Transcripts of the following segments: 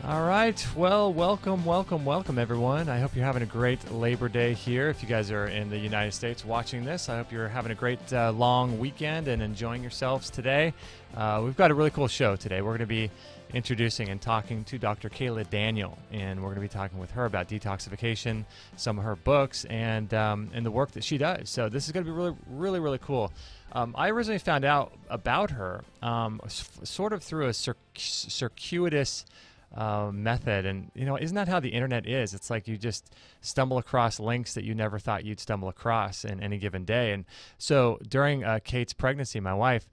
All right. Well, welcome, everyone. I hope you're having a great Labor Day here. If you guys are in the United States watching this, I hope you're having a great long weekend and enjoying yourselves today. We've got a really cool show today. We're going to be introducing and talking to Dr. Kayla Daniel, and we're going to be talking with her about detoxification, some of her books, and the work that she does. So this is going to be really cool. I originally found out about her sort of through a circuitous method, and isn't that how the internet is? It's like you just stumble across links that you never thought you'd stumble across in any given day. And so during Kate's pregnancy, my wife,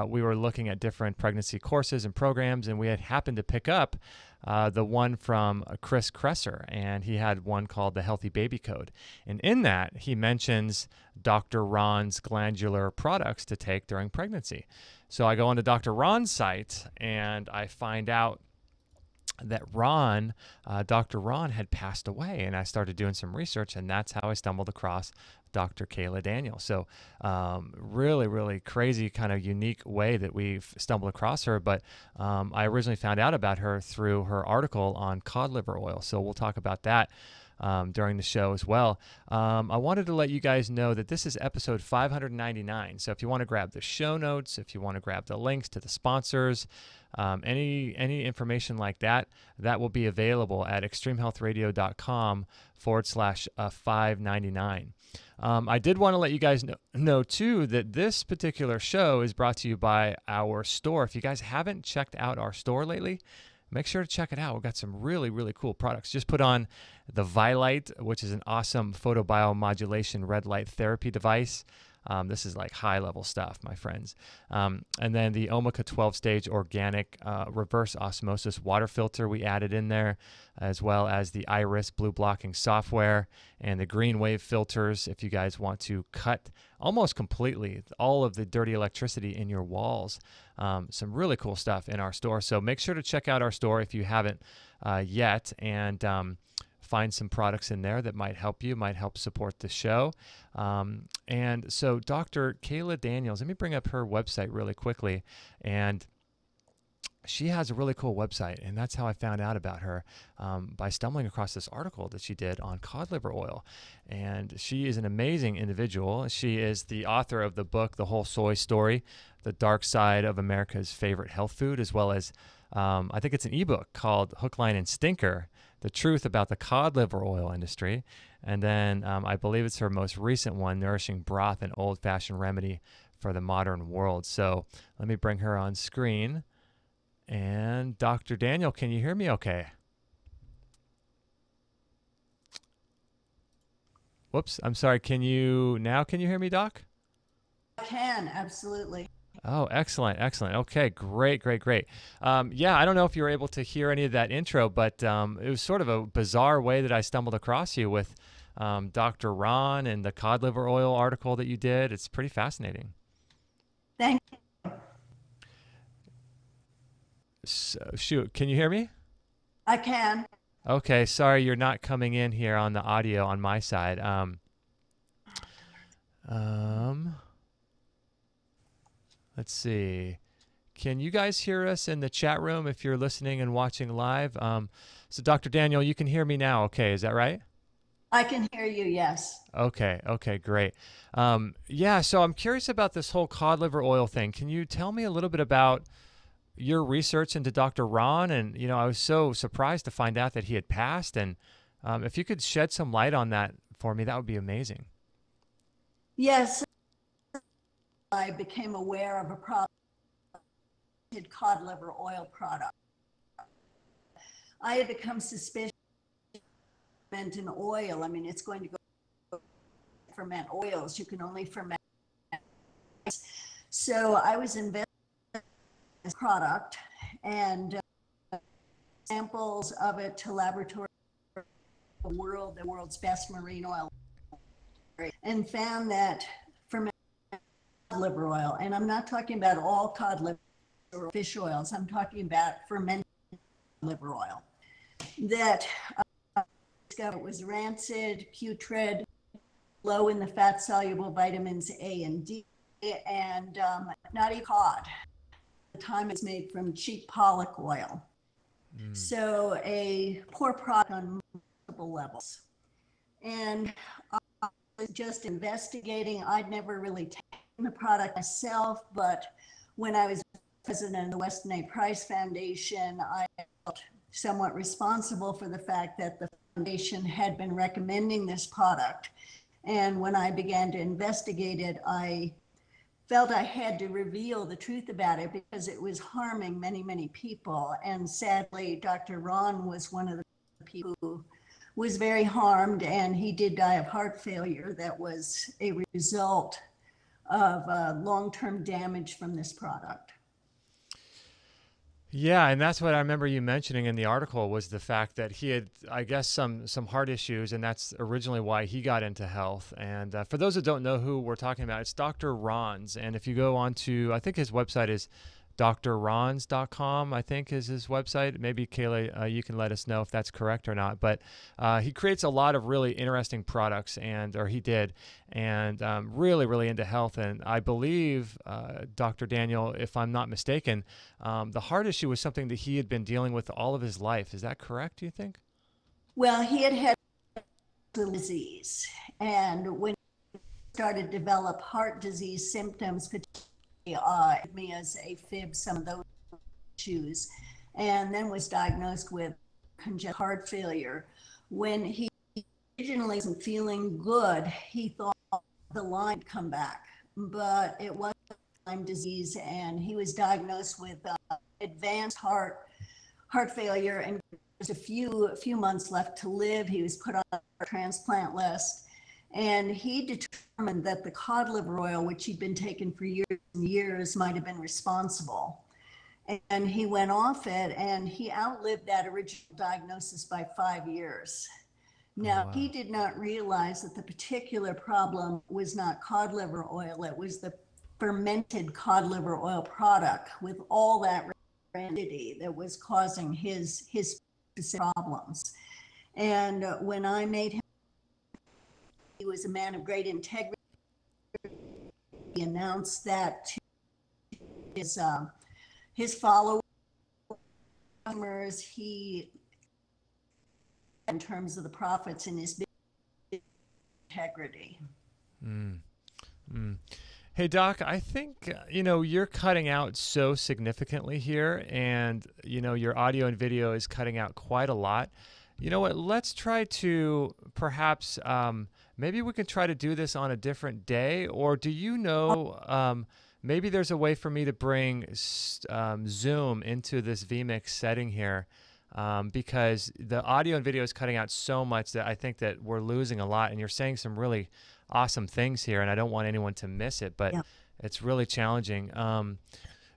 we were looking at different pregnancy courses and programs, and we had happened to pick up the one from Chris Kresser, and he had one called the Healthy Baby Code. And in that, he mentions Dr. Ron's glandular products to take during pregnancy. So I go onto Dr. Ron's site, and I find out that Dr. Ron had passed away, and I started doing some research, and that's how I stumbled across Dr. Kayla Daniel. So really crazy, kind of unique way that we've stumbled across her, but I originally found out about her through her article on cod liver oil. So we'll talk about that during the show as well. I wanted to let you guys know that this is episode 599. So if you want to grab the show notes, if you want to grab the links to the sponsors, any information like that, that will be available at extremehealthradio.com/599. I did want to let you guys know too that this particular show is brought to you by our store. If you guys haven't checked out our store lately, make sure to check it out. We've got some really cool products. Just put on the Vilite, which is an awesome photobiomodulation red light therapy device. This is like high-level stuff, my friends. And then the Omica 12-stage organic reverse osmosis water filter we added in there, as well as the Iris blue blocking software and the green wave filters if you guys want to cut almost completely all of the dirty electricity in your walls. Some really cool stuff in our store. So make sure to check out our store if you haven't yet, and find some products in there that might help you, might help support the show. And so Dr. Kayla Daniels, let me bring up her website really quickly. And she has a really cool website, and that's how I found out about her, by stumbling across this article that she did on cod liver oil. And she is an amazing individual. She is the author of the book, The Whole Soy Story, The Dark Side of America's Favorite Health Food, as well as I think it's an ebook called Hook, Line, and Stinker, The Truth About the Cod Liver Oil Industry. And then I believe it's her most recent one, Nourishing Broth, an Old-Fashioned Remedy for the Modern World. So let me bring her on screen. And Dr. Daniel, can you hear me okay? Whoops, I'm sorry. Can you hear me, Doc? I can, absolutely. Oh, excellent. Okay, great. Yeah, I don't know if you were able to hear any of that intro, but it was sort of a bizarre way that I stumbled across you with Dr. Ron and the cod liver oil article that you did. It's pretty fascinating. Thank you. So, shoot, can you hear me? I can. Okay, sorry, you're not coming in here on the audio on my side. Let's see. Can you guys hear us in the chat room if you're listening and watching live? So Dr. Daniel, you can hear me now. Okay, is that right? I can hear you, yes. Okay, great. Yeah, so I'm curious about this whole cod liver oil thing. Can you tell me a little bit about your research into Dr. Ron? And, I was so surprised to find out that he had passed. And if you could shed some light on that for me, that would be amazing. Yes. I became aware of a product, cod liver oil product. I had become suspicious of ferment in oil. I mean, it's going to go ferment oils. You can only ferment. So I was investigating this product and samples of it to laboratory the world's best marine oil, and found that liver oil, and I'm not talking about all cod liver or fish oils, I'm talking about fermented liver oil, that it was rancid, putrid, low in the fat-soluble vitamins A and D, and not even cod. At the time it's made from cheap pollock oil. So a poor product on multiple levels. And I was just investigating. I'd never really taken the product myself, but when I was president of the Weston A. Price Foundation, I felt somewhat responsible for the fact that the foundation had been recommending this product. And when I began to investigate it, I felt I had to reveal the truth about it because it was harming many, many people. And sadly, Dr. Ron was one of the people who was very harmed, and he did die of heart failure that was a result of long-term damage from this product. Yeah, and that's what I remember you mentioning in the article was the fact that he had, I guess, some heart issues, and that's originally why he got into health. And for those that don't know who we're talking about, it's Dr. Ron's. And if you go on to, I think his website is drrons.com, I think is his website. Maybe Kayla, you can let us know if that's correct or not. But he creates a lot of really interesting products, or he did, and really, really into health. And I believe, Dr. Daniel, if I'm not mistaken, the heart issue was something that he had been dealing with all of his life. Is that correct, do you think? Well, he had disease, and when he started to develop heart disease symptoms, me as a fib, some of those issues, and then was diagnosed with congenital heart failure. When he originally wasn't feeling good, he thought the Lyme would come back, but it wasn't Lyme disease, and he was diagnosed with advanced heart failure, and just a few months left to live. He was put on a transplant list. And he determined that the cod liver oil, which he'd been taking for years and years, might have been responsible. And he went off it, and he outlived that original diagnosis by 5 years. Now, wow. He did not realize that the particular problem was not cod liver oil. It was the fermented cod liver oil product with all that rancidity that was causing his specific problems. And when I made him, he was a man of great integrity. He announced that to his followers, he, in terms of the profits in his integrity. Hey, Doc, I think, you're cutting out so significantly here, and, your audio and video is cutting out quite a lot. You know what? Let's try to perhaps maybe we can try to do this on a different day, or do you know maybe there's a way for me to bring Zoom into this vMix setting here because the audio and video is cutting out so much that I think that we're losing a lot, and you're saying some really awesome things here, and I don't want anyone to miss it, but it's really challenging.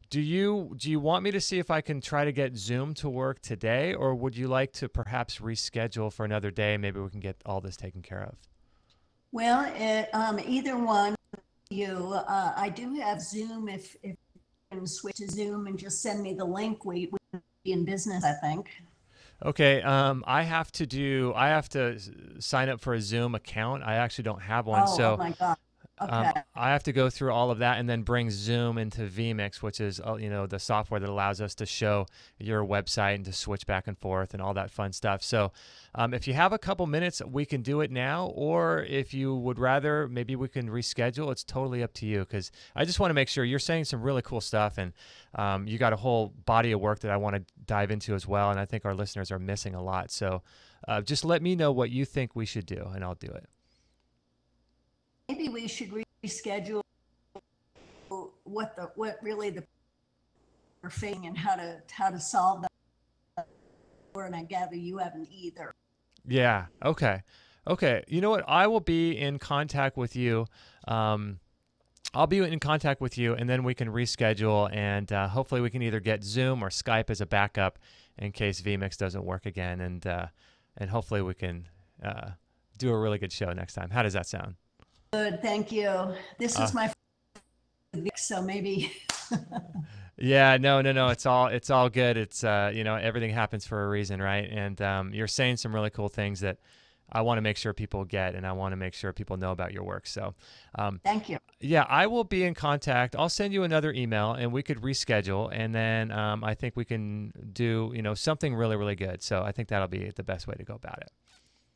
Do you want me to see if I can try to get Zoom to work today, or would you like to perhaps reschedule for another day? Maybe we can get all this taken care of. Well, either one. I do have Zoom. If you can switch to Zoom and just send me the link, we would be in business, I think. Okay. I have to sign up for a Zoom account. I actually don't have one. Oh my God. Okay. I have to go through all of that and then bring Zoom into vMix, which is the software that allows us to show your website and to switch back and forth and all that fun stuff. So if you have a couple minutes, we can do it now, or if you would rather, maybe we can reschedule. It's totally up to you, because I just want to make sure you're saying some really cool stuff, and you got a whole body of work that I want to dive into as well, and I think our listeners are missing a lot. So just let me know what you think we should do, and I'll do it. Maybe we should reschedule what really the thing and how to solve that. And I gather you haven't either. Yeah. Okay. You know what? I will be in contact with you. I'll be in contact with you, and then we can reschedule, and hopefully we can either get Zoom or Skype as a backup in case vMix doesn't work again, and hopefully we can do a really good show next time. How does that sound? Good, thank you. This is my so maybe. Yeah, no, it's all good. It's everything happens for a reason, right? And you're saying some really cool things that I want to make sure people get, and I want to make sure people know about your work. So, Thank you. yeah, I will be in contact. I'll send you another email, and we could reschedule, and then I think we can do, something really, really good. So I think that'll be the best way to go about it.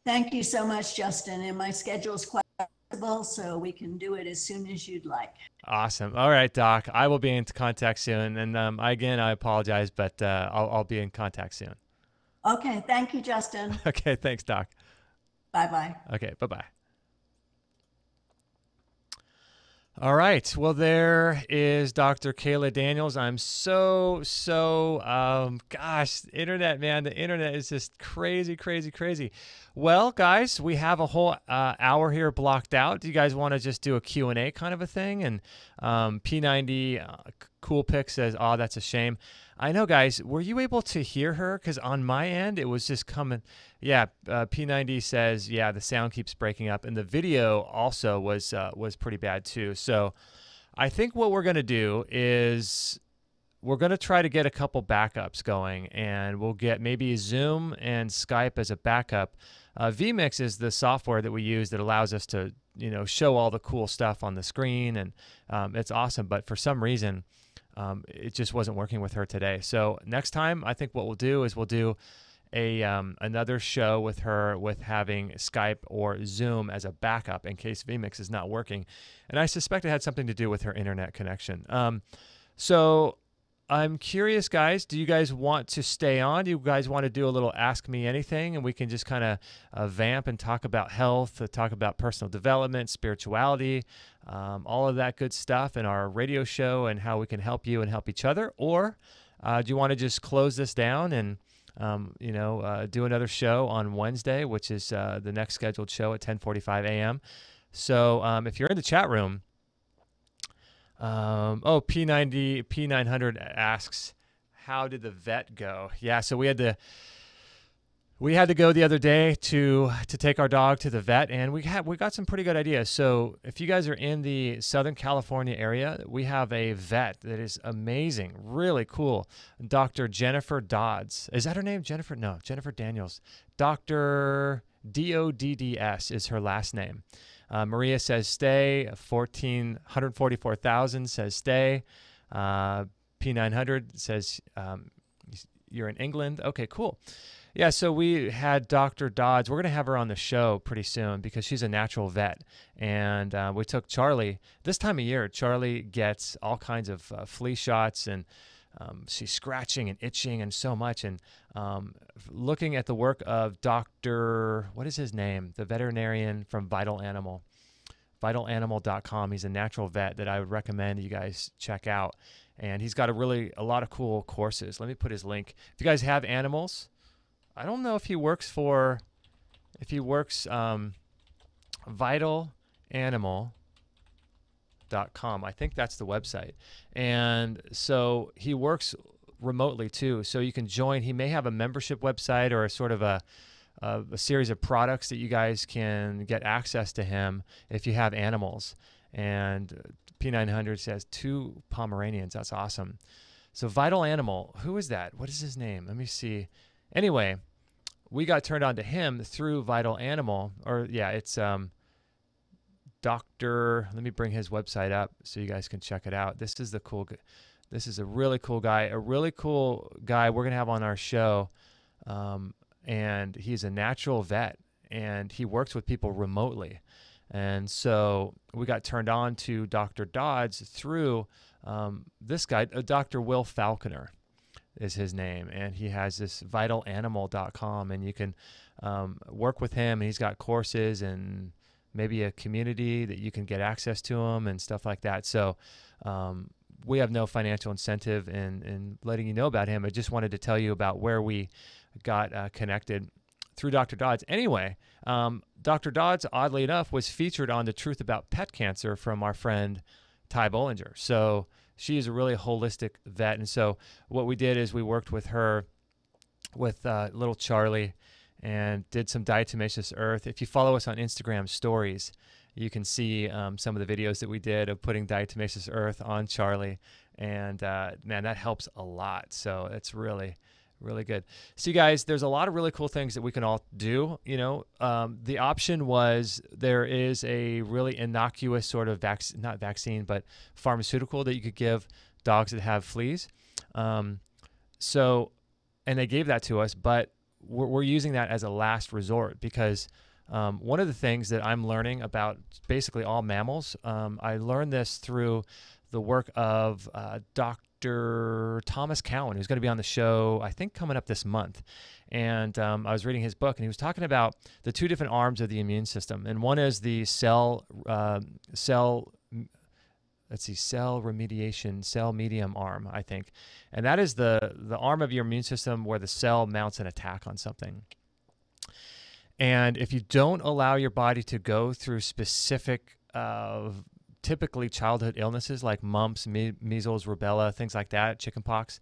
Thank you so much, Justin. And my schedule is quite flexible, so we can do it as soon as you'd like. Awesome. All right, Doc. I will be in contact soon. And again, I apologize, but I'll be in contact soon. Okay. Thank you, Justin. Okay. Thanks, Doc. Bye-bye. Okay. Bye-bye. All right. Well, there is Dr. Kayla Daniels. I'm gosh, internet, man. The internet is just crazy, crazy, crazy. Well, guys, we have a whole hour here blocked out. Do you guys want to just do a Q&A kind of a thing? And P90 Cool Pick says, oh, that's a shame. I know, guys. Were you able to hear her? Because on my end, it was just coming. Yeah, P90 says, yeah, the sound keeps breaking up. And the video also was pretty bad, too. So I think what we're going to do is we're going to try to get a couple backups going. And we'll get maybe Zoom and Skype as a backup. vMix is the software that we use that allows us to, show all the cool stuff on the screen. And it's awesome. But for some reason, it just wasn't working with her today. So next time, I think what we'll do is we'll do another show with her with having Skype or Zoom as a backup in case vMix is not working. And I suspect it had something to do with her internet connection. So I'm curious, guys, do you guys want to stay on? Do you guys want to do a little Ask Me Anything? And we can just kind of vamp and talk about health, talk about personal development, spirituality, all of that good stuff in our radio show and how we can help you and help each other? Or do you want to just close this down and do another show on Wednesday, which is the next scheduled show at 10:45 a.m. So if you're in the chat room, P900 asks, how did the vet go? Yeah, so we had to go the other day to take our dog to the vet, and we got some pretty good ideas. So if you guys are in the Southern California area, we have a vet that is amazing, really cool. Dr. Jennifer Dodds. Is that her name? Jennifer? No, Jennifer Daniels. Dr. Dodds is her last name. Maria says stay. 144,000 says stay. P900 says you're in England. Okay, cool. Yeah, so we had Dr. Dodds. We're going to have her on the show pretty soon because she's a natural vet. And we took Charlie. This time of year, Charlie gets all kinds of flea shots, and she's scratching and itching and so much. And looking at the work of Dr. What is his name? The veterinarian from Vital Animal. VitalAnimal.com. He's a natural vet that I would recommend you guys check out. And he's got a lot of cool courses. Let me put his link. If you guys have animals, I don't know if he works VitalAnimal.com. I think that's the website. And so he works remotely too. So you can join. He may have a membership website or a sort of a series of products that you guys can get access to him if you have animals. And P900 says 2 Pomeranians. That's awesome. So Vital Animal, who is that? What is his name? Let me see. Anyway, we got turned on to him through Vital Animal, it's Dr. Let me bring his website up so you guys can check it out. This is a really cool guy. We're going to have on our show. And he's a natural vet, and he works with people remotely. And so we got turned on to Dr. Dodds through this guy, Dr. Will Falconer is his name, and he has this VitalAnimal.com, and you can work with him, and he's got courses and maybe a community that you can get access to him and stuff like that. So we have no financial incentive in letting you know about him. I just wanted to tell you about where we got connected through Dr. Dodds. Anyway, Dr. Dodds, oddly enough, was featured on The Truth About Pet Cancer from our friend Ty Bollinger. So she is a really holistic vet. And so what we did is we worked with her with little Charlie and did some diatomaceous earth. If you follow us on Instagram stories, you can see some of the videos that we did of putting diatomaceous earth on Charlie. And man, that helps a lot. So it's really, Really good. So, you guys, there's a lot of really cool things that we can all do. The option was there is a really innocuous sort of not vaccine, but pharmaceutical that you could give dogs that have fleas. And they gave that to us, but we're using that as a last resort because one of the things that I'm learning about basically all mammals, I learned this through the work of Dr. Thomas Cowan, who's going to be on the show, I think, coming up this month. And I was reading his book, and he was talking about the two different arms of the immune system. And one is the cell remediation, cell medium arm, I think. And that is the arm of your immune system where the cell mounts an attack on something. And if you don't allow your body to go through specific, typically childhood illnesses like mumps, measles, rubella, things like that, chickenpox,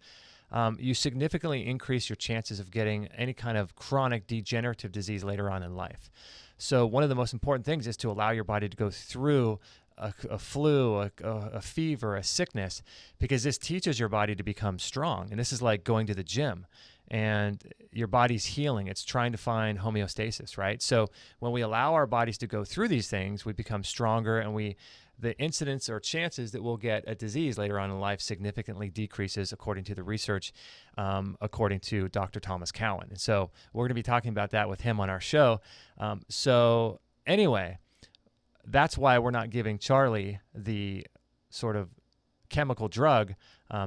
you significantly increase your chances of getting any kind of chronic degenerative disease later on in life. So one of the most important things is to allow your body to go through a flu, a fever, a sickness, because this teaches your body to become strong. And this is like going to the gym. And your body's healing. It's trying to find homeostasis, right? So when we allow our bodies to go through these things, we become stronger, and the incidence or chances that we'll get a disease later on in life significantly decreases, according to the research, according to Dr. Thomas Cowan. And so we're going to be talking about that with him on our show. So anyway, that's why we're not giving Charlie the sort of chemical drug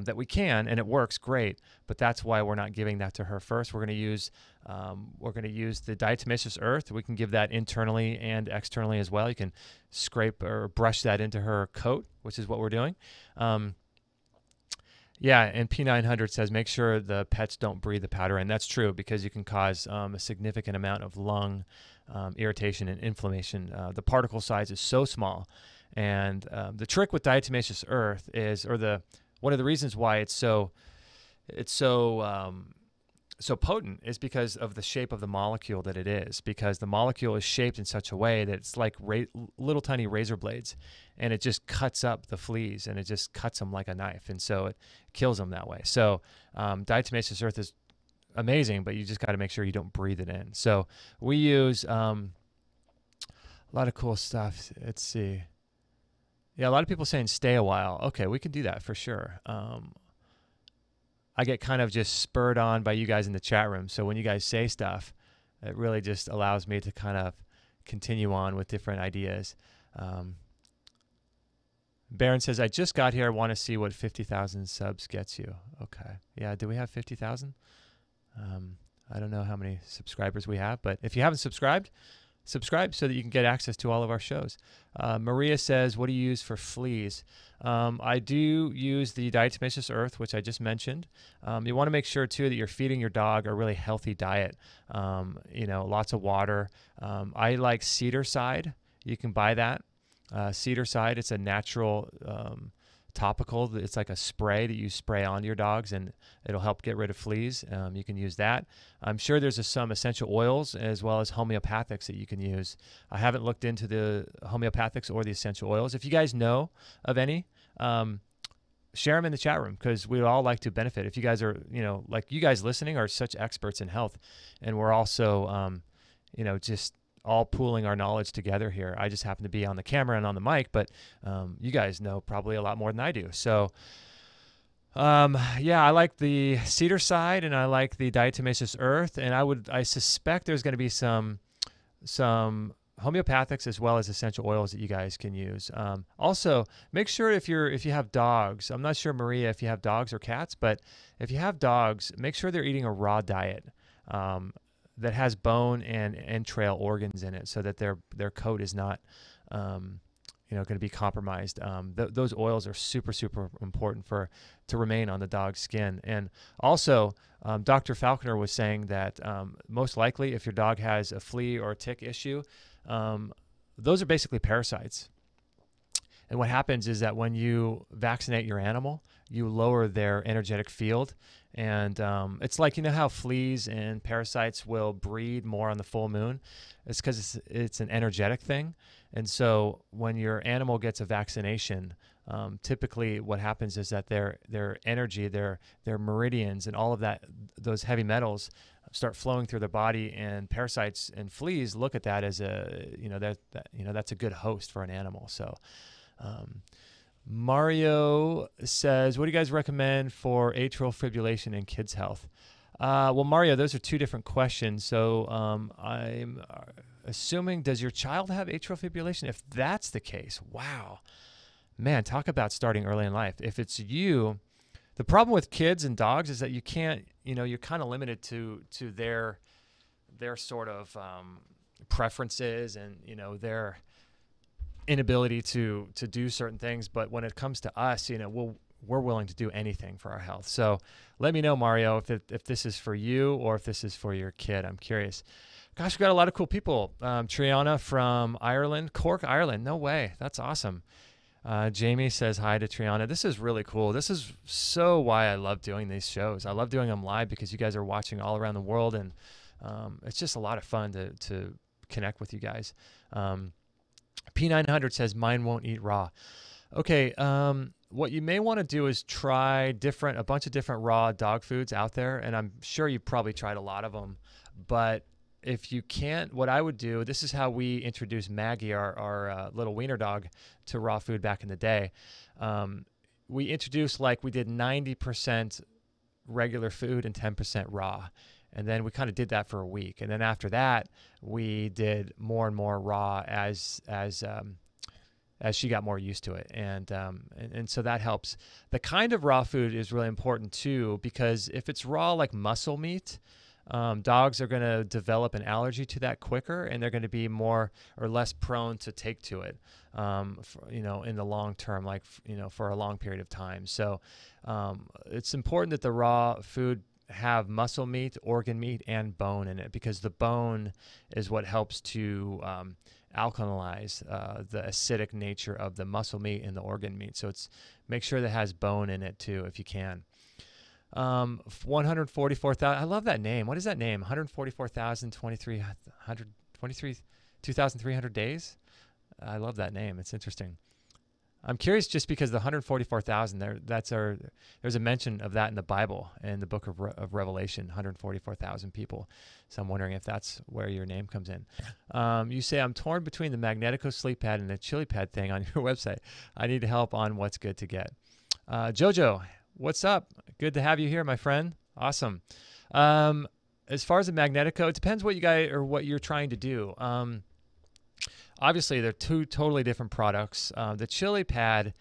that we can, and it works great, but that's why we're not giving that to her first. We're going to use the diatomaceous earth. We can give that internally and externally as well. You can scrape or brush that into her coat, which is what we're doing. And P900 says make sure the pets don't breathe the powder, and that's true because you can cause a significant amount of lung irritation and inflammation. The particle size is so small, and the trick with diatomaceous earth is, one of the reasons why it's so potent is because of the shape of the molecule that it is, because the molecule is shaped in such a way that it's like little tiny razor blades, and it just cuts up the fleas, and it just cuts them like a knife, and so it kills them that way. So diatomaceous earth is amazing, but you just got to make sure you don't breathe it in. So we use a lot of cool stuff. Let's see. Yeah, a lot of people saying stay a while. Okay, we can do that for sure. I get kind of just spurred on by you guys in the chat room. So when you guys say stuff, it really just allows me to kind of continue on with different ideas. Baron says, I just got here. I want to see what 50,000 subs gets you. Okay. Yeah, do we have 50,000? I don't know how many subscribers we have, but if you haven't subscribe so that you can get access to all of our shows. Maria says, what do you use for fleas? I do use the diatomaceous earth, which I just mentioned. You want to make sure, too, that you're feeding your dog a really healthy diet. Lots of water. I like cedar side. You can buy that. Cedar side, it's a natural topical. It's like a spray that you spray on your dogs, and it'll help get rid of fleas. You can use that. I'm sure there's some essential oils as well as homeopathics that you can use. I haven't looked into the homeopathics or the essential oils. If you guys know of any, share them in the chat room, because we'd all like to benefit. If you guys are, like you guys listening are such experts in health, and we're also, just all pooling our knowledge together here. I just happen to be on the camera and on the mic, but you guys know probably a lot more than I do. So I like the cedar side, and I like the diatomaceous earth, and I suspect there's going to be some homeopathics as well as essential oils that you guys can use. Also, make sure if you have dogs, I'm not sure, Maria, if you have dogs or cats, but if you have dogs, make sure they're eating a raw diet that has bone and entrail organs in it, so that their coat is not going to be compromised. Those oils are super, super important to remain on the dog's skin. And also, Dr. Falconer was saying that most likely if your dog has a flea or a tick issue, those are basically parasites. And what happens is that when you vaccinate your animal, you lower their energetic field. And it's like, how fleas and parasites will breed more on the full moon? It's because it's an energetic thing. And so when your animal gets a vaccination, typically what happens is that their energy, their meridians, and all of that, those heavy metals start flowing through their body, and parasites and fleas look at that as that's a good host for an animal. So Mario says, what do you guys recommend for atrial fibrillation in kids' health? Well, Mario, those are two different questions. So I'm assuming, does your child have atrial fibrillation? If that's the case, wow. Man, talk about starting early in life. If it's you, the problem with kids and dogs is that you can't, you're kind of limited to their sort of preferences and, their inability to do certain things. But when it comes to us, we're willing to do anything for our health. So let me know, Mario, if this is for you or if this is for your kid. I'm curious. Gosh, we've got a lot of cool people. Triana from Ireland, Cork, Ireland. No way. That's awesome. Jamie says hi to Triana. This is really cool. This is so why I love doing these shows. I love doing them live because you guys are watching all around the world, and it's just a lot of fun to connect with you guys. P900 says mine won't eat raw. Okay, what you may want to do is try a bunch of different raw dog foods out there, and I'm sure you've probably tried a lot of them, but if you can't, what I would do, this is how we introduced Maggie, our little wiener dog, to raw food back in the day. We introduced, we did 90% regular food and 10% raw. And then we kind of did that for a week. And then after that, we did more and more raw as she got more used to it. And so that helps. The kind of raw food is really important too, because if it's raw like muscle meat, dogs are going to develop an allergy to that quicker, and they're going to be more or less prone to take to it, in the long term, for a long period of time. So it's important that the raw food have muscle meat, organ meat, and bone in it, because the bone is what helps to alkalinize the acidic nature of the muscle meat and the organ meat. So make sure that it has bone in it too, if you can. 144,000. I love that name. What is that name? 2,300 days. I love that name. It's interesting. I'm curious just because the 144,000 there's a mention of that in the Bible, in the book of Revelation, 144,000 people. So I'm wondering if that's where your name comes in. You say, I'm torn between the Magnetico sleep pad and the chili pad thing on your website. I need help on what's good to get. Jojo, what's up? Good to have you here, my friend. Awesome. As far as the Magnetico, it depends what you guys or what you're trying to do. Obviously, they're two totally different products. The chili pad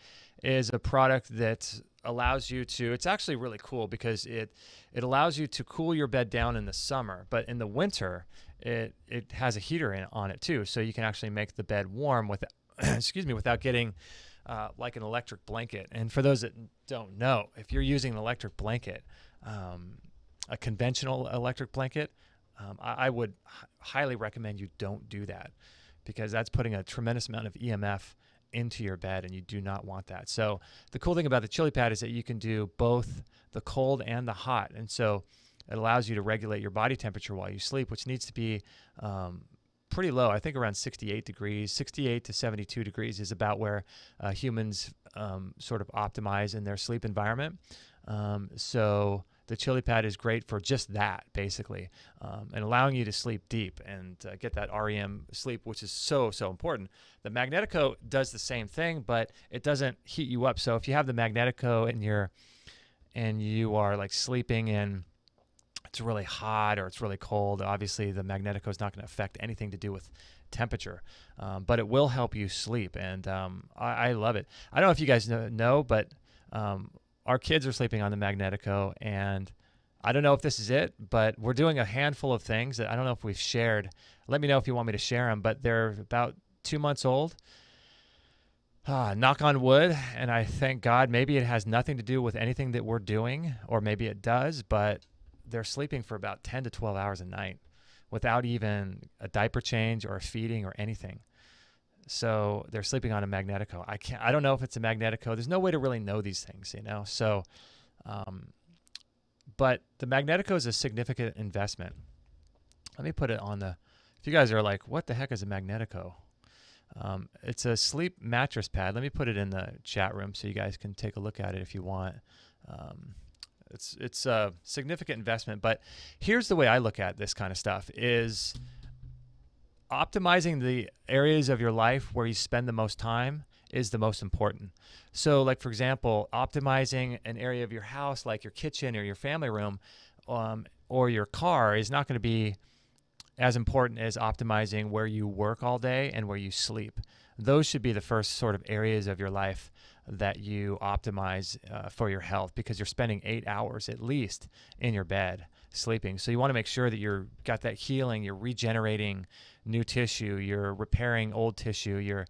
is a product that allows you to, it's actually really cool because it allows you to cool your bed down in the summer, but in the winter, it has a heater on it too. So you can actually make the bed warm without, without getting like an electric blanket. And for those that don't know, if you're using an electric blanket, a conventional electric blanket, I would highly recommend you don't do that, because that's putting a tremendous amount of EMF into your bed, and you do not want that. So the cool thing about the chili pad is that you can do both the cold and the hot. And so it allows you to regulate your body temperature while you sleep, which needs to be pretty low. I think around 68 degrees. 68 to 72 degrees is about where humans sort of optimize in their sleep environment. So the chili pad is great for just that, basically, and allowing you to sleep deep and get that REM sleep, which is so, so important. The Magnetico does the same thing, but it doesn't heat you up. So if you have the Magnetico and you are like sleeping and it's really hot or it's really cold, obviously the Magnetico is not going to affect anything to do with temperature, but it will help you sleep. And I love it. I don't know if you guys know, but our kids are sleeping on the Magnetico, and I don't know if this is it, but we're doing a handful of things that I don't know if we've shared. Let me know if you want me to share them, but they're about 2 months old. Knock on wood, and I thank God. Maybe it has nothing to do with anything that we're doing, or maybe it does, but they're sleeping for about 10 to 12 hours a night without even a diaper change or a feeding or anything. So they're sleeping on a Magnetico. I don't know if it's a Magnetico. There's no way to really know these things, So, but the Magnetico is a significant investment. Let me put it on if you guys are like, what the heck is a Magnetico? It's a sleep mattress pad. Let me put it in the chat room so you guys can take a look at it if you want. It's a significant investment, but here's the way I look at this kind of stuff is optimizing the areas of your life where you spend the most time is the most important. So like, for example, optimizing an area of your house, like your kitchen or your family room, or your car is not going to be as important as optimizing where you work all day and where you sleep. Those should be the first sort of areas of your life that you optimize for your health, because you're spending 8 hours at least in your bed sleeping. So you want to make sure that you're got that healing, you're regenerating new tissue, you're repairing old tissue, you're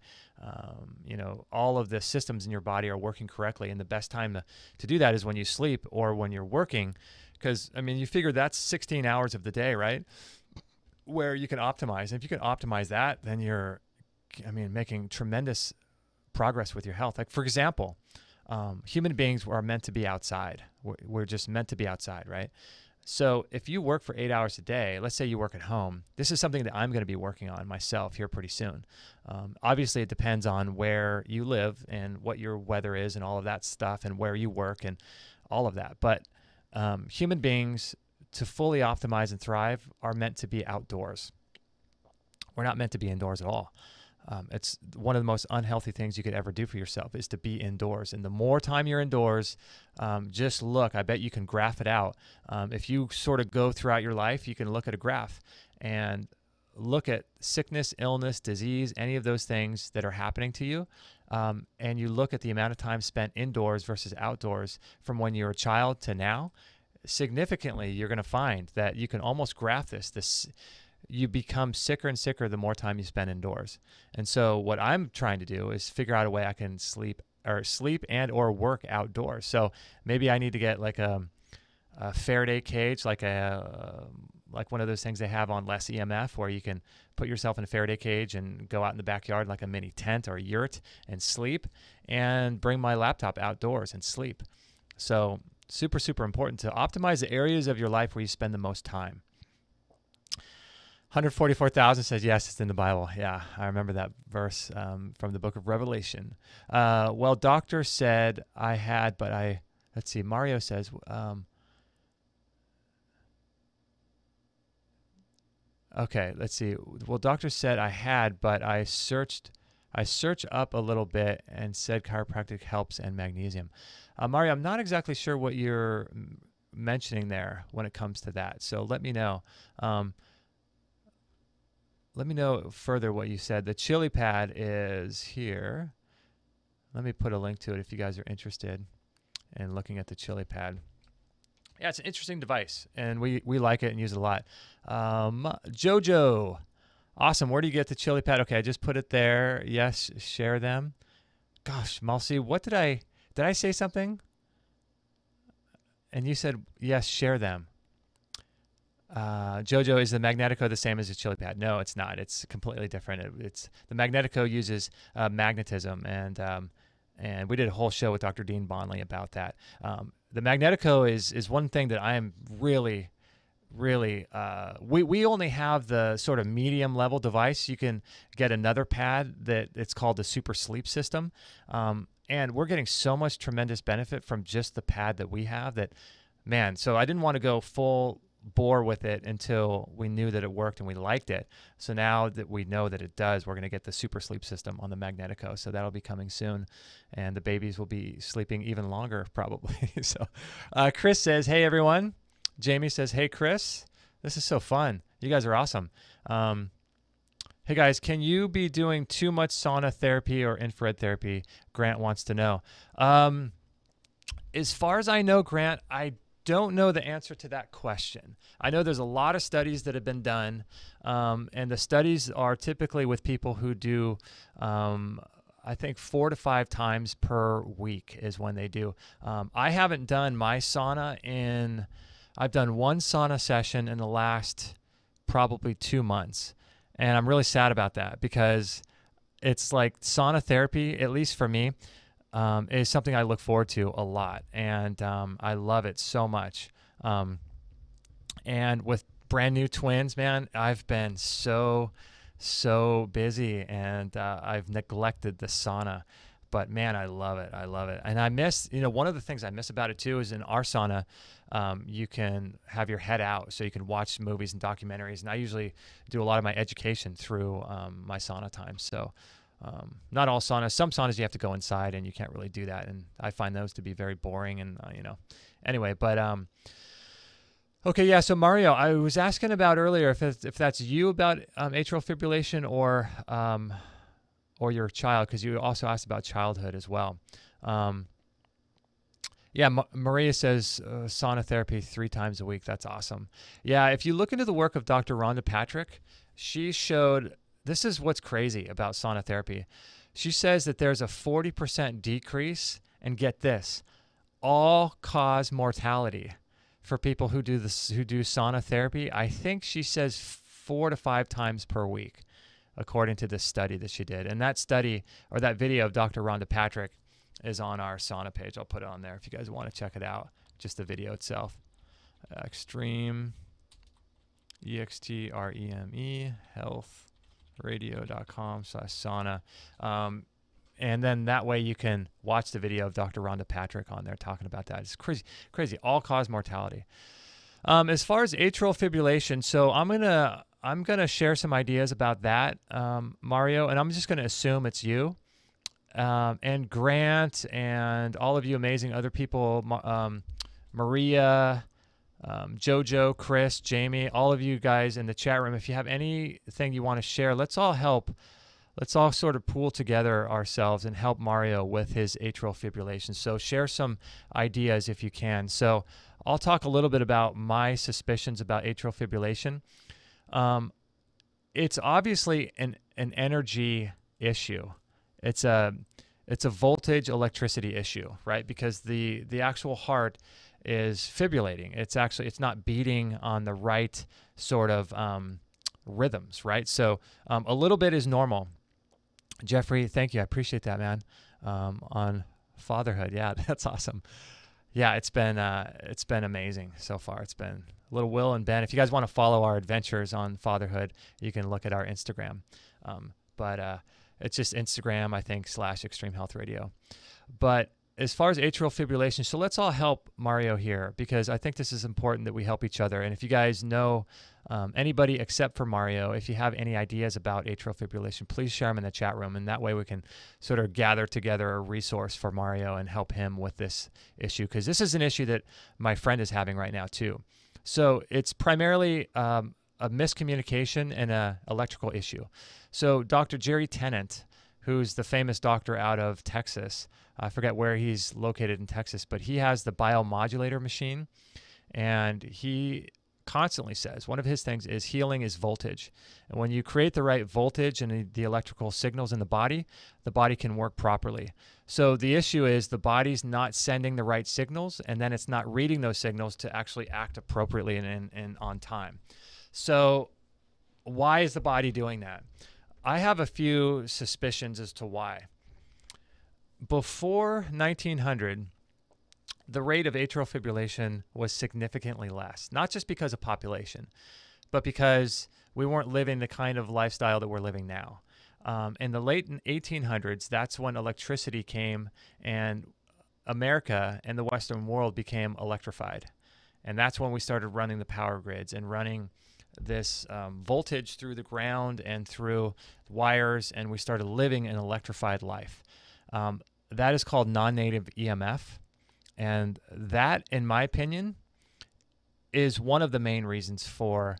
all of the systems in your body are working correctly. And the best time to do that is when you sleep or when you're working, because you figure that's 16 hours of the day, right? Where you can optimize. And if you can optimize that, then you're, making tremendous progress with your health. Like, for example, human beings are meant to be outside. We're just meant to be outside, right? So if you work for 8 hours a day, let's say you work at home, this is something that I'm going to be working on myself here pretty soon. Obviously, it depends on where you live and what your weather is and all of that stuff and where you work and all of that. But human beings, to fully optimize and thrive, are meant to be outdoors. We're not meant to be indoors at all. It's one of the most unhealthy things you could ever do for yourself is to be indoors. And the more time you're indoors, just look, I bet you can graph it out. If you sort of go throughout your life, you can look at a graph and look at sickness, illness, disease, any of those things that are happening to you. And you look at the amount of time spent indoors versus outdoors from when you're a child to now. Significantly, you're going to find that you can almost graph this. You become sicker and sicker the more time you spend indoors. And so what I'm trying to do is figure out a way I can sleep and or work outdoors. So maybe I need to get like a Faraday cage, like one of those things they have on nnEMF, where you can put yourself in a Faraday cage and go out in the backyard like a mini tent or a yurt and sleep, and bring my laptop outdoors and sleep. So super, super important to optimize the areas of your life where you spend the most time. 144,000 says, yes, it's in the Bible. Yeah, I remember that verse from the book of Revelation. Well, doctor said I had, but let's see, Mario says, okay, let's see. Well, doctor said I had, but I searched up a little bit and said chiropractic helps and magnesium. Mario, I'm not exactly sure what you're mentioning there when it comes to that. So let me know. Let me know further what you said. The chili pad is here. Let me put a link to it if you guys are interested in looking at the chili pad. Yeah, it's an interesting device, and we like it and use it a lot. Jojo, awesome. Where do you get the chili pad? Okay, I just put it there. Yes, share them. Gosh, Malsi, what did I say something? And you said, yes, share them. Jojo, is the Magnetico the same as the chili pad? No, it's not. It's completely different. The Magnetico uses magnetism, and we did a whole show with Dr. Dean Bonley about that. The Magnetico is one thing that I am really, we only have the sort of medium level device. You can get another pad that it's called the Super Sleep System. And we're getting so much tremendous benefit from just the pad that we have that, man, so I didn't want to go full bore with it until we knew that it worked and we liked it. So now that we know that it does, we're going to get the Super Sleep System on the Magnetico. So that'll be coming soon, and the babies will be sleeping even longer probably. So Chris says, hey everyone. Jamie says, hey Chris, this is so fun. You guys are awesome. Hey guys, can you be doing too much sauna therapy or infrared therapy? Grant wants to know. As far as I know, Grant, I don't know the answer to that question. I know there's a lot of studies that have been done, and the studies are typically with people who do, I think 4 to 5 times per week is when they do. I haven't done my sauna I've done one sauna session in the last probably 2 months, and I'm really sad about that because it's like sauna therapy, at least for me, is something I look forward to a lot, and I love it so much. And with brand new twins, man, I've been so so busy, and I've neglected the sauna. But man, I love it. I love it. And I miss, one of the things I miss about it too is in our sauna, you can have your head out, so you can watch movies and documentaries. And I usually do a lot of my education through my sauna time. So not all saunas. Some saunas you have to go inside, and you can't really do that. And I find those to be very boring. And anyway, but okay, yeah. So Mario, I was asking about earlier if that's you about atrial fibrillation or your child, because you also asked about childhood as well. Yeah, Maria says sauna therapy 3 times a week. That's awesome. Yeah, if you look into the work of Dr. Rhonda Patrick, she showed, this is what's crazy about sauna therapy. She says that there's a 40% decrease, and get this, all-cause mortality for people who do sauna therapy. I think she says 4 to 5 times per week, according to this study that she did. And that study, or that video of Dr. Rhonda Patrick, is on our sauna page. I'll put it on there if you guys want to check it out, just the video itself. Extreme, EXTREME, healthradio.com/sauna. And then that way you can watch the video of Dr. Rhonda Patrick on there talking about that. It's crazy, all-cause mortality. As far as atrial fibrillation, so I'm gonna share some ideas about that, Mario, and I'm just gonna assume it's you, and Grant, and all of you amazing other people, Maria, Jojo, Chris, Jamie, all of you guys in the chat room. If you have anything you want to share, let's all help. Let's all sort of pool together ourselves and help Mario with his atrial fibrillation. So share some ideas if you can. So I'll talk a little bit about my suspicions about atrial fibrillation. It's obviously an energy issue. It's a voltage electricity issue, right? Because the actual heart is fibrillating. It's not beating on the right sort of rhythms, right? So a little bit is normal. Jeffrey, thank you. I appreciate that, man. On fatherhood, yeah, that's awesome. Yeah, it's been amazing so far. It's been little Will and Ben. If you guys want to follow our adventures on fatherhood, you can look at our Instagram. But it's just Instagram, I think, /Extreme Health Radio. But as far as atrial fibrillation, so let's all help Mario here, because I think this is important that we help each other. And if you guys know anybody except for Mario, if you have any ideas about atrial fibrillation, please share them in the chat room. And that way we can sort of gather together a resource for Mario and help him with this issue, because this is an issue that my friend is having right now too. So it's primarily a miscommunication and an electrical issue. So Dr. Jerry Tennant, who's the famous doctor out of Texas, I forget where he's located in Texas, but he has the biomodulator machine, and he constantly says one of his things is healing is voltage. And when you create the right voltage and the electrical signals in the body can work properly. So the issue is the body's not sending the right signals, and then it's not reading those signals to actually act appropriately and on time. So why is the body doing that? I have a few suspicions as to why. Before 1900, the rate of atrial fibrillation was significantly less, not just because of population, but because we weren't living the kind of lifestyle that we're living now. In the late 1800s, that's when electricity came, and America and the Western world became electrified. And that's when we started running the power grids and running this voltage through the ground and through wires, and we started living an electrified life. That is called non-native EMF. And that, in my opinion, is one of the main reasons for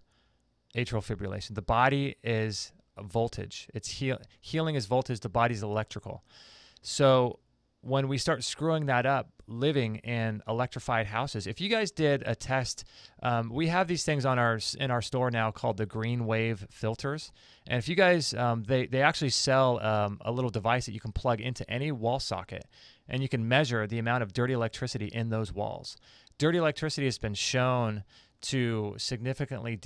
atrial fibrillation. The body is voltage. It's healing is voltage. The body's electrical. So when we start screwing that up, living in electrified houses, if you guys did a test, we have these things in our store now called the green wave filters. And if you guys, they actually sell a little device that you can plug into any wall socket, and you can measure the amount of dirty electricity in those walls. Dirty electricity has been shown to significantly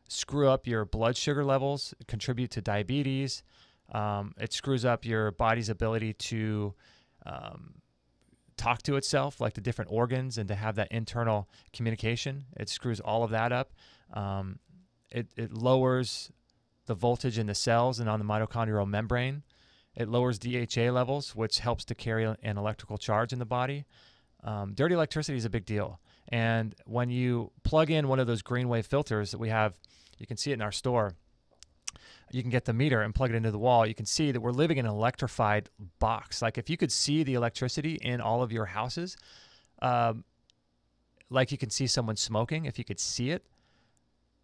screw up your blood sugar levels, contribute to diabetes. It screws up your body's ability to talk to itself, like the different organs, and to have that internal communication. It screws all of that up. It lowers the voltage in the cells and on the mitochondrial membrane. It lowers DHA levels, which helps to carry an electrical charge in the body. Dirty electricity is a big deal. And when you plug in one of those green wave filters that we have, you can see it in our store. You can get the meter and plug it into the wall. You can see that we're living in an electrified box. Like if you could see the electricity in all of your houses, like you can see someone smoking, if you could see it,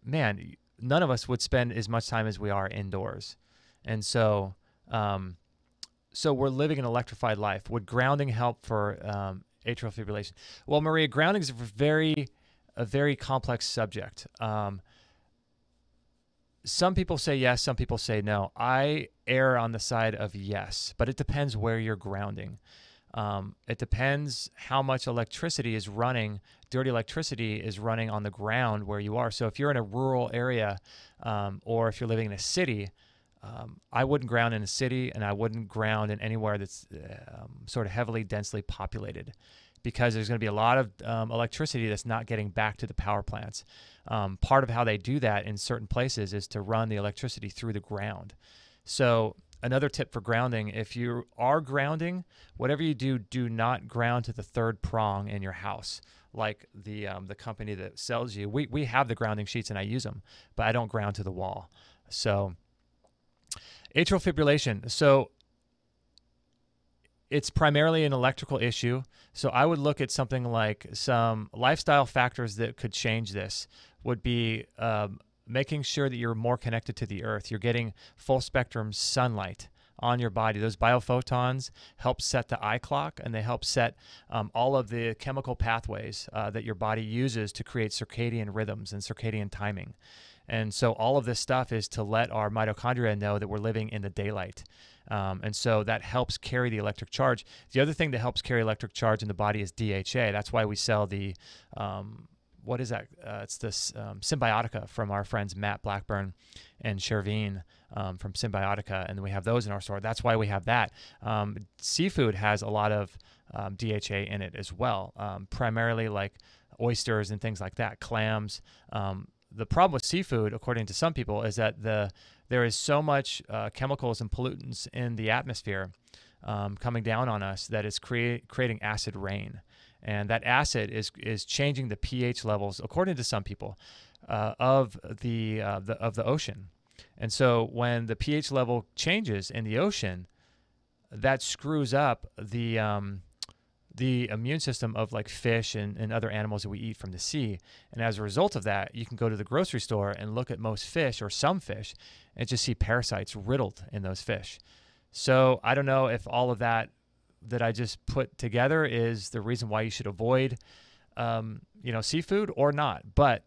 man, none of us would spend as much time as we are indoors. And so, so we're living an electrified life. Would grounding help for atrial fibrillation? Well, Maria, grounding is a very complex subject. Some people say yes, some people say no. I err on the side of yes, but it depends where you're grounding. It depends how much electricity is running, dirty electricity is running on the ground where you are. So if you're in a rural area, or if you're living in a city, I wouldn't ground in a city, and I wouldn't ground in anywhere that's sort of heavily, densely populated, because there's going to be a lot of electricity that's not getting back to the power plants. Part of how they do that in certain places is to run the electricity through the ground. So another tip for grounding, if you are grounding, whatever you do, do not ground to the third prong in your house. Like the company that sells you, we have the grounding sheets and I use them, but I don't ground to the wall. So atrial fibrillation. So it's primarily an electrical issue. So I would look at something like some lifestyle factors that could change this would be making sure that you're more connected to the earth. You're getting full spectrum sunlight on your body. Those biophotons help set the eye clock, and they help set all of the chemical pathways that your body uses to create circadian rhythms and circadian timing. And so all of this stuff is to let our mitochondria know that we're living in the daylight. And so that helps carry the electric charge. The other thing that helps carry electric charge in the body is DHA. That's why we sell the, what is that? It's this Symbiotica from our friends Matt Blackburn and Shervine from Symbiotica. And we have those in our store. That's why we have that. Seafood has a lot of DHA in it as well, primarily like oysters and things like that, clams. The problem with seafood, according to some people, is that there is so much chemicals and pollutants in the atmosphere coming down on us that is creating acid rain. And that acid is changing the pH levels, according to some people, of the ocean. And so when the pH level changes in the ocean, that screws up the immune system of like fish and other animals that we eat from the sea. And as a result of that, you can go to the grocery store and look at most fish or some fish and just see parasites riddled in those fish. So I don't know if all of that I just put together is the reason why you should avoid, seafood or not. But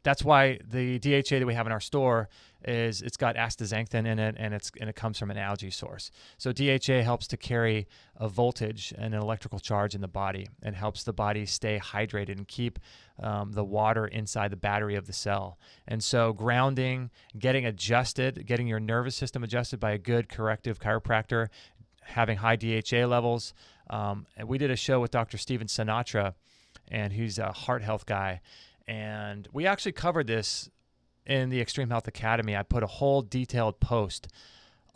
that's why the DHA that we have in our store it's got astaxanthin in it, and it comes from an algae source. So DHA helps to carry a voltage and an electrical charge in the body, and helps the body stay hydrated and keep the water inside the battery of the cell. And so grounding, getting your nervous system adjusted by a good corrective chiropractor, having high DHA levels. And we did a show with Dr. Steven Sinatra, and he's a heart health guy. And we actually covered this in the Extreme Health Academy. I put a whole detailed post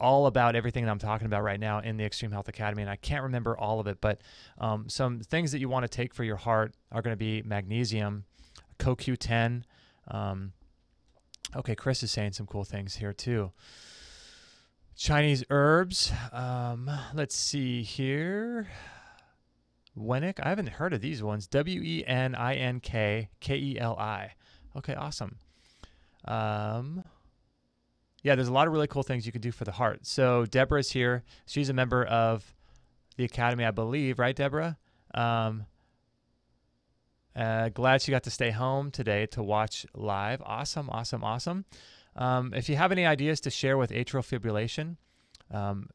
all about everything that I'm talking about right now in the Extreme Health Academy, and I can't remember all of it, but some things that you want to take for your heart are going to be magnesium, CoQ10. Okay, Chris is saying some cool things here too. Chinese herbs. Let's see here. Wenick. I haven't heard of these ones. WENINK KELI. Okay, awesome. Yeah, there's a lot of really cool things you can do for the heart. So Deborah's here. She's a member of the Academy, I believe, right, Deborah? Glad she got to stay home today to watch live. Awesome, awesome, awesome. If you have any ideas to share with atrial fibrillation,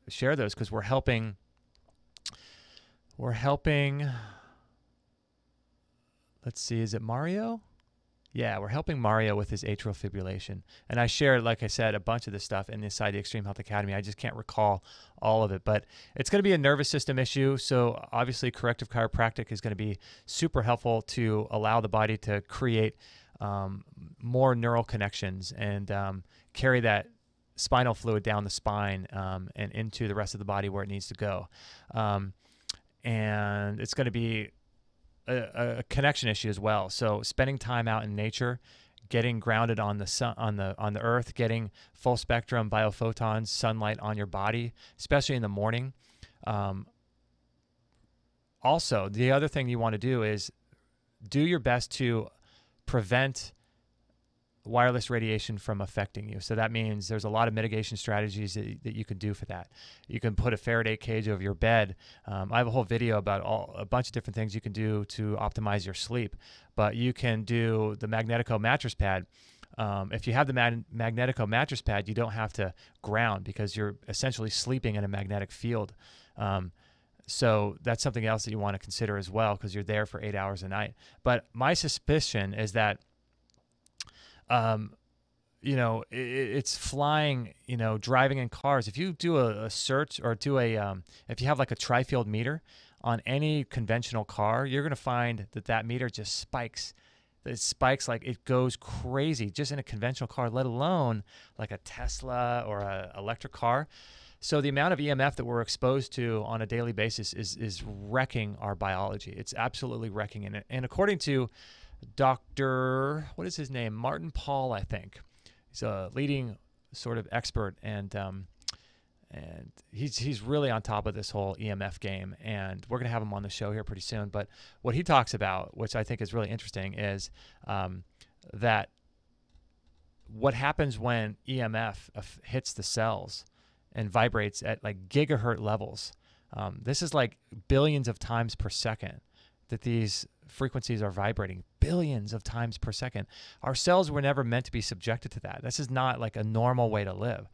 share those, because we're helping. Let's see, is it Mario? Yeah, we're helping Mario with his atrial fibrillation. And I shared, like I said, a bunch of this stuff inside the Extreme Health Academy. I just can't recall all of it. But it's going to be a nervous system issue. So obviously corrective chiropractic is going to be super helpful to allow the body to create more neural connections and carry that spinal fluid down the spine and into the rest of the body where it needs to go. And it's going to be a connection issue as well. So spending time out in nature, getting grounded on the sun, on the earth, getting full spectrum biophotons, sunlight on your body, especially in the morning. Also, the other thing you want to do is do your best to prevent wireless radiation from affecting you. So that means there's a lot of mitigation strategies that you can do for that. You can put a Faraday cage over your bed. I have a whole video about a bunch of different things you can do to optimize your sleep, but you can do the Magnetico mattress pad. If you have the Magnetico mattress pad, you don't have to ground because you're essentially sleeping in a magnetic field. So that's something else that you want to consider as well, because you're there for 8 hours a night. But my suspicion is that it's flying, driving in cars. If you do a search or if you have like a tri-field meter on any conventional car, you're going to find that meter just spikes. It spikes like it goes crazy just in a conventional car, let alone like a Tesla or a electric car. So the amount of EMF that we're exposed to on a daily basis is wrecking our biology. It's absolutely wrecking it. And according to Dr. what is his name? Martin Pall, I think. He's a leading sort of expert, and he's really on top of this whole EMF game. And we're going to have him on the show here pretty soon. But what he talks about, which I think is really interesting, is that what happens when EMF hits the cells and vibrates at like gigahertz levels. This is like billions of times per second that these frequencies are vibrating, billions of times per second. Our cells were never meant to be subjected to that. This is not like a normal way to live.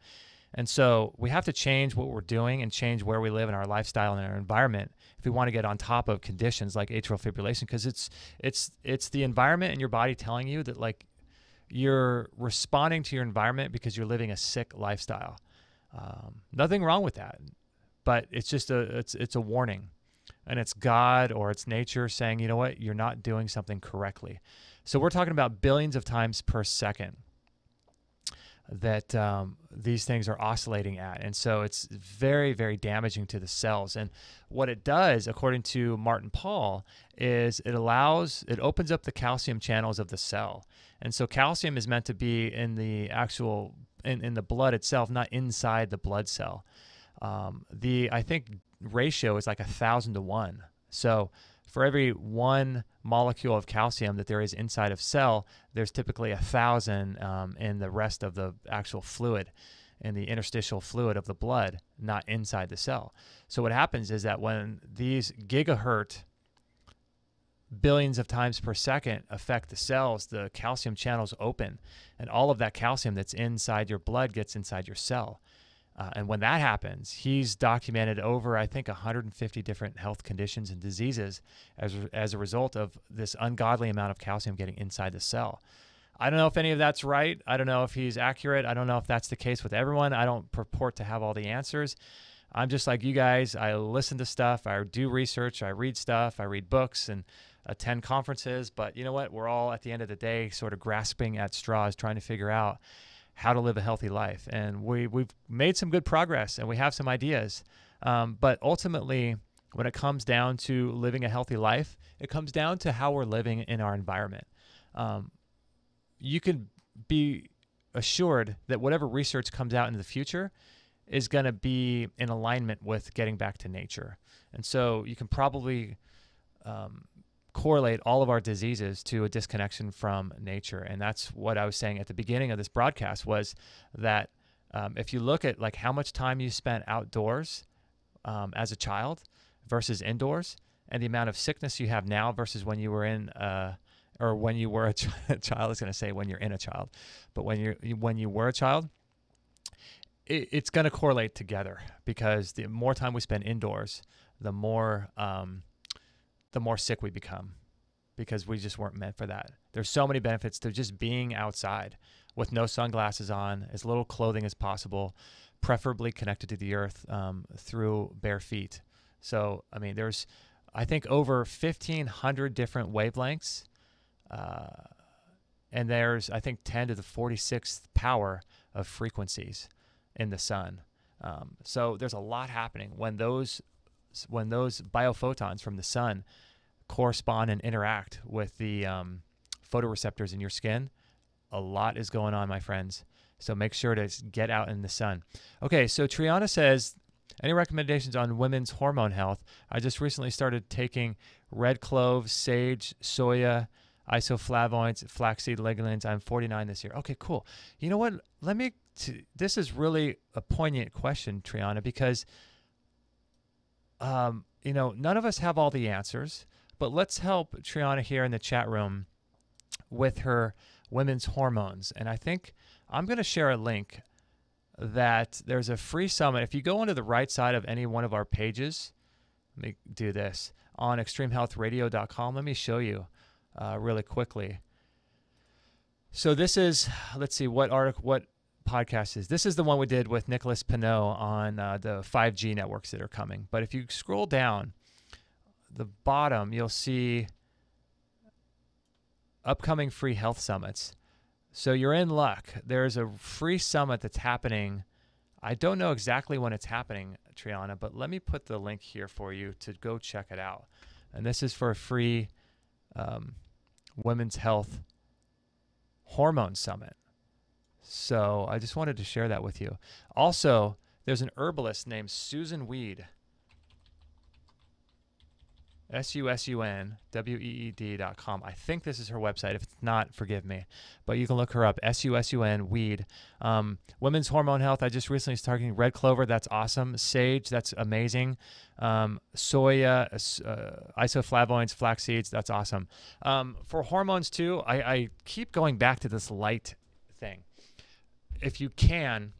And so we have to change what we're doing and change where we live in our lifestyle and our environment if we want to get on top of conditions like atrial fibrillation, because it's the environment and your body telling you that like you're responding to your environment because you're living a sick lifestyle. Nothing wrong with that, but it's just it's a warning, and it's God or it's nature saying, you know what, you're not doing something correctly. So we're talking about billions of times per second that these things are oscillating at. And so it's very, very damaging to the cells. And what it does, according to Martin Pall, is it opens up the calcium channels of the cell. And so calcium is meant to be in the actual, in the blood itself, not inside the blood cell. I think ratio is like 1,000 to 1. So for every one molecule of calcium that there is inside of cell, there's typically 1,000 in the rest of the actual fluid, in the interstitial fluid of the blood, not inside the cell. So what happens is that when these gigahertz, billions of times per second affect the cells, the calcium channels open, and all of that calcium that's inside your blood gets inside your cell. And when that happens, he's documented over, I think, 150 different health conditions and diseases as a result of this ungodly amount of calcium getting inside the cell. I don't know if any of that's right. I don't know if he's accurate. I don't know if that's the case with everyone. I don't purport to have all the answers. I'm just like you guys. I listen to stuff. I do research. I read stuff. I read books and attend conferences. But you know what? We're all, at the end of the day, sort of grasping at straws, trying to figure out how to live a healthy life. And we've made some good progress and we have some ideas. But ultimately, when it comes down to living a healthy life, it comes down to how we're living in our environment. You can be assured that whatever research comes out in the future is going to be in alignment with getting back to nature. And so you can probably correlate all of our diseases to a disconnection from nature. And that's what I was saying at the beginning of this broadcast, was that if you look at like how much time you spent outdoors as a child versus indoors, and the amount of sickness you have now versus when you were when you were a child, I was going to say when you're in a child, but when you were a child, it's going to correlate together, because the more time we spend indoors, the more sick we become, because we just weren't meant for that. There's so many benefits to just being outside with no sunglasses on, as little clothing as possible, preferably connected to the earth through bare feet. So, I mean, there's, I think, over 1,500 different wavelengths And there's, I think, 10 to the 46th power of frequencies in the sun. So there's a lot happening when those biophotons from the sun correspond and interact with the photoreceptors in your skin. A lot is going on, my friends. So make sure to get out in the sun. Okay, so Triana says, any recommendations on women's hormone health? I just recently started taking red clove, sage, soya, isoflavonoids, flaxseed, lignans. I'm 49 this year. Okay, cool. You know what? This is really a poignant question, Triana, because none of us have all the answers, but let's help Triana here in the chat room with her women's hormones. And I think I'm going to share a link that there's a free summit. If you go onto the right side of any one of our pages, let me do this, on extremehealthradio.com, let me show you really quickly. So this is, let's see, what podcast is. This is the one we did with Nicholas Pineau on the 5G networks that are coming. But if you scroll down the bottom, you'll see upcoming free health summits. So you're in luck. There's a free summit that's happening. I don't know exactly when it's happening, Triana, but let me put the link here for you to go check it out. And this is for a free women's health hormone summit. So I just wanted to share that with you. Also, there's an herbalist named Susan Weed, SUSUNWEED.com. I think this is her website. If it's not, forgive me. But you can look her up, SUSUN Weed. Women's hormone health, I just recently started taking red clover. That's awesome. Sage, that's amazing. Soya, isoflavonoids, flax seeds, that's awesome. For hormones too, I keep going back to this light thing. If you can,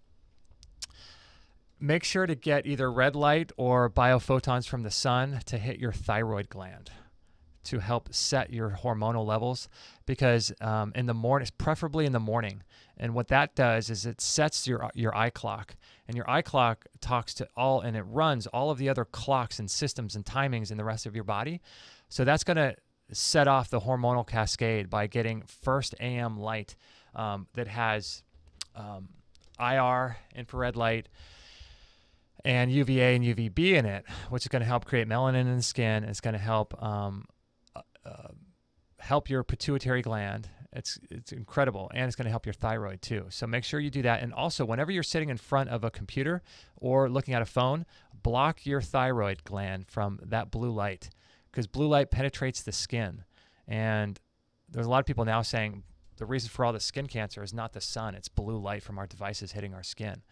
make sure to get either red light or biophotons from the sun to hit your thyroid gland to help set your hormonal levels, because in the morning, preferably in the morning. And what that does is it sets your eye clock, and your eye clock talks to all, and it runs all of the other clocks and systems and timings in the rest of your body. So that's going to set off the hormonal cascade by getting first AM light that has IR, infrared light, and UVA and UVB in it, which is going to help create melanin in the skin. It's going to help help your pituitary gland. It's incredible, and it's going to help your thyroid too. So make sure you do that. And also, whenever you're sitting in front of a computer or looking at a phone, block your thyroid gland from that blue light, because blue light penetrates the skin. And there's a lot of people now saying the reason for all the skin cancer is not the sun, it's blue light from our devices hitting our skin.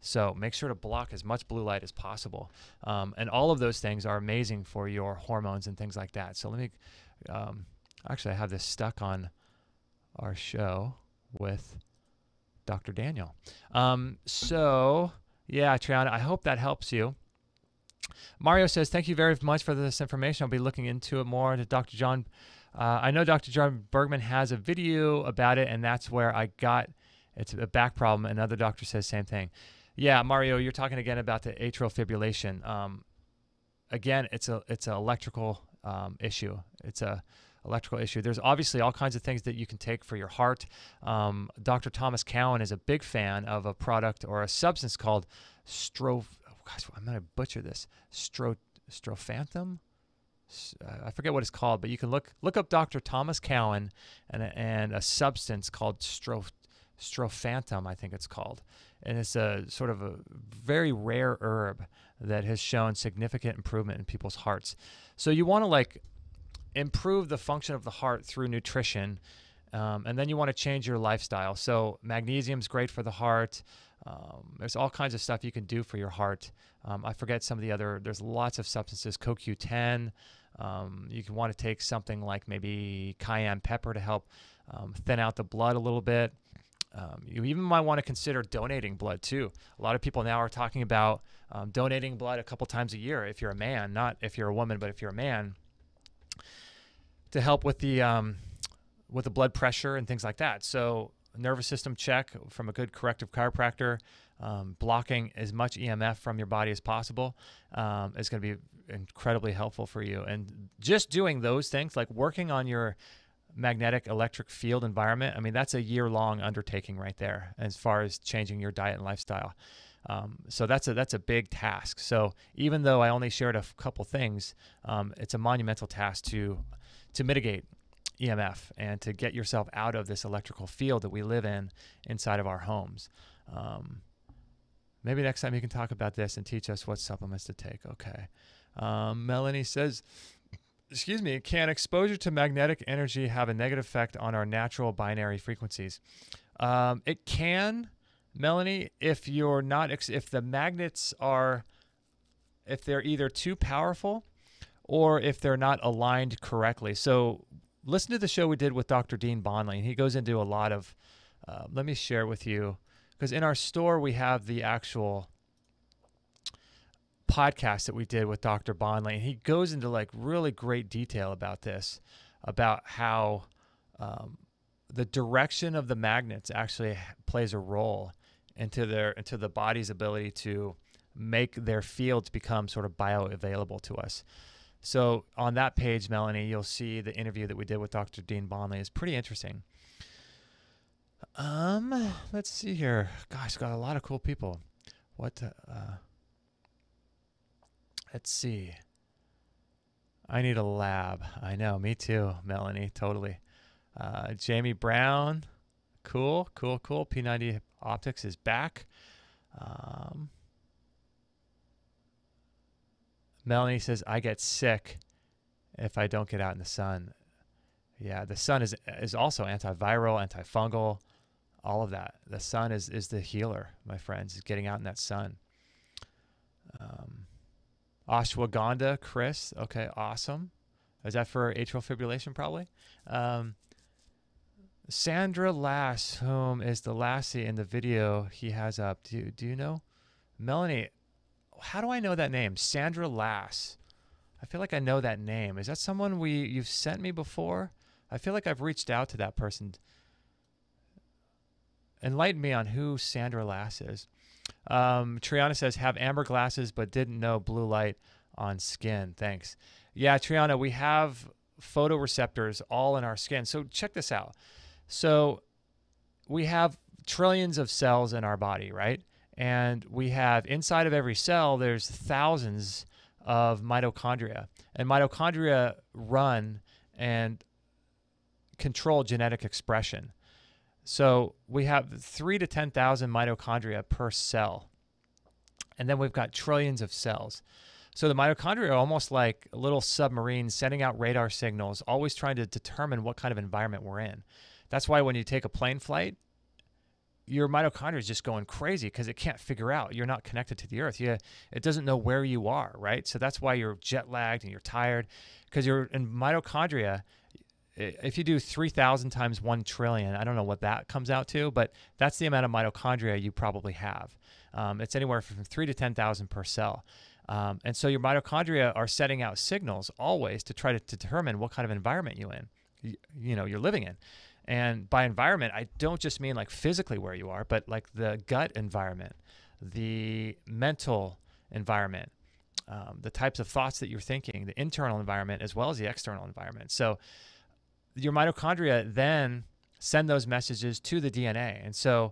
So make sure to block as much blue light as possible. And all of those things are amazing for your hormones and things like that. So let me, actually I have this stuck on our show with Dr. Daniel. So yeah, Triana, I hope that helps you. Mario says, thank you very much for this information. I'll be looking into it more. To Dr. John, I know Dr. John Bergman has a video about it, and that's where I got, it's a back problem. Another doctor says same thing. Yeah, Mario, you're talking again about the atrial fibrillation. Again, it's an electrical issue. It's a electrical issue. There's obviously all kinds of things that you can take for your heart. Dr. Thomas Cowan is a big fan of a product or a substance called I'm going to butcher this, strophanthum? I forget what it's called, but you can look up Dr. Thomas Cowan and a substance called strophanthum, I think it's called. And it's a sort of a very rare herb that has shown significant improvement in people's hearts. So you want to improve the function of the heart through nutrition, and then you want to change your lifestyle. So magnesium's great for the heart. There's all kinds of stuff you can do for your heart. I forget some of the other, there's lots of substances, CoQ10. You can want to take something like maybe cayenne pepper to help thin out the blood a little bit. You even might want to consider donating blood too. A lot of people now are talking about donating blood a couple times a year if you're a man, not if you're a woman, but if you're a man, to help with the blood pressure and things like that. So nervous system check from a good corrective chiropractor, blocking as much EMF from your body as possible is going to be incredibly helpful for you. And just doing those things, like working on your magnetic electric field environment, I mean, that's a year-long undertaking right there as far as changing your diet and lifestyle. So that's a big task. So even though I only shared a couple things, it's a monumental task to mitigate EMF and to get yourself out of this electrical field that we live in inside of our homes. Maybe next time you can talk about this and teach us what supplements to take. Okay. Melanie says, excuse me, can exposure to magnetic energy have a negative effect on our natural binary frequencies? It can, Melanie, if you're not, if the magnets are, if they're either too powerful or if they're not aligned correctly. So listen to the show we did with Dr. Dean Bonley, and he goes into a lot of, let me share with you, because in our store we have the actual podcast that we did with Dr. Bonley, and he goes into like really great detail about this, about how the direction of the magnets actually plays a role into the body's ability to make their fields become sort of bioavailable to us. So on that page, Melanie, you'll see the interview that we did with Dr. Dean Bonley. It's pretty interesting. Let's see here. Gosh, got a lot of cool people. Let's see. I need a lab. I know, me too, Melanie, totally. Jamie Brown, cool. P90 Optics is back. Melanie says, I get sick if I don't get out in the sun. Yeah, the sun is also antiviral, antifungal, all of that. The sun is the healer, my friends, is getting out in that sun. Ashwagandha, Chris. Okay, awesome. Is that for atrial fibrillation probably? Sandra Lass, whom is the lassie in the video he has up. Do you know? Melanie, how do I know that name? Sandra Lass. I feel like I know that name. Is that someone you've sent me before? I feel like I've reached out to that person. Enlighten me on who Sandra Lass is. Triana says, have amber glasses but didn't know blue light on skin. Thanks. Yeah, Triana, we have photoreceptors all in our skin. So check this out. So we have trillions of cells in our body, right? And we have inside of every cell, there's thousands of mitochondria. And mitochondria run and control genetic expression. So we have 3 to 10,000 mitochondria per cell. And then we've got trillions of cells. So the mitochondria are almost like little submarines sending out radar signals, always trying to determine what kind of environment we're in. That's why when you take a plane flight, your mitochondria is just going crazy because it can't figure out. You're not connected to the earth. It doesn't know where you are, right? So that's why you're jet lagged and you're tired, because you're in mitochondria. If you do 3,000 times 1 trillion, I don't know what that comes out to, but that's the amount of mitochondria you probably have. It's anywhere from 3 to 10,000 per cell. And so your mitochondria are setting out signals always to try to determine what kind of environment you're living in. And by environment, I don't just mean like physically where you are, but like the gut environment, the mental environment, the types of thoughts that you're thinking, the internal environment as well as the external environment. So your mitochondria then send those messages to the DNA. And so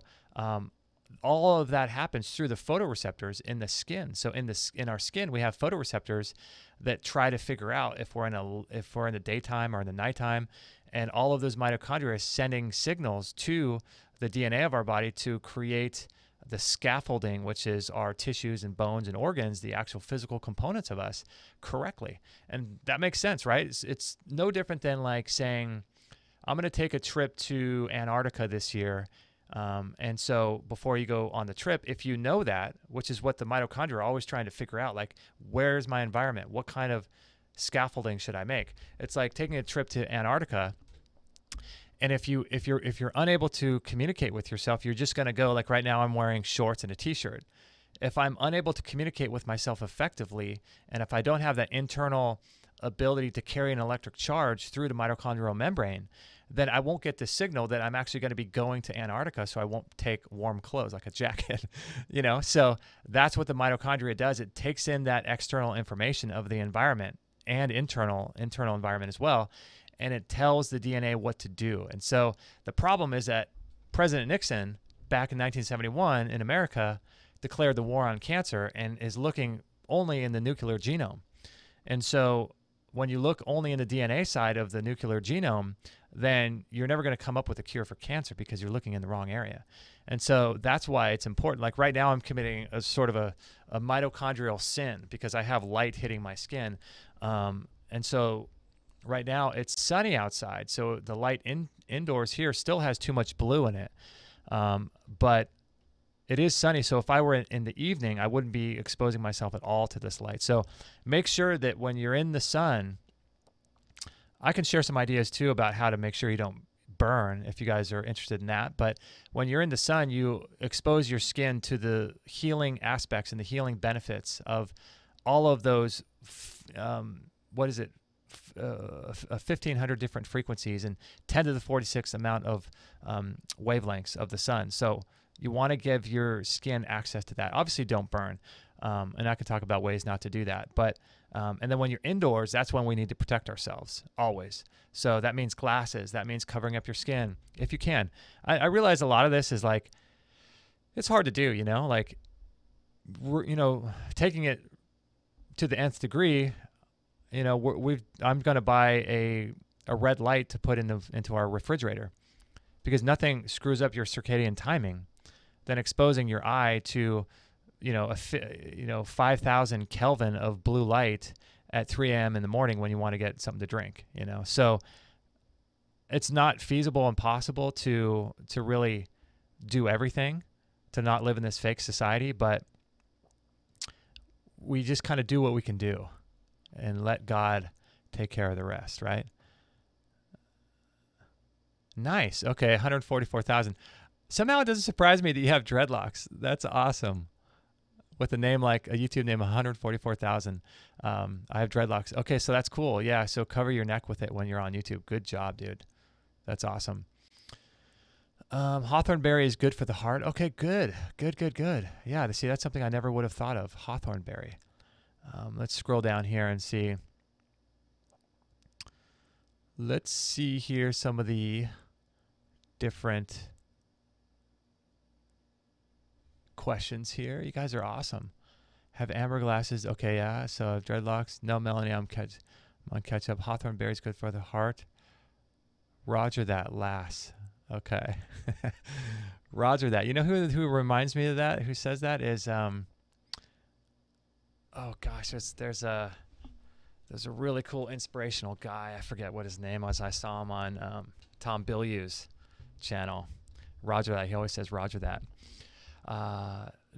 all of that happens through the photoreceptors in the skin. So in our skin, we have photoreceptors that try to figure out if we're in the daytime or in the nighttime. And all of those mitochondria are sending signals to the DNA of our body to create the scaffolding, which is our tissues and bones and organs, the actual physical components of us, correctly. And that makes sense, right? It's no different than like saying, I'm going to take a trip to Antarctica this year. And so before you go on the trip, if you know that, which is what the mitochondria are always trying to figure out, like, where's my environment? What kind of scaffolding should I make? It's like taking a trip to Antarctica. And if you're unable to communicate with yourself, you're just going to go, like right now I'm wearing shorts and a t-shirt. If I'm unable to communicate with myself effectively, and if I don't have that internal ability to carry an electric charge through the mitochondrial membrane, then I won't get the signal that I'm actually going to be going to Antarctica, so I won't take warm clothes like a jacket, So that's what the mitochondria does. It takes in that external information of the environment and internal environment as well, and it tells the DNA what to do. And so the problem is that President Nixon, back in 1971 in America, declared the war on cancer and is looking only in the nuclear genome. And so when you look only in the DNA side of the nuclear genome, then you're never going to come up with a cure for cancer because you're looking in the wrong area. And so that's why it's important. Like right now I'm committing a sort of a mitochondrial sin because I have light hitting my skin. And so right now it's sunny outside. So the light indoors here still has too much blue in it. But it is sunny. So if I were in the evening, I wouldn't be exposing myself at all to this light. So make sure that when you're in the sun, I can share some ideas too about how to make sure you don't burn if you guys are interested in that. But when you're in the sun, you expose your skin to the healing aspects and the healing benefits of all of those, 1,500 different frequencies and 10 to the 46 amount of wavelengths of the sun. So you want to give your skin access to that. Obviously don't burn. And I can talk about ways not to do that. But and then when you're indoors, that's when we need to protect ourselves, always. So that means glasses. That means covering up your skin if you can. I realize a lot of this is like, it's hard to do, like, taking it to the nth degree, I'm going to buy a red light to put into our refrigerator because nothing screws up your circadian timing than exposing your eye to 5,000 Kelvin of blue light at 3 a.m. in the morning when you want to get something to drink, So it's not feasible and possible to really do everything, to not live in this fake society, but we just kind of do what we can do and let God take care of the rest, right? Nice. Okay, 144,000. Somehow it doesn't surprise me that you have dreadlocks. That's awesome. With a name like a YouTube name, 144,000. I have dreadlocks. Okay, so that's cool. Yeah, so cover your neck with it when you're on YouTube. Good job, dude. That's awesome. Hawthorn berry is good for the heart. Okay, good. Yeah, see, that's something I never would have thought of, hawthorn berry. Let's scroll down here and see. Let's see here some of the different questions here. You guys are awesome. Have amber glasses. Okay, yeah. So dreadlocks. No, Melanie, I'm on catch up. Hawthorn berry is good for the heart. Roger that, lass. Okay. Roger that. You know who reminds me of that? Who says that is oh gosh, there's a really cool inspirational guy. I forget what his name was. I saw him on Tom Bilyeu's channel. Roger that. He always says Roger that.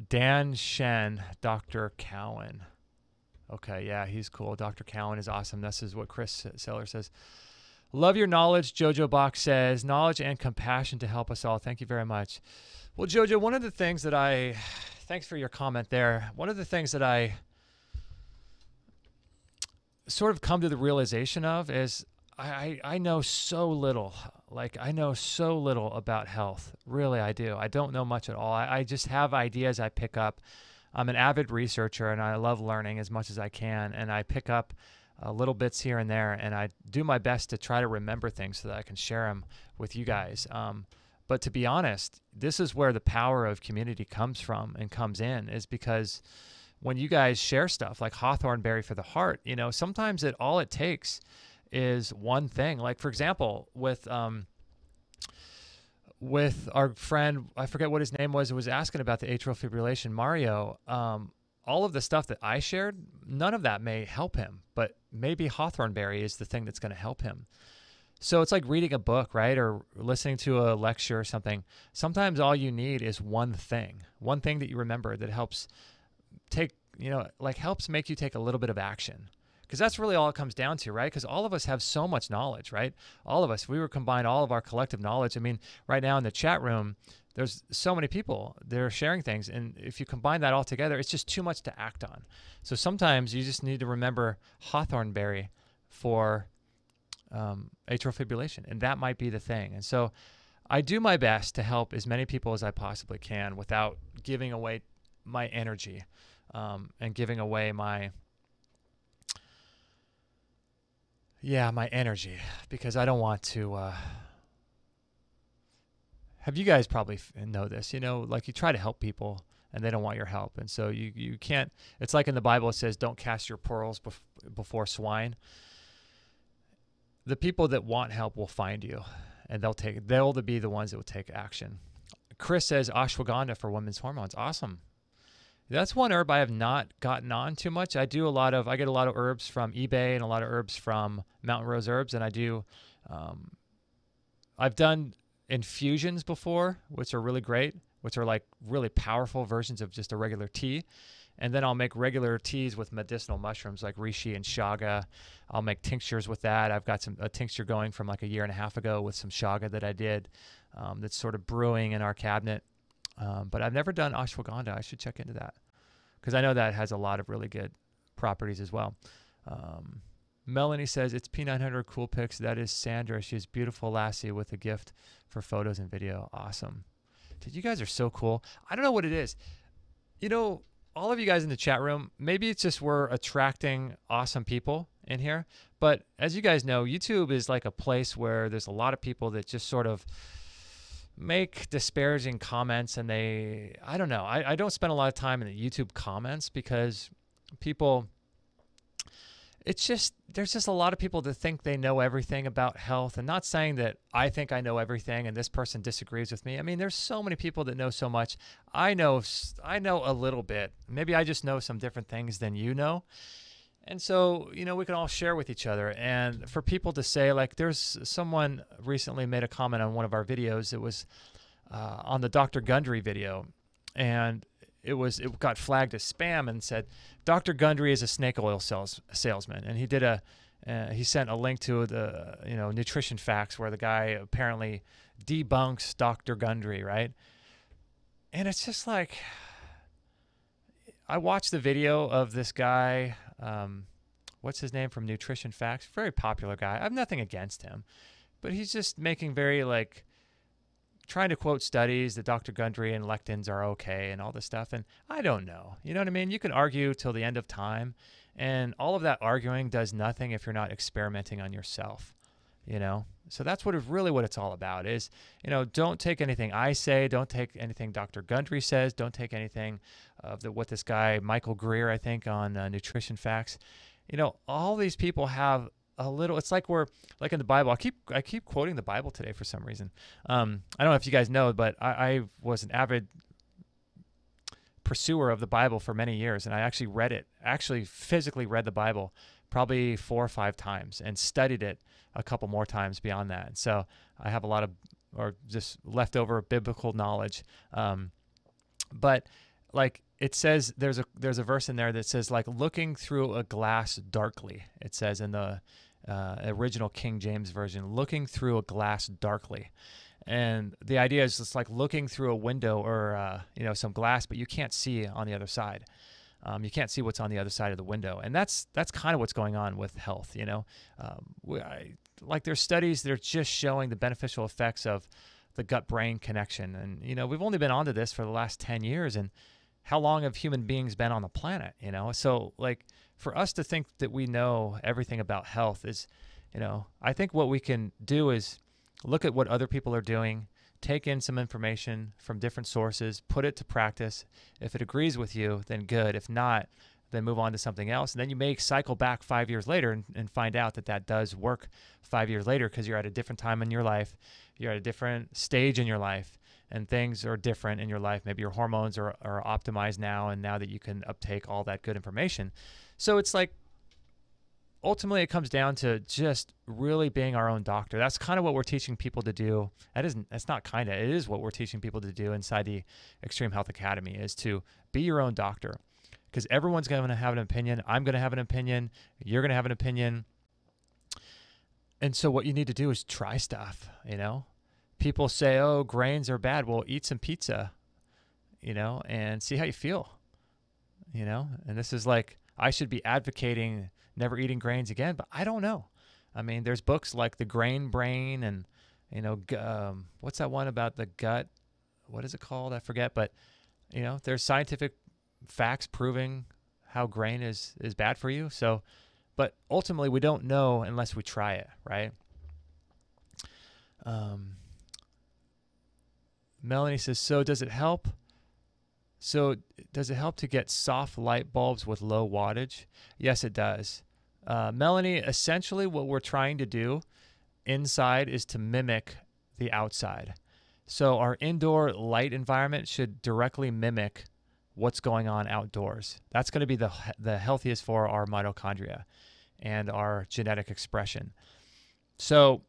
Dan Shen, Dr. Cowan. Okay, yeah, he's cool. Dr. Cowan is awesome. This is what Chris Seller says. Love your knowledge, Jojo Bach says. Knowledge and compassion to help us all. Thank you very much. Well, Jojo, one of the things that thanks for your comment there. One of the things that I sort of come to the realization of is I know so little. Like, I know so little about health. Really, I do. I don't know much at all. I just have ideas I pick up. I'm an avid researcher, and I love learning as much as I can, and I pick up little bits here and there, and I do my best to try to remember things so that I can share them with you guys. But to be honest, this is where the power of community comes from and comes in, is because when you guys share stuff like hawthorn berry for the heart, sometimes all it takes is one thing. Like, for example, with our friend, I forget what his name was, who was asking about the atrial fibrillation, Mario, all of the stuff that I shared, none of that may help him, but maybe hawthorn berry is the thing that's going to help him. So it's like reading a book, right? Or listening to a lecture or something. Sometimes all you need is one thing that you remember that helps helps make you take a little bit of action. Because that's really all it comes down to, right? Because all of us have so much knowledge, right? All of us, we were combine all of our collective knowledge. I mean, right now in the chat room, there's so many people that are sharing things. And if you combine that all together, it's just too much to act on. So sometimes you just need to remember hawthorn berry for atrial fibrillation. And that might be the thing. And so I do my best to help as many people as I possibly can without giving away my energy and giving away my Yeah, my energy, because I don't want to. Have you guys probably know this? Like you try to help people and they don't want your help, and so you can't. It's like in the Bible it says, "Don't cast your pearls before swine." The people that want help will find you, and they'll be the ones that will take action. Chris says ashwagandha for women's hormones. Awesome. That's one herb I have not gotten on too much. I get a lot of herbs from eBay and a lot of herbs from Mountain Rose Herbs, and I've done infusions before, which are really great, which are like really powerful versions of just a regular tea. And then I'll make regular teas with medicinal mushrooms like reishi and chaga. I'll make tinctures with that. I've got a tincture going from like a year and a half ago with some chaga that I did that's sort of brewing in our cabinet. But I've never done ashwagandha. I should check into that because I know that has a lot of really good properties as well. Melanie says, it's P900 Cool Pics. That is Sandra. She is beautiful lassie with a gift for photos and video. Awesome. Dude, you guys are so cool. I don't know what it is. All of you guys in the chat room, maybe it's just we're attracting awesome people in here. But as you guys know, YouTube is like a place where there's a lot of people that just sort of make disparaging comments, and I don't know. I don't spend a lot of time in the YouTube comments because people, there's just a lot of people that think they know everything about health, and not saying that I think I know everything and this person disagrees with me. I mean, there's so many people that know so much. I know a little bit. Maybe I just know some different things than you know. And so, we can all share with each other. And for people to say, like, there's someone recently made a comment on one of our videos. It was on the Dr. Gundry video, and it got flagged as spam and said, Dr. Gundry is a snake oil salesman. And he sent a link to the, nutrition facts where the guy apparently debunks Dr. Gundry, right? And it's just like, I watched the video of this guy, what's his name from Nutrition Facts? Very popular guy. I have nothing against him, but he's just making very trying to quote studies that Dr. Gundry and lectins are okay and all this stuff. And I don't know. You know what I mean? You can argue till the end of time, and all of that arguing does nothing if you're not experimenting on yourself, So that's what it's all about is, don't take anything I say. Don't take anything Dr. Gundry says. Don't take anything of what this guy, Michael Greer, I think, on Nutrition Facts. All these people have it's like we're like in the Bible. I keep quoting the Bible today for some reason. I don't know if you guys know, but I was an avid pursuer of the Bible for many years, and I actually physically read the Bible probably 4 or 5 times and studied it a couple more times beyond that. And so I have a lot of, or just leftover biblical knowledge. But like it says, there's a verse in there that says like looking through a glass darkly. It says in the original King James version, looking through a glass darkly. And the idea is just like looking through a window or, some glass, but you can't see on the other side. You can't see what's on the other side of the window. And that's kind of what's going on with health, there's studies that are just showing the beneficial effects of the gut-brain connection. And, we've only been onto this for the last 10 years. And how long have human beings been on the planet, So, for us to think that we know everything about health is, I think what we can do is look at what other people are doing, take in some information from different sources, put it to practice. If it agrees with you, then good. If not, then move on to something else. And then you may cycle back 5 years later and find out that does work 5 years later because you're at a different time in your life. You're at a different stage in your life, and things are different in your life. Maybe your hormones are optimized now, and now that you can uptake all that good information. So it's like, ultimately, it comes down to just really being our own doctor. That's kind of what we're teaching people to do. It is what we're teaching people to do inside the Extreme Health Academy, is to be your own doctor. Because everyone's going to have an opinion. I'm going to have an opinion. You're going to have an opinion. And so what you need to do is try stuff, People say, oh, grains are bad. Well, eat some pizza, and see how you feel, And this is like, I should be advocating never eating grains again, but I don't know. I mean, there's books like The Grain Brain and, what's that one about the gut? What is it called? I forget. But, there's scientific facts proving how grain is bad for you. So But ultimately, we don't know unless we try it, right? Melanie says, so does it help? So does it help to get soft light bulbs with low wattage? Yes, it does. Melanie, essentially what we're trying to do inside is to mimic the outside. So our indoor light environment should directly mimic what's going on outdoors. That's going to be the healthiest for our mitochondria and our genetic expression. So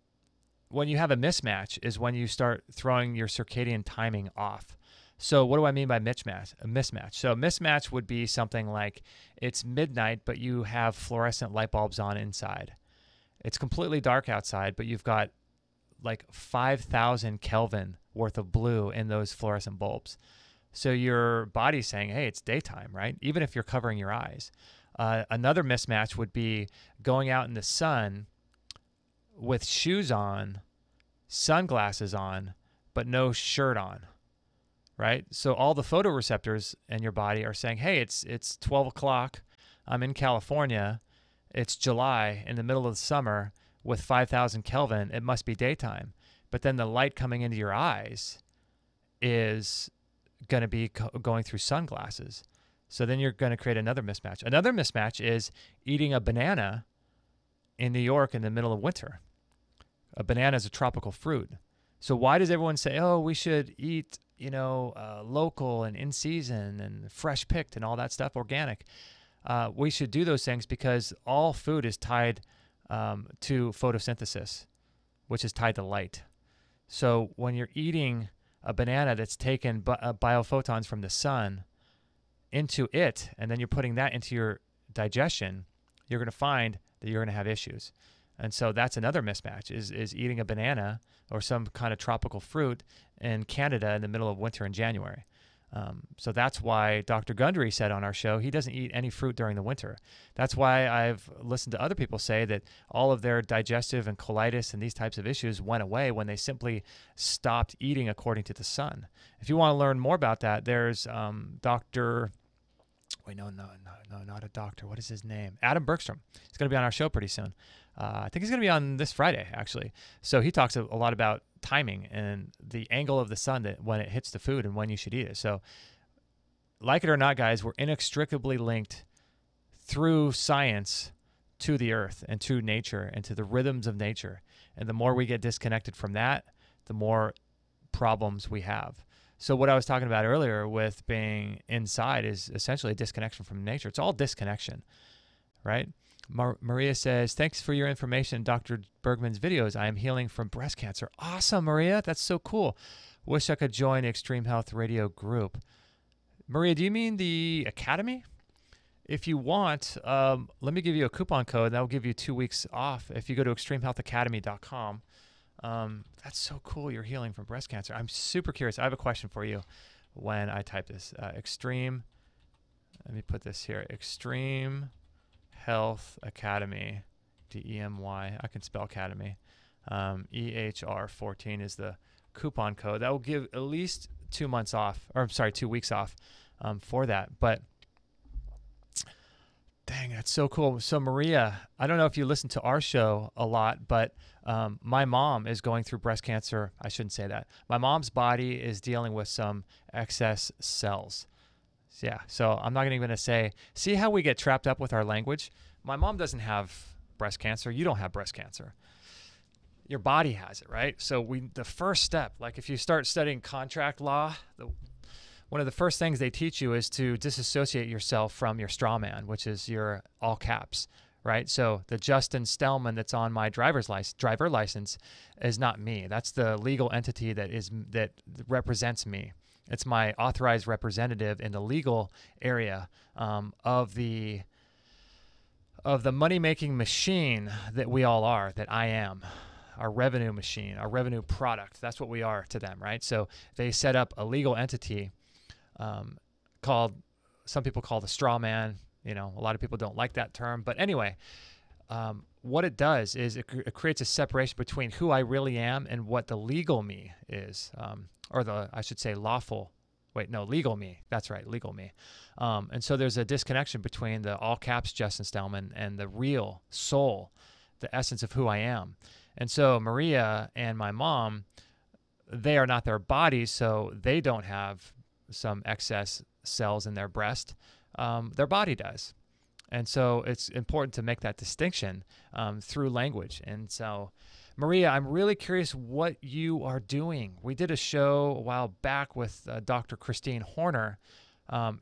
when you have a mismatch is when you start throwing your circadian timing off. So what do I mean by mismatch? A mismatch. So a mismatch would be something like it's midnight, but you have fluorescent light bulbs on inside. It's completely dark outside, but you've got like 5,000 Kelvin worth of blue in those fluorescent bulbs. So your body's saying, hey, it's daytime, right? Even if you're covering your eyes. Another mismatch would be going out in the sun with shoes on, sunglasses on, but no shirt on, right? So all the photoreceptors in your body are saying, hey, it's 12 o'clock. I'm in California. It's July in the middle of the summer with 5,000 Kelvin. It must be daytime. But then the light coming into your eyes is going to be going through sunglasses. So then you're going to create another mismatch. Another mismatch is eating a banana in New York in the middle of winter. A banana is a tropical fruit. So why does everyone say, oh, we should eat, local and in season and fresh picked and all that stuff, organic? We should do those things because all food is tied to photosynthesis, which is tied to light. So when you're eating a banana that's taken biophotons from the sun into it, and then you're putting that into your digestion, you're going to find that you're going to have issues. And so that's another mismatch is eating a banana or some kind of tropical fruit in Canada in the middle of winter in January. So that's why Dr. Gundry said on our show he doesn't eat any fruit during the winter. That's why I've listened to other people say that all of their digestive and colitis and these types of issues went away when they simply stopped eating according to the sun. If you want to learn more about that, there's Dr. Wait, no, not a doctor. What is his name? Adam Bergstrom. He's going to be on our show pretty soon. I think he's going to be on this Friday, actually. So he talks a lot about timing and the angle of the sun that when it hits the food and when you should eat it. So like it or not, guys, we're inextricably linked through science to the earth and to nature and to the rhythms of nature. And the more we get disconnected from that, the more problems we have. So what I was talking about earlier with being inside is essentially a disconnection from nature. It's all disconnection, right? Maria says, thanks for your information, Dr. Bergman's videos. I am healing from breast cancer. Awesome, Maria. That's so cool. Wish I could join Extreme Health Radio group. Maria, do you mean the Academy? If you want, let me give you a coupon code. That will give you 2 weeks off if you go to extremehealthacademy.com. That's so cool. You're healing from breast cancer. I'm super curious. I have a question for you when I type this. Extreme, let me put this here. Extreme Health Academy, DEMY. I can spell Academy. EHR14 is the coupon code. That will give at least 2 months off, or I'm sorry, 2 weeks off for that. But dang, that's so cool. So Maria, I don't know if you listen to our show a lot, but my mom is going through breast cancer. I shouldn't say that. My mom's body is dealing with some excess cells. Yeah, so I'm not even going to say, see how we get trapped up with our language? My mom doesn't have breast cancer. You don't have breast cancer. Your body has it, right? So the first step, like if you start studying contract law, one of the first things they teach you is to disassociate yourself from your straw man, which is your all caps, right? So the Justin Stellman that's on my driver license is not me. That's the legal entity that represents me. It's my authorized representative in the legal area of the money-making machine that we all are, that I am, our revenue machine, our revenue product. That's what we are to them, right? So they set up a legal entity called, some people call the straw man. A lot of people don't like that term. But anyway, what it does is it creates a separation between who I really am and what the legal me is. Or I should say lawful Wait, no, legal me. That's right, legal me. And so there's a disconnection between the all caps Justin Stellman and the real soul, the essence of who I am. And so Maria and my mom, they are not their bodies, so they don't have some excess cells in their breast. Their body does. And so it's important to make that distinction through language. And so, Maria, I'm really curious what you are doing. We did a show a while back with Dr. Christine Horner.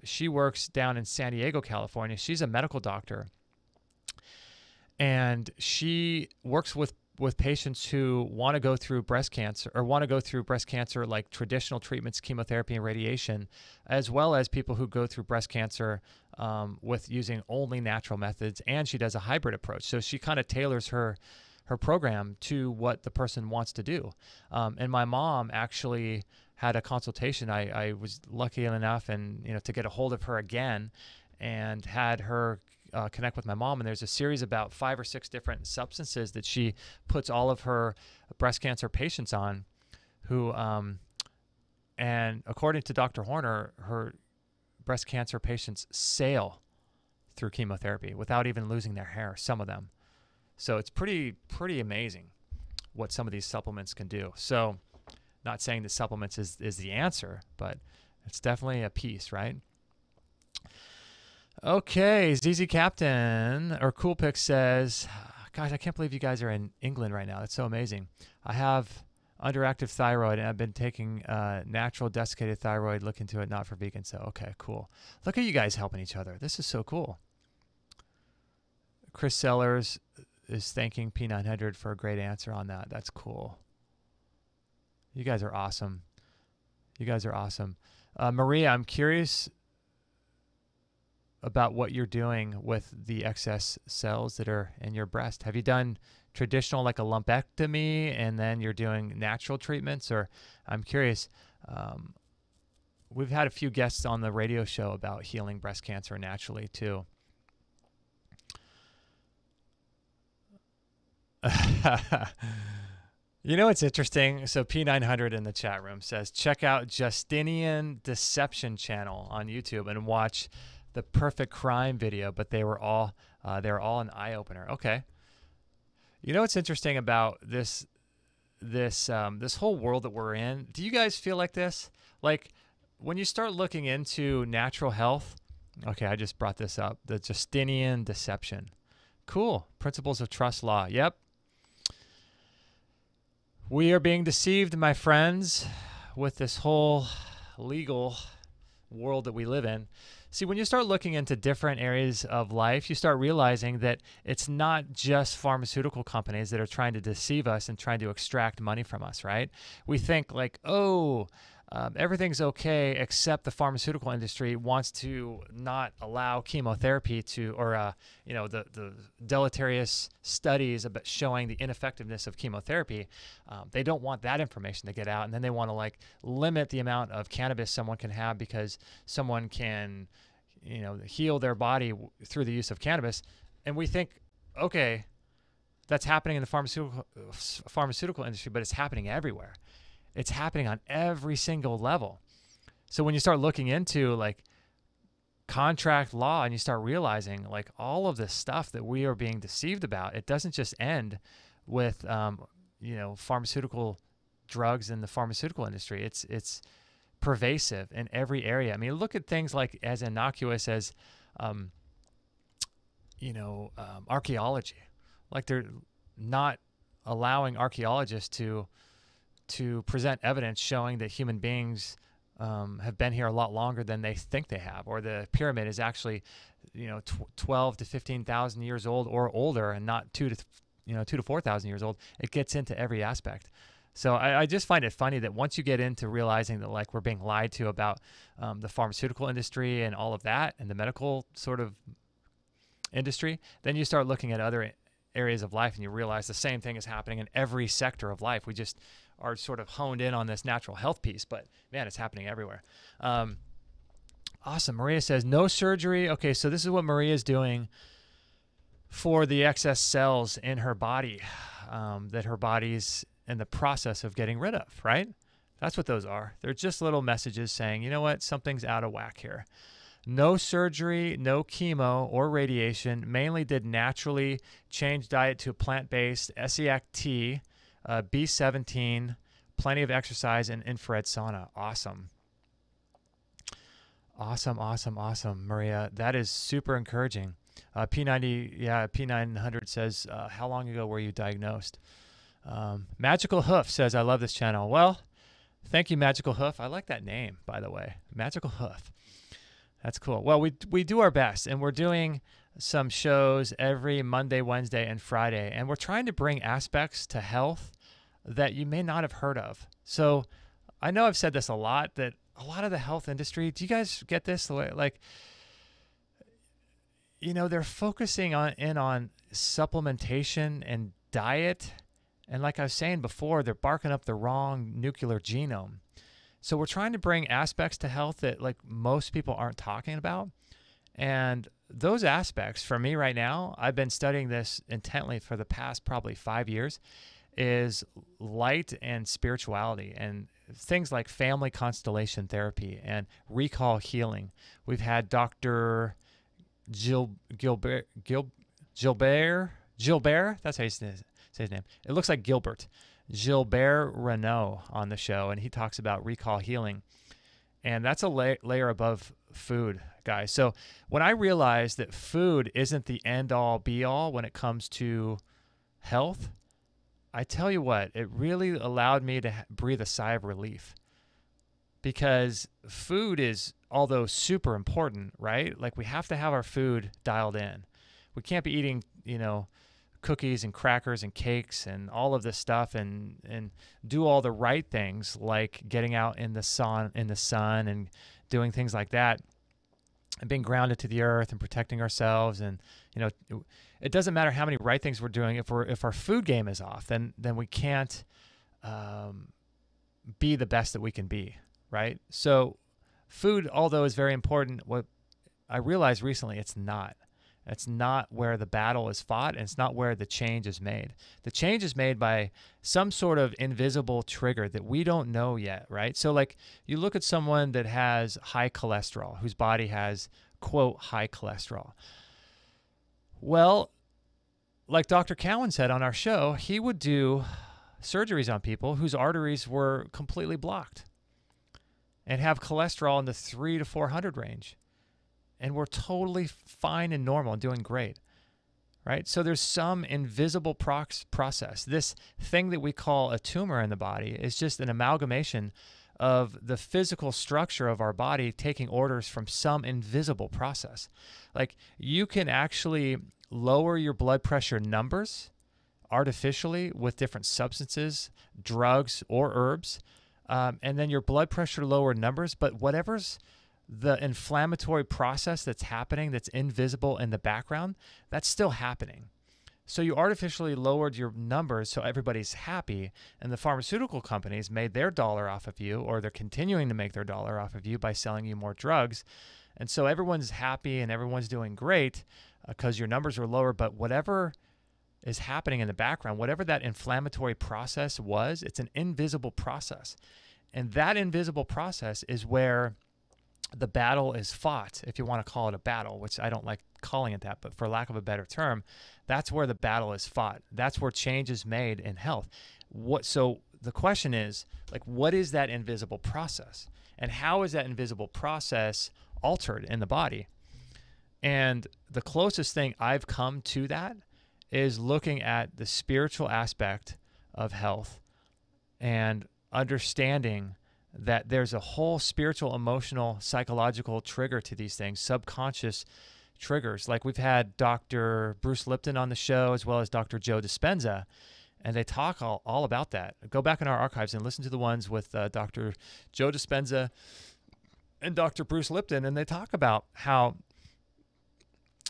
She works down in San Diego, California. She's a medical doctor. And she works with patients who want to go through breast cancer or want to go through breast cancer like traditional treatments, chemotherapy and radiation, as well as people who go through breast cancer with using only natural methods. And she does a hybrid approach. So she kind of tailors her program to what the person wants to do. And my mom actually had a consultation. I was lucky enough to get a hold of her again and had her connect with my mom, and there's a series about 5 or 6 different substances that she puts all of her breast cancer patients on who, and according to Dr. Horner, her breast cancer patients sail through chemotherapy without even losing their hair, some of them. So it's pretty amazing what some of these supplements can do. So not saying that supplements is the answer, but it's definitely a piece, right? Okay, ZZ Captain or Cool Pick says, gosh, I can't believe you guys are in England right now. That's so amazing. I have underactive thyroid and I've been taking natural desiccated thyroid. Look into it, not for vegan. So, okay, cool. Look at you guys helping each other. This is so cool. Chris Sellers is thanking P900 for a great answer on that. That's cool. You guys are awesome. You guys are awesome. Maria, I'm curious about what you're doing with the excess cells that are in your breast. Have you done traditional like a lumpectomy and then you're doing natural treatments? Or I'm curious, we've had a few guests on the radio show about healing breast cancer naturally too. You know what's interesting? So P900 in the chat room says, check out Justinian Deception channel on YouTube and watch the Perfect Crime video, but they were all an eye opener. Okay. You know what's interesting about this whole world that we're in? Do you guys feel like this? Like when you start looking into natural health, okay, I just brought this up, the Justinian Deception. Cool. Principles of Trust Law. Yep. We are being deceived, my friends, with this whole legal world that we live in. See, when you start looking into different areas of life, you start realizing that it's not just pharmaceutical companies that are trying to deceive us and trying to extract money from us, right? We think like, everything's okay except the pharmaceutical industry wants to not allow chemotherapy to, or the deleterious studies about showing the ineffectiveness of chemotherapy. They don't want that information to get out, and then they want to like limit the amount of cannabis someone can have because someone can, heal their body through the use of cannabis. And we think, okay, that's happening in the pharmaceutical industry, but it's happening everywhere. It's happening on every single level. So when you start looking into like contract law and you start realizing like all of this stuff that we are being deceived about, it doesn't just end with, pharmaceutical drugs in the pharmaceutical industry. It's pervasive in every area. I mean, look at things like as innocuous as, archaeology. Like they're not allowing archaeologists to present evidence showing that human beings have been here a lot longer than they think they have, or the pyramid is actually, 12 to 15,000 years old or older, and not 2 to 4,000 years old. It gets into every aspect. So I just find it funny that once you get into realizing that like we're being lied to about the pharmaceutical industry and all of that, and the medical sort of industry, then you start looking at other areas of life and you realize the same thing is happening in every sector of life. We just are sort of honed in on this natural health piece, but man, it's happening everywhere. Awesome. Maria says no surgery. Okay, so this is what Maria is doing for the excess cells in her body that her body's in the process of getting rid of, right? That's what those are. They're just little messages saying, you know what, something's out of whack here. No surgery, no chemo or radiation. Mainly did naturally change diet to a plant-based, SEAC-T, B17, plenty of exercise, and infrared sauna. Awesome. Awesome, Maria. That is super encouraging. P900 says, how long ago were you diagnosed? Magical Hoof says, I love this channel. Well, thank you, Magical Hoof. I like that name, by the way. Magical Hoof. That's cool. Well, we do our best, and we're doing some shows every Monday, Wednesday, and Friday, and we're trying to bring aspects to health that you may not have heard of. So I know I've said this a lot, that a lot of the health industry, do you guys get this? Like, you know, they're focusing on supplementation and diet. And like I was saying before, they're barking up the wrong nuclear genome. So we're trying to bring aspects to health that like most people aren't talking about. And those aspects for me right now, I've been studying this intently for the past probably 5 years, is light and spirituality and things like family constellation therapy and recall healing. We've had Dr. Gilbert, that's how you say his name. It looks like Gilbert. Gilbert Renault on the show, and he talks about recall healing. And that's a layer above food, guys. So when I realized that food isn't the end-all, be-all when it comes to health, I tell you what, it really allowed me to breathe a sigh of relief. Because food is, although super important, right? Like we have to have our food dialed in. We can't be eating, cookies and crackers and cakes and all of this stuff and do all the right things like getting out in the sun and doing things like that and being grounded to the earth and protecting ourselves. And it doesn't matter how many right things we're doing if our food game is off, then we can't be the best that we can be, right? So food, although is very important, what I realized recently, it's not. It's not where the battle is fought, and it's not where the change is made. The change is made by some sort of invisible trigger that we don't know yet, right? So like you look at someone that has high cholesterol, whose body has, quote, high cholesterol. Well, like Dr. Cowan said on our show, he would do surgeries on people whose arteries were completely blocked and have cholesterol in the 300 to 400 range. And we're totally fine and normal and doing great, right? So there's some invisible process. This thing that we call a tumor in the body is just an amalgamation of the physical structure of our body taking orders from some invisible process. Like you can actually lower your blood pressure numbers artificially with different substances, drugs, or herbs, and then your blood pressure lower numbers, but whatever's the inflammatory process that's happening that's invisible in the background, that's still happening. So you artificially lowered your numbers so everybody's happy, and the pharmaceutical companies made their dollar off of you, or they're continuing to make their dollar off of you by selling you more drugs. And so everyone's happy and everyone's doing great because your numbers are lower, but whatever is happening in the background, whatever that inflammatory process was, it's an invisible process. And that invisible process is where the battle is fought, if you want to call it a battle, which I don't like calling it that, but for lack of a better term, that's where the battle is fought. That's where change is made in health. So the question is, like, what is that invisible process? And how is that invisible process altered in the body? And the closest thing I've come to that is looking at the spiritual aspect of health and understanding that there's a whole spiritual, emotional, psychological trigger to these things, subconscious triggers. Like we've had Dr. Bruce Lipton on the show, as well as Dr. Joe Dispenza, and they talk all about that. Go back in our archives and listen to the ones with Dr. Joe Dispenza and Dr. Bruce Lipton, and they talk about how,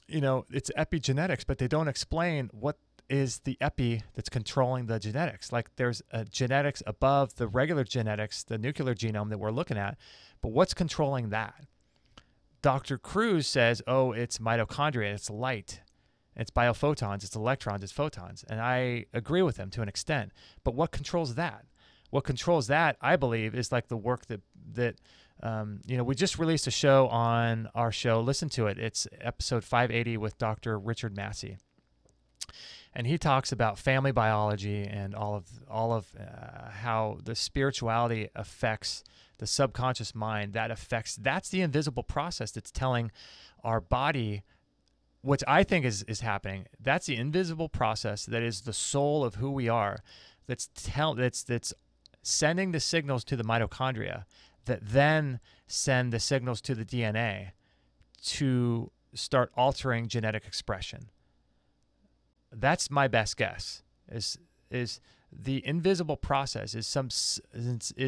it's epigenetics, but they don't explain what is the epi that's controlling the genetics. Like there's a genetics above the regular genetics, the nuclear genome that we're looking at, but what's controlling that? Dr. Cruz says, it's mitochondria, it's light, it's biophotons, it's electrons, it's photons. And I agree with him to an extent, but what controls that? what controls that, I believe, is like the work that we just released a show on our show. Listen to it. It's episode 580 with Dr. Richard Massey. And he talks about family biology and all of how the spirituality affects the subconscious mind. That's the invisible process that's telling our body, which I think is happening. That's the invisible process that is the soul of who we are. That's sending the signals to the mitochondria that then send the signals to the DNA to start altering genetic expression. That's my best guess. Is the invisible process is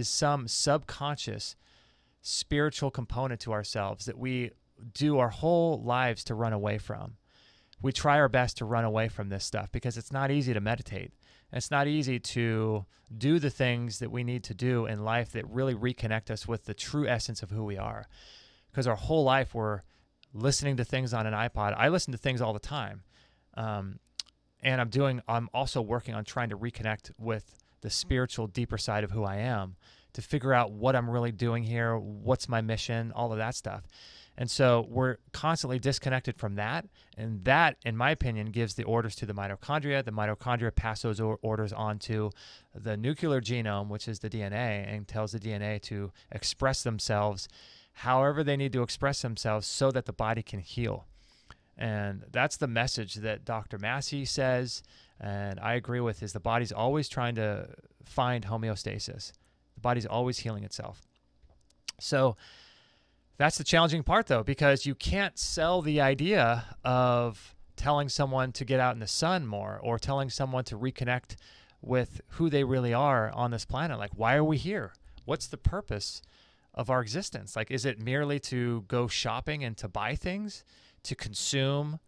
some subconscious spiritual component to ourselves that we do our whole lives to run away from. We try our best to run away from this stuff because it's not easy to meditate. It's not easy to do the things that we need to do in life that really reconnect us with the true essence of who we are. Because our whole life we're listening to things on an iPod. I listen to things all the time. And I'm also working on trying to reconnect with the spiritual, deeper side of who I am, to figure out what I'm really doing here, what's my mission, all of that stuff. And so we're constantly disconnected from that. And that, in my opinion, gives the orders to the mitochondria. The mitochondria pass those orders on to the nuclear genome, which is the DNA, and tells the DNA to express themselves however they need to express themselves so that the body can heal. And that's the message that Dr. Massey says, and I agree with, is the body's always trying to find homeostasis. The body's always healing itself. So that's the challenging part, though, because you can't sell the idea of telling someone to get out in the sun more or telling someone to reconnect with who they really are on this planet. Like, why are we here? What's the purpose of our existence? Like, is it merely to go shopping and to buy things, to consume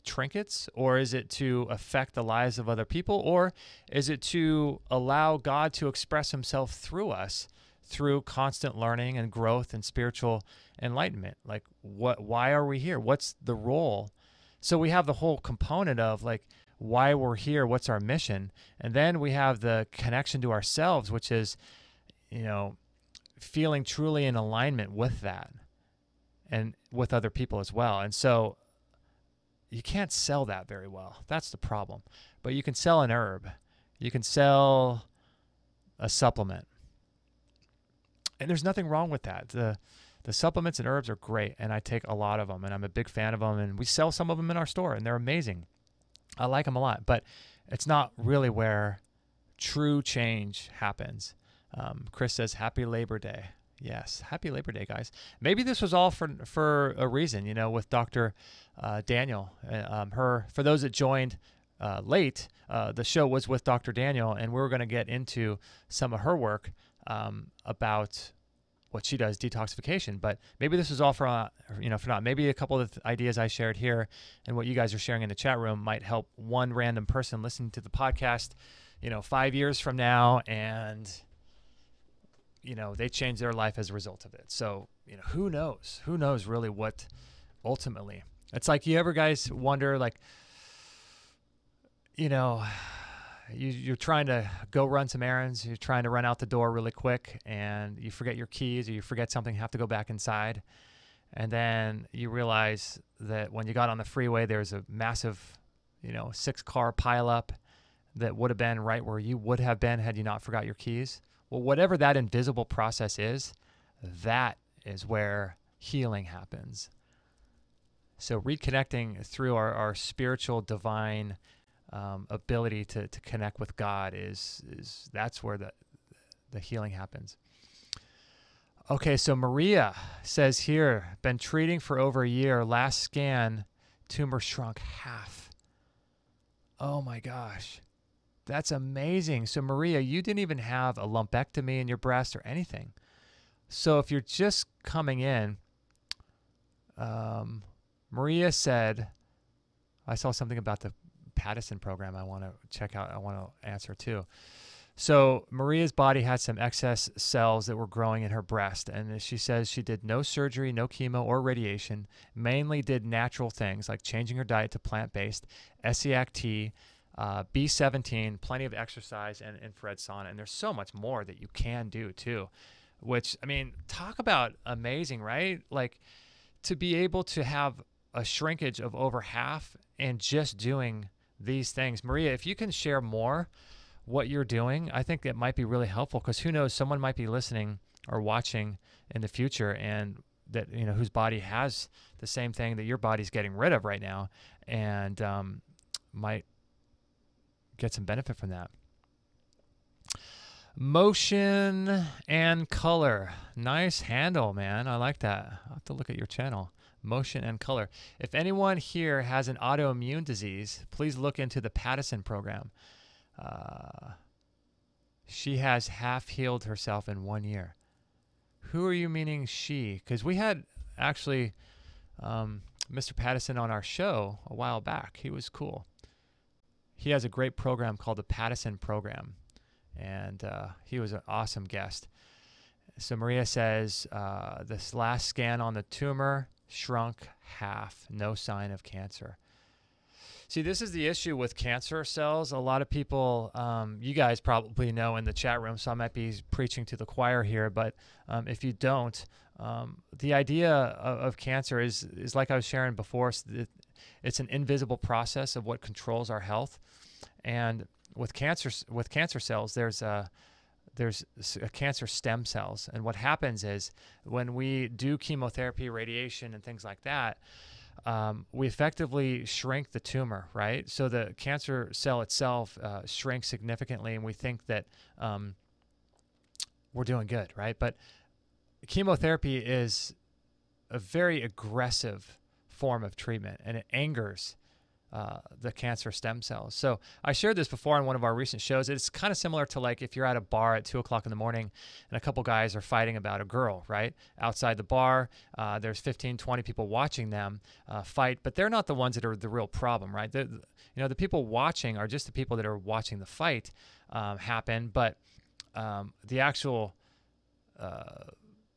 trinkets, or is it to affect the lives of other people, or is it to allow God to express himself through us through constant learning and growth and spiritual enlightenment? Like, why are we here? What's the role? So we have the whole component of like why we're here, what's our mission, and then we have the connection to ourselves, which is, feeling truly in alignment with that and with other people as well. And so you can't sell that very well. That's the problem. But you can sell an herb. You can sell a supplement. And there's nothing wrong with that. The supplements and herbs are great, and I take a lot of them, and I'm a big fan of them, and we sell some of them in our store, and they're amazing. I like them a lot, but it's not really where true change happens. Chris says, Happy Labor Day. Yes, Happy Labor Day, guys. Maybe this was all for a reason, with Dr. Daniel. For those that joined late, the show was with Dr. Daniel, and we were going to get into some of her work about what she does, detoxification. But maybe this was all for not. Maybe a couple of the ideas I shared here and what you guys are sharing in the chat room might help one random person listening to the podcast, 5 years from now, and they change their life as a result of it. So, who knows? Who knows really what ultimately? It's like, you ever guys wonder, like, you're trying to go run some errands, you're trying to run out the door really quick, and you forget your keys or you forget something, have to go back inside. And then you realize that when you got on the freeway, there's a massive, 6-car pileup that would have been right where you would have been had you not forgot your keys. Well, whatever that invisible process is, that is where healing happens. So reconnecting through our spiritual divine ability to connect with God that's where the healing happens. Okay, so Maria says here, been treating for over a year. Last scan, tumor shrunk half. Oh my gosh. That's amazing. So Maria, you didn't even have a lumpectomy in your breast or anything. So if you're just coming in, Maria said, I saw something about the Paddison program I want to check out. I want to answer too. So Maria's body had some excess cells that were growing in her breast. And she says she did no surgery, no chemo or radiation, mainly did natural things like changing her diet to plant-based, Essiac tea, B17, plenty of exercise, and infrared sauna. And there's so much more that you can do too, which, I mean, talk about amazing, right? Like, to be able to have a shrinkage of over half and just doing these things. Maria, if you can share more what you're doing, I think it might be really helpful, because who knows, someone might be listening or watching in the future, and that, you know, whose body has the same thing that your body's getting rid of right now, and might get some benefit from that. Motion and color. Nice handle, man. I like that. I'll have to look at your channel. Motion and color. If anyone here has an autoimmune disease, please look into the Pattison program. She has half healed herself in 1 year. Who are you meaning she? Because we had actually Mr. Pattison on our show a while back. He was cool. He has a great program called the Pattison program, and he was an awesome guest. So Maria says, this last scan on the tumor shrunk half, no sign of cancer. See, this is the issue with cancer cells. A lot of people, you guys probably know in the chat room, so I might be preaching to the choir here, but if you don't, the idea of cancer is like I was sharing before, it's an invisible process of what controls our health. And with cancer cells, there's a cancer stem cells. And what happens is when we do chemotherapy, radiation, and things like that, we effectively shrink the tumor, right? So the cancer cell itself shrinks significantly, and we think that we're doing good, right? But chemotherapy is a very aggressive form of treatment, and it angers the cancer stem cells. So I shared this before on one of our recent shows. It's kind of similar to, like, if you're at a bar at 2 o'clock in the morning and a couple guys are fighting about a girl, right? Outside the bar, there's 15, 20 people watching them fight, but they're not the ones that are the real problem, right? You know, the people watching are just the people that are watching the fight happen, but the actual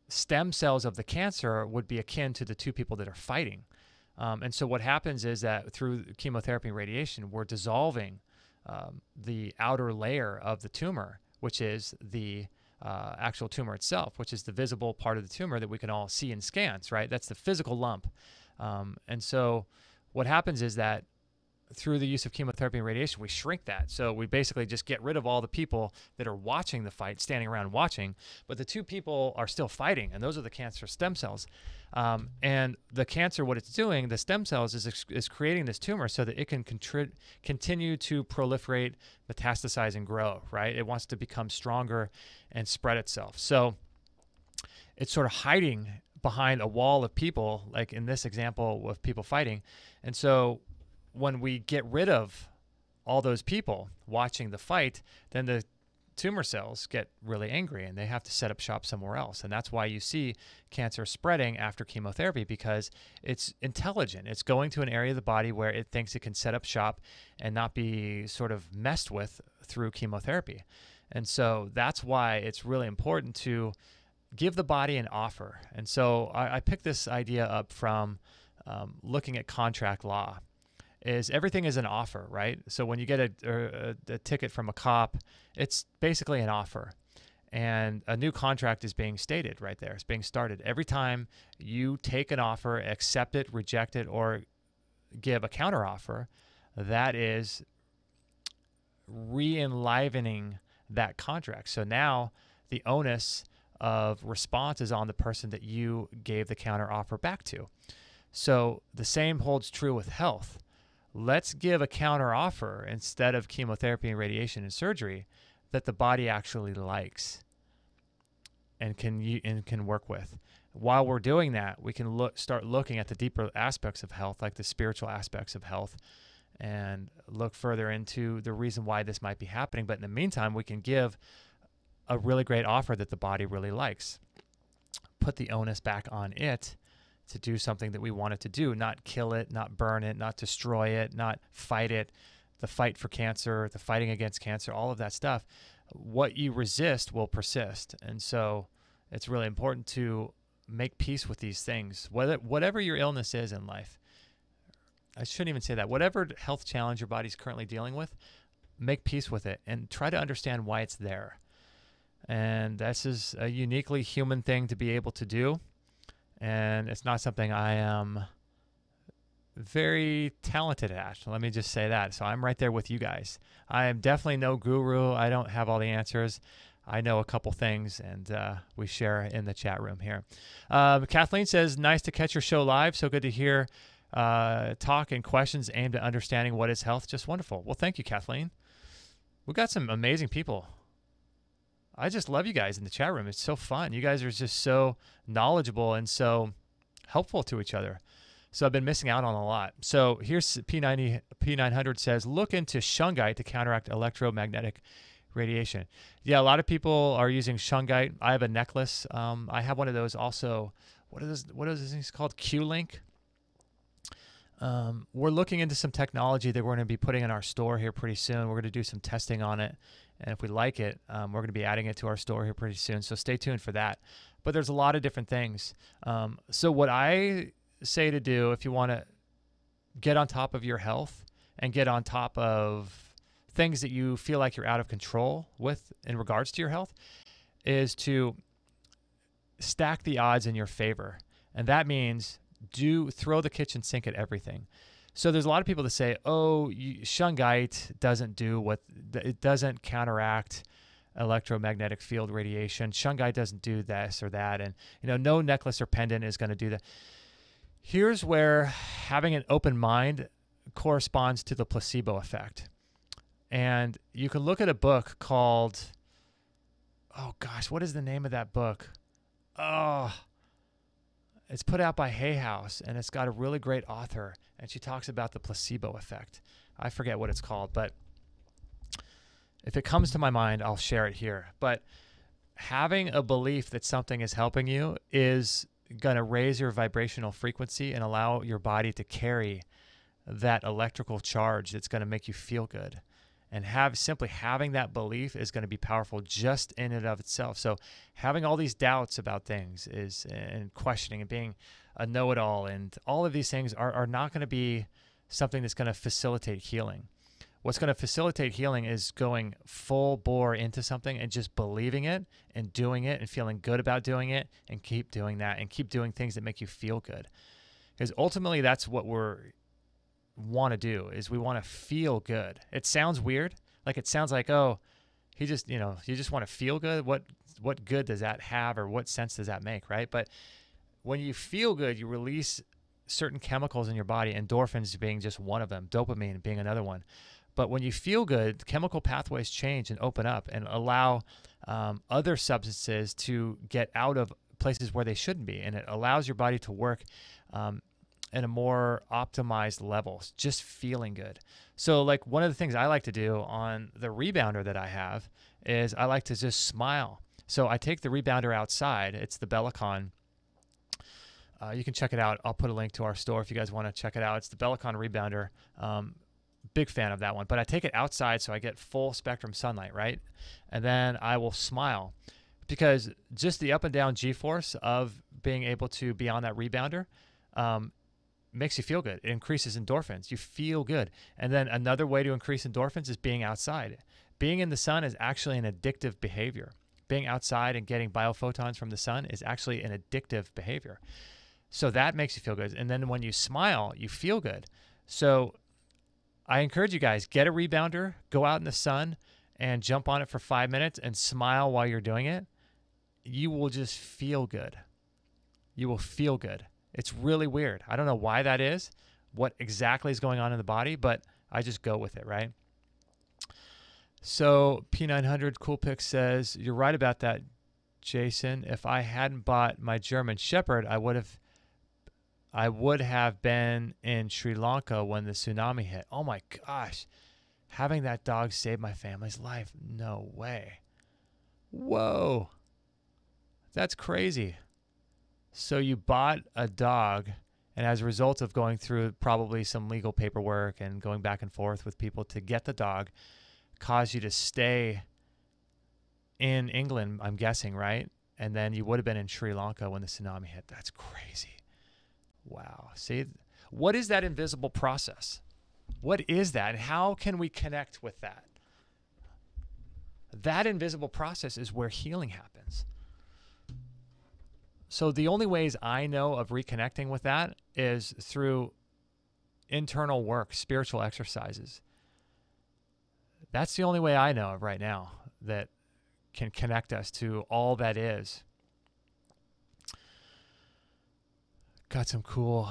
stem cells of the cancer would be akin to the two people that are fighting. And so what happens is that through chemotherapy and radiation, we're dissolving the outer layer of the tumor, which is the actual tumor itself, which is the visible part of the tumor that we can all see in scans, right? That's the physical lump. And so what happens is that through the use of chemotherapy and radiation, we shrink that. So we basically just get rid of all the people that are watching the fight, standing around watching, but the two people are still fighting, and those are the cancer stem cells. And the cancer, what it's doing, the stem cells is creating this tumor so that it can continue to proliferate, metastasize, and grow, right? It wants to become stronger and spread itself. So it's sort of hiding behind a wall of people, like in this example of people fighting. And so when we get rid of all those people watching the fight, then the tumor cells get really angry and they have to set up shop somewhere else. And that's why you see cancer spreading after chemotherapy, because it's intelligent. It's going to an area of the body where it thinks it can set up shop and not be sort of messed with through chemotherapy. And so that's why it's really important to give the body an offer. And so I picked this idea up from looking at contract law. Is everything is an offer, right? So when you get a ticket from a cop, it's basically an offer. And a new contract is being stated right there. It's being started. Every time you take an offer, accept it, reject it, or give a counteroffer, that is re-enlivening that contract. So now the onus of response is on the person that you gave the counteroffer back to. So the same holds true with health. Let's give a counteroffer instead of chemotherapy and radiation and surgery that the body actually likes and can work with. While we're doing that, we can start looking at the deeper aspects of health, like the spiritual aspects of health, and look further into the reason why this might be happening. But in the meantime, we can give a really great offer that the body really likes. Put the onus back on it to do something that we want it to do, not kill it, not burn it, not destroy it, not fight it, the fight for cancer, the fighting against cancer, all of that stuff. What you resist will persist. And so it's really important to make peace with these things, whatever your illness is in life. I shouldn't even say that. Whatever health challenge your body's currently dealing with, make peace with it and try to understand why it's there. And this is a uniquely human thing to be able to do. And it's not something I am very talented at. Let me just say that. So I'm right there with you guys. I am definitely no guru. I don't have all the answers. I know a couple things, and we share in the chat room here. Kathleen says, nice to catch your show live. So good to hear talk and questions aimed at understanding what is health. Just wonderful. Well, thank you, Kathleen. We've got some amazing people. I just love you guys in the chat room. It's so fun. You guys are just so knowledgeable and so helpful to each other. So I've been missing out on a lot. So here's P900 says, look into shungite to counteract electromagnetic radiation. Yeah, a lot of people are using shungite. I have a necklace. I have one of those also. What are those things called? Q-Link. We're looking into some technology that we're going to be putting in our store here pretty soon. We're going to do some testing on it. And if we like it, we're going to be adding it to our store here pretty soon. So stay tuned for that. But there's a lot of different things. So what I say to do if you want to get on top of your health and get on top of things that you feel like you're out of control with in regards to your health is to stack the odds in your favor. And that means throw the kitchen sink at everything. So there's a lot of people that say, oh, shungite doesn't it doesn't counteract electromagnetic field radiation. Shungite doesn't do this or that. And, no necklace or pendant is going to do that. Here's where having an open mind corresponds to the placebo effect. And you can look at a book called, oh gosh, what is the name of that book? Oh, it's put out by Hay House, and it's got a really great author, and she talks about the placebo effect. I forget what it's called, but if it comes to my mind, I'll share it here. But having a belief that something is helping you is going to raise your vibrational frequency and allow your body to carry that electrical charge that's going to make you feel good. And simply having that belief is going to be powerful just in and of itself. So having all these doubts about things and questioning and being a know-it-all and all of these things are not going to be something that's going to facilitate healing. What's going to facilitate healing is going full bore into something and just believing it and doing it and feeling good about doing it and keep doing that and keep doing things that make you feel good. Because ultimately that's what want to do is we want to feel good. It sounds weird. Like it sounds like, oh, you just want to feel good. What good does that have or what sense does that make, right? But when you feel good, you release certain chemicals in your body, endorphins being just one of them, dopamine being another one. But when you feel good, chemical pathways change and open up and allow other substances to get out of places where they shouldn't be. And it allows your body to work in a more optimized level, just feeling good. So like one of the things I like to do on the rebounder that I have is I like to just smile. So I take the rebounder outside. It's the Bellicon. You can check it out. I'll put a link to our store if you guys want to check it out. It's the Bellicon rebounder. Big fan of that one. But I take it outside so I get full spectrum sunlight, right? And then I will smile because just the up and down G-force of being able to be on that rebounder makes you feel good. It increases endorphins. You feel good. And then another way to increase endorphins is being outside. Being in the sun is actually an addictive behavior. Being outside and getting biophotons from the sun is actually an addictive behavior. So that makes you feel good. And then when you smile, you feel good. So I encourage you guys, get a rebounder, go out in the sun and jump on it for 5 minutes and smile while you're doing it. You will just feel good. You will feel good. It's really weird. I don't know why that is, what exactly is going on in the body, but I just go with it, right? So P900 Cool Pick says, you're right about that, Jason. If I hadn't bought my German Shepherd, I would have been in Sri Lanka when the tsunami hit. Oh my gosh. Having that dog saved my family's life. No way. Whoa. That's crazy. So you bought a dog, and as a result of going through probably some legal paperwork and going back and forth with people to get the dog, caused you to stay in England, I'm guessing, right? And then you would have been in Sri Lanka when the tsunami hit. That's crazy. Wow. See, What is that invisible process? What is that? And how can we connect with that? That invisible process is where healing happens. So the only ways I know of reconnecting with that is through internal work, spiritual exercises. That's the only way I know of right now that can connect us to all that is. Got some cool,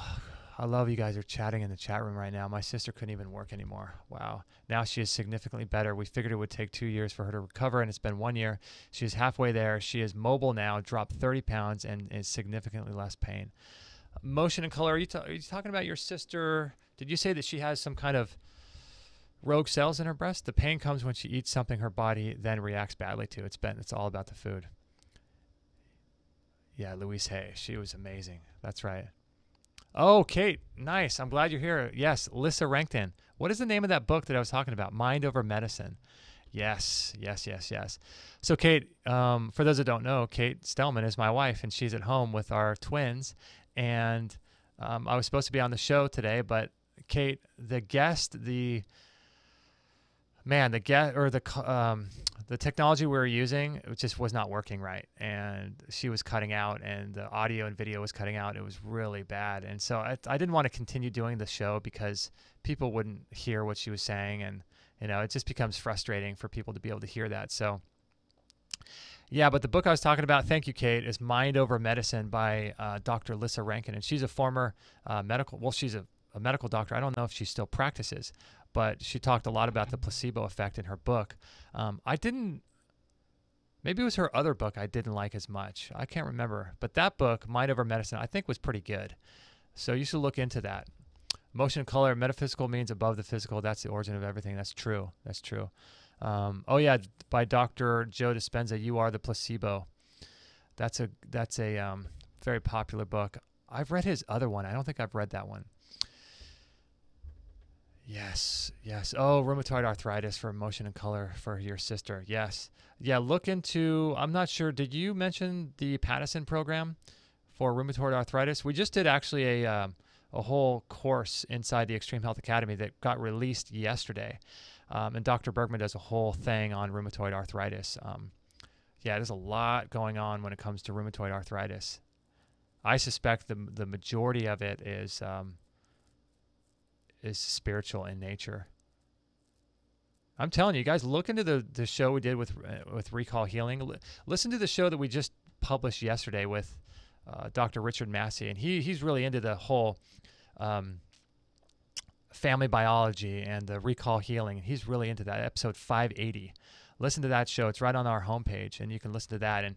I love you guys are chatting in the chat room right now. My sister couldn't even work anymore. Wow. Now she is significantly better. We figured it would take 2 years for her to recover, and it's been 1 year. She is halfway there. She is mobile now, dropped 30 pounds, and is significantly less pain. Motion and color, are you talking about your sister? Did you say that she has some kind of rogue cells in her breast? The pain comes when she eats something her body then reacts badly to. It's all about the food. Yeah, Louise Hay. She was amazing. That's right. Oh, Kate. Nice. I'm glad you're here. Yes, Lissa Rankton. What is the name of that book that I was talking about? Mind Over Medicine. Yes. So Kate, for those that don't know, Kate Stellman is my wife, and she's at home with our twins. And I was supposed to be on the show today, but Kate, the technology we were using, it just was not working right, and she was cutting out, and the audio and video was cutting out. It was really bad, and so I didn't want to continue doing the show because people wouldn't hear what she was saying, and it just becomes frustrating for people to be able to hear that. So yeah, but the book I was talking about, thank you, Kate, is Mind Over Medicine by Dr. Lissa Rankin, and she's a former she's a medical doctor. I don't know if she still practices, but she talked a lot about the placebo effect in her book. Maybe it was her other book I didn't like as much. I can't remember. But that book, Mind Over Medicine, I think was pretty good. So you should look into that. Motion and color, metaphysical means above the physical. That's the origin of everything. That's true. Oh yeah, by Dr. Joe Dispenza, You Are the Placebo. That's a very popular book. I've read his other one. I don't think I've read that one. Yes. Oh, rheumatoid arthritis for motion and color for your sister. Yes. Yeah, look into, I'm not sure, did you mention the Pattison program for rheumatoid arthritis? We just did actually a whole course inside the Extreme Health Academy that got released yesterday. And Dr. Bergman does a whole thing on rheumatoid arthritis. Yeah, there's a lot going on when it comes to rheumatoid arthritis. I suspect the majority of it is spiritual in nature. I'm telling you guys, look into the show we did with Recall Healing. Listen to the show that we just published yesterday with Dr. Richard Massey, and he's really into the whole family biology and the Recall Healing. He's really into that. Episode 580. Listen to that show. It's right on our homepage, and you can listen to that. And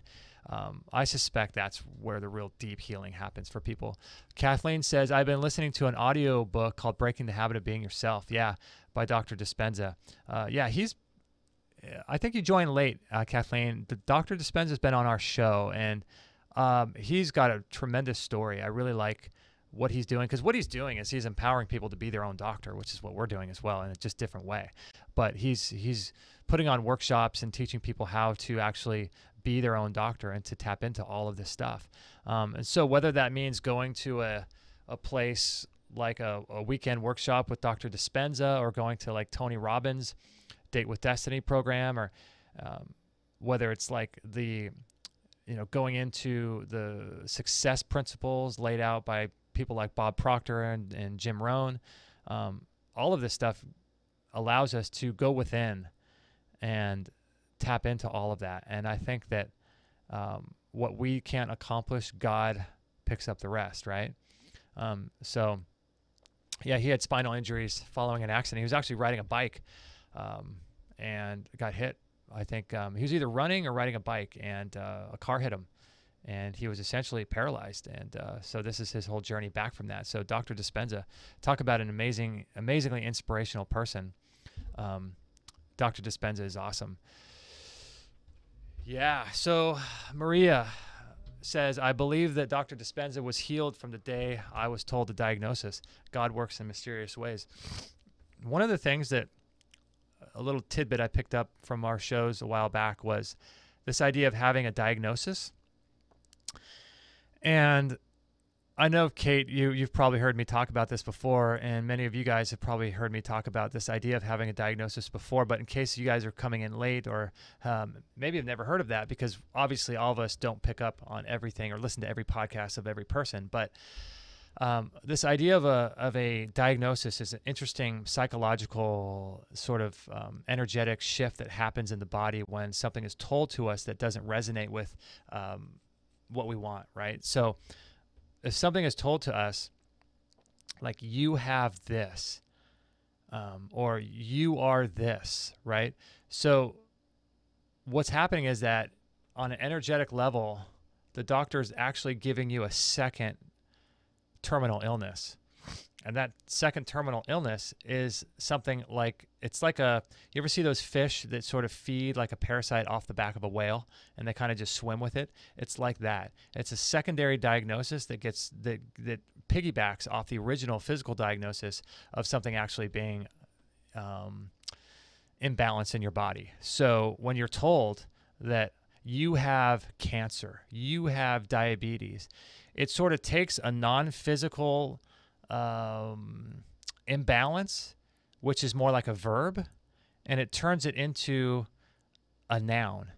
I suspect that's where the real deep healing happens for people. Kathleen says, I've been listening to an audio book called Breaking the Habit of Being Yourself. Yeah, by Dr. Dispenza. I think you joined late, Kathleen. Dr. Dispenza has been on our show, and he's got a tremendous story. I really like what he's doing, because what he's doing is he's empowering people to be their own doctor, which is what we're doing as well, in a just different way. But he's putting on workshops and teaching people how to actually be their own doctor and to tap into all of this stuff. And so whether that means going to a place like a weekend workshop with Dr. Dispenza, or going to like Tony Robbins' Date with Destiny program, or whether it's like going into the success principles laid out by people like Bob Proctor and Jim Rohn, all of this stuff allows us to go within and tap into all of that. And I think that what we can't accomplish, God picks up the rest, right? So yeah, he had spinal injuries following an accident. He was actually riding a bike and got hit. I think he was either running or riding a bike, and a car hit him, and he was essentially paralyzed. And so this is his whole journey back from that. So Dr. Dispenza, talk about an amazingly inspirational person. Dr. Dispenza is awesome. Yeah, so Maria says, I believe that Dr. Dispenza was healed from the day I was told the diagnosis. God works in mysterious ways. One of the things that, a little tidbit I picked up from our shows a while back, was this idea of having a diagnosis. And I know, Kate, you've probably heard me talk about this before, and many of you guys have probably heard me talk about this idea of having a diagnosis before. But in case you guys are coming in late, or maybe have never heard of that, because obviously all of us don't pick up on everything or listen to every podcast of every person. But this idea of a diagnosis is an interesting psychological sort of energetic shift that happens in the body when something is told to us that doesn't resonate with what we want, right? So if something is told to us, like you have this, or you are this, right? So what's happening is that on an energetic level, the doctor is actually giving you a second terminal illness. And that second terminal illness is something like, it's like you ever see those fish that sort of feed like a parasite off the back of a whale and they kind of just swim with it? It's like that. It's a secondary diagnosis that piggybacks off the original physical diagnosis of something actually being imbalanced in your body. So when you're told that you have cancer, you have diabetes, it sort of takes a non-physical imbalance, which is more like a verb, and it turns it into a noun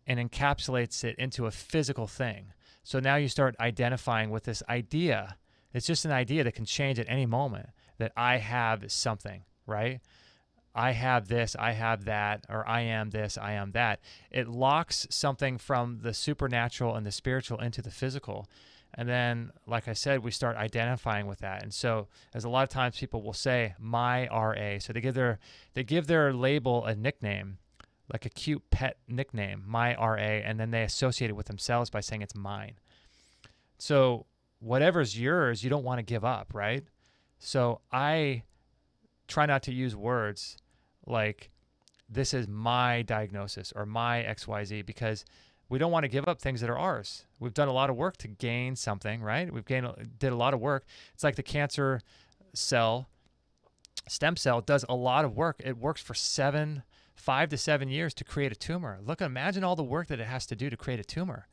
and encapsulates it into a physical thing. So now you start identifying with this idea. It's just an idea that can change at any moment, that I have something, right? I have this, I have that, or I am this, I am that. It locks something from the supernatural and the spiritual into the physical. And then, like I said, we start identifying with that. And so, as a lot of times people will say, my RA. So they give their label a nickname, like a cute pet nickname, my RA, and then they associate it with themselves by saying it's mine. So whatever's yours, you don't want to give up, right? So I try not to use words like, this is my diagnosis or my XYZ, because we don't want to give up things that are ours. We've done a lot of work to gain something, right? Did a lot of work. It's like the cancer stem cell does a lot of work. It works for 5 to 7 years to create a tumor. Imagine all the work that it has to do to create a tumor.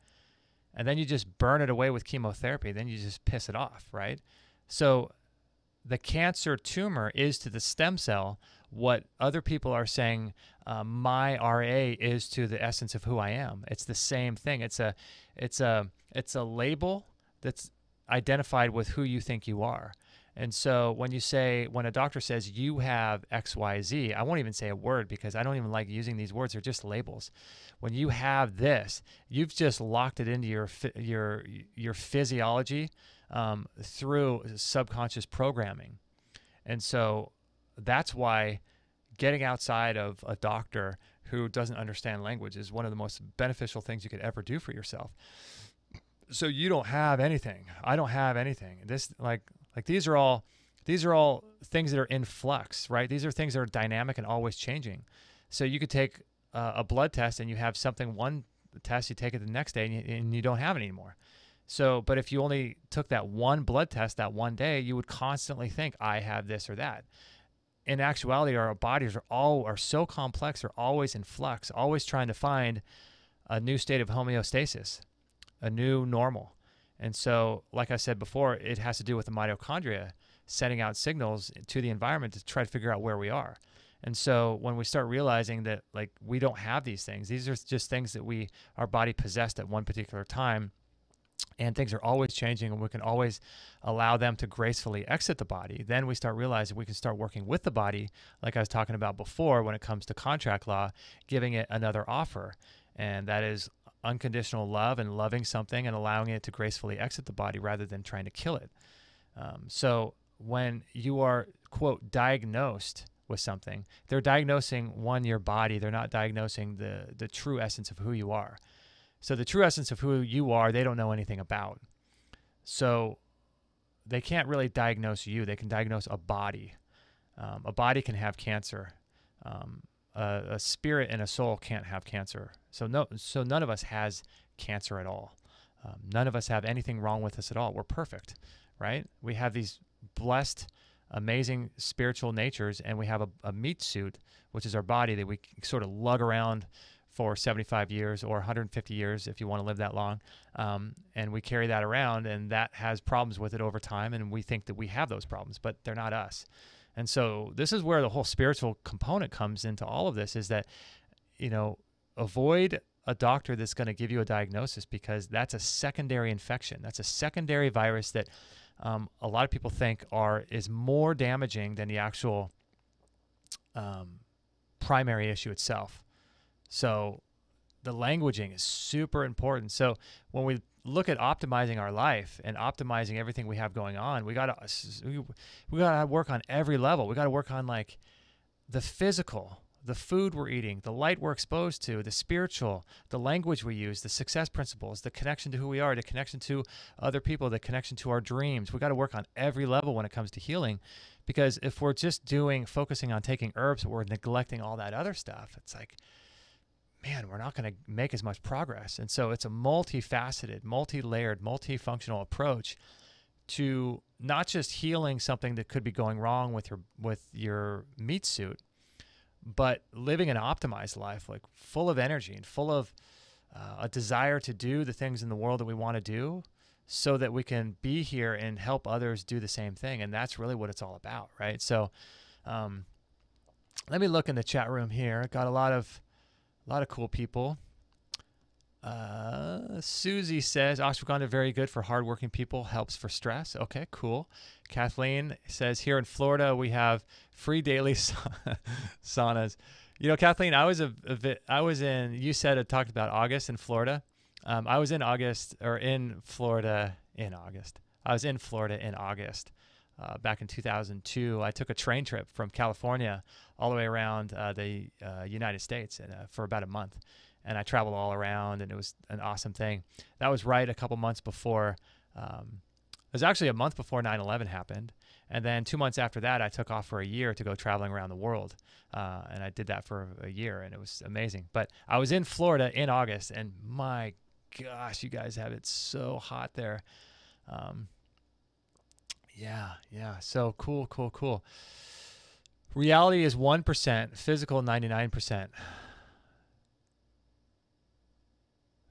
And then you just burn it away with chemotherapy. Then you just piss it off, right? So the cancer tumor is to the stem cell what other people are saying my RA is to the essence of who I am. It's the same thing. It's a label that's identified with who you think you are. And so when a doctor says you have XYZ, I won't even say a word because I don't even like using these words. They're just labels. When you have this, you've just locked it into your physiology through subconscious programming. And so that's why getting outside of a doctor who doesn't understand language is one of the most beneficial things you could ever do for yourself. So you don't have anything. I don't have anything. This these are all things that are in flux, right? These are things that are dynamic and always changing. So you could take a blood test and you have something one test, you take it the next day and you don't have it anymore. So, but if you only took that one blood test that one day, you would constantly think, I have this or that. In actuality, our bodies are so complex, they're always in flux, always trying to find a new state of homeostasis, a new normal. And so, like I said before, it has to do with the mitochondria sending out signals to the environment to try to figure out where we are. And so when we start realizing that we don't have these things are just things that our body possessed at one particular time, and things are always changing and we can always allow them to gracefully exit the body, then we start realizing we can start working with the body, like I was talking about before when it comes to contract law, giving it another offer. And that is unconditional love and loving something and allowing it to gracefully exit the body rather than trying to kill it. So when you are, quote, diagnosed with something, they're diagnosing your body. They're not diagnosing the true essence of who you are. So the true essence of who you are, they don't know anything about. So they can't really diagnose you. They can diagnose a body. A body can have cancer. A spirit and a soul can't have cancer. So none of us has cancer at all. None of us have anything wrong with us at all. We're perfect, right? We have these blessed, amazing spiritual natures, and we have a meat suit, which is our body that we sort of lug around for 75 years or 150 years if you want to live that long. And we carry that around, and that has problems with it over time. And we think that we have those problems, but they're not us. And so this is where the whole spiritual component comes into all of this, is that, avoid a doctor that's going to give you a diagnosis, because that's a secondary infection. That's a secondary virus that a lot of people think is more damaging than the actual primary issue itself. So the languaging is super important. So when we look at optimizing our life and optimizing everything we have going on, we gotta work on every level. We gotta work on like the physical, the food we're eating, the light we're exposed to, the spiritual, the language we use, the success principles, the connection to who we are, the connection to other people, the connection to our dreams. We got to work on every level when it comes to healing, because if we're just focusing on taking herbs, but we're neglecting all that other stuff, it's like, man, we're not going to make as much progress. And so it's a multifaceted, multi-layered, multifunctional approach to not just healing something that could be going wrong with your meat suit, but living an optimized life, like full of energy and full of a desire to do the things in the world that we want to do, so that we can be here and help others do the same thing. And that's really what it's all about, right? So let me look in the chat room here. Got a lot of cool people. Susie says, ashwagandha very good for hardworking people, helps for stress. Okay, cool. Kathleen says, here in Florida we have free daily saunas. Kathleen, I was in. You said it talked about August in Florida. I was in Florida in August. I was in Florida in August. Back in 2002, I took a train trip from California all the way around the United States for about a month. And I traveled all around, and it was an awesome thing. That was right a couple months before. It was actually a month before 9/11 happened. And then 2 months after that, I took off for a year to go traveling around the world. And I did that for a year, and it was amazing. But I was in Florida in August, and my gosh, you guys have it so hot there. Yeah. So cool. Reality is 1%, physical 99%.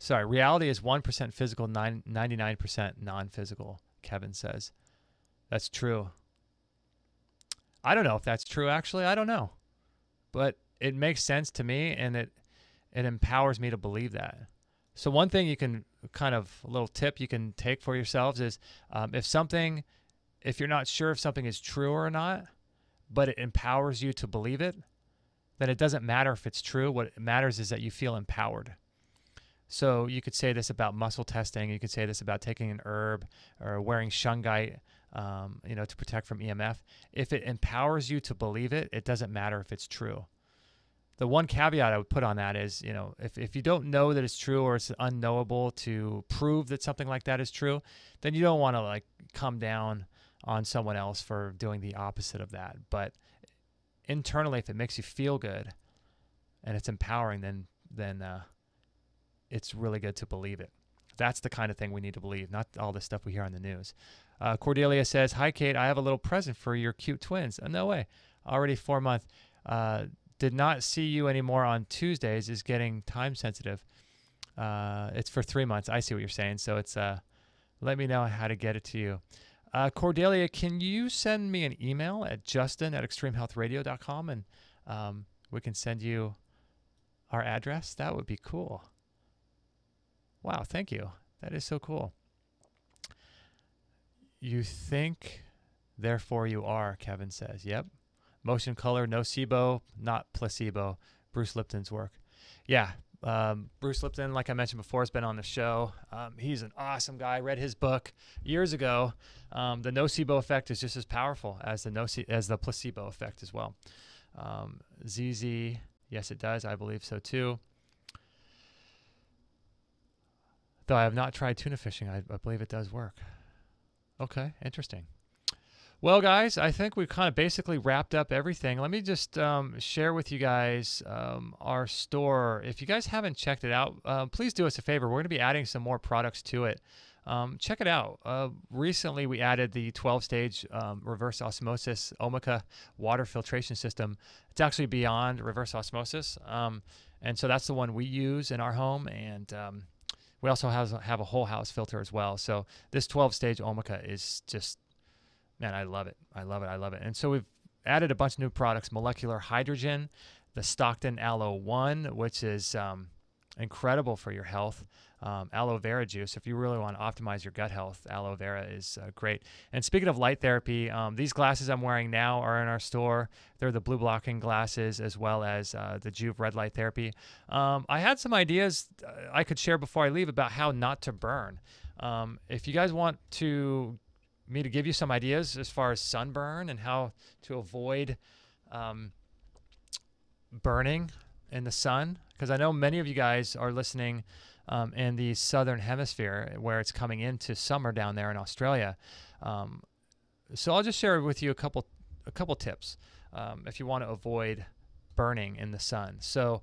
Sorry, reality is 1% physical, 99% non-physical, Kevin says. That's true. I don't know if that's true, actually. I don't know. But it makes sense to me, and it empowers me to believe that. So one thing you can a little tip you can take for yourselves is if you're not sure if something is true or not, but it empowers you to believe it, then it doesn't matter if it's true. What matters is that you feel empowered. So you could say this about muscle testing. You could say this about taking an herb or wearing shungite, to protect from EMF. If it empowers you to believe it, it doesn't matter if it's true. The one caveat I would put on that is, if you don't know that it's true, or it's unknowable to prove that something like that is true, then you don't want to come down on someone else for doing the opposite of that. But internally, if it makes you feel good and it's empowering, then it's really good to believe it. That's the kind of thing we need to believe, not all the stuff we hear on the news. Cordelia says, hi, Kate. I have a little present for your cute twins. No way. Already 4 months. Did not see you anymore on Tuesdays is getting time sensitive. It's for 3 months. I see what you're saying. So it's let me know how to get it to you. Cordelia, can you send me an email at justin@extremehealthradio.com, and we can send you our address? That would be cool. Wow, thank you. That is so cool. You think, therefore you are, Kevin says. Yep. Motion color, nocebo, not placebo. Bruce Lipton's work. Yeah. Bruce Lipton, like I mentioned before, has been on the show. He's an awesome guy. I read his book years ago. The nocebo effect is just as powerful as the placebo effect as well. ZZ, yes, it does. I believe so too. Though I have not tried tuna fishing, I believe it does work. Okay, interesting. Well, guys, I think we've kind of basically wrapped up everything. Let me just share with you guys our store. If you guys haven't checked it out, please do us a favor. We're going to be adding some more products to it. check it out. Recently, we added the 12-stage reverse osmosis Omica water filtration system. It's actually beyond reverse osmosis, and so that's the one we use in our home. And we also have a whole house filter as well. So this 12-stage Omica is just, man, I love it. I love it. I love it. And so we've added a bunch of new products: molecular hydrogen, the Stockton Aloe 1, which is incredible for your health. Aloe vera juice, if you really want to optimize your gut health, aloe vera is great. And speaking of light therapy, these glasses I'm wearing now are in our store. They're the blue blocking glasses, as well as the Juve red light therapy. I had some ideas I could share before I leave about how not to burn. If you guys want me to give you some ideas as far as sunburn and how to avoid burning in the sun, because I know many of you guys are listening in the southern hemisphere where it's coming into summer down there in Australia. So I'll just share with you a couple tips if you want to avoid burning in the sun. So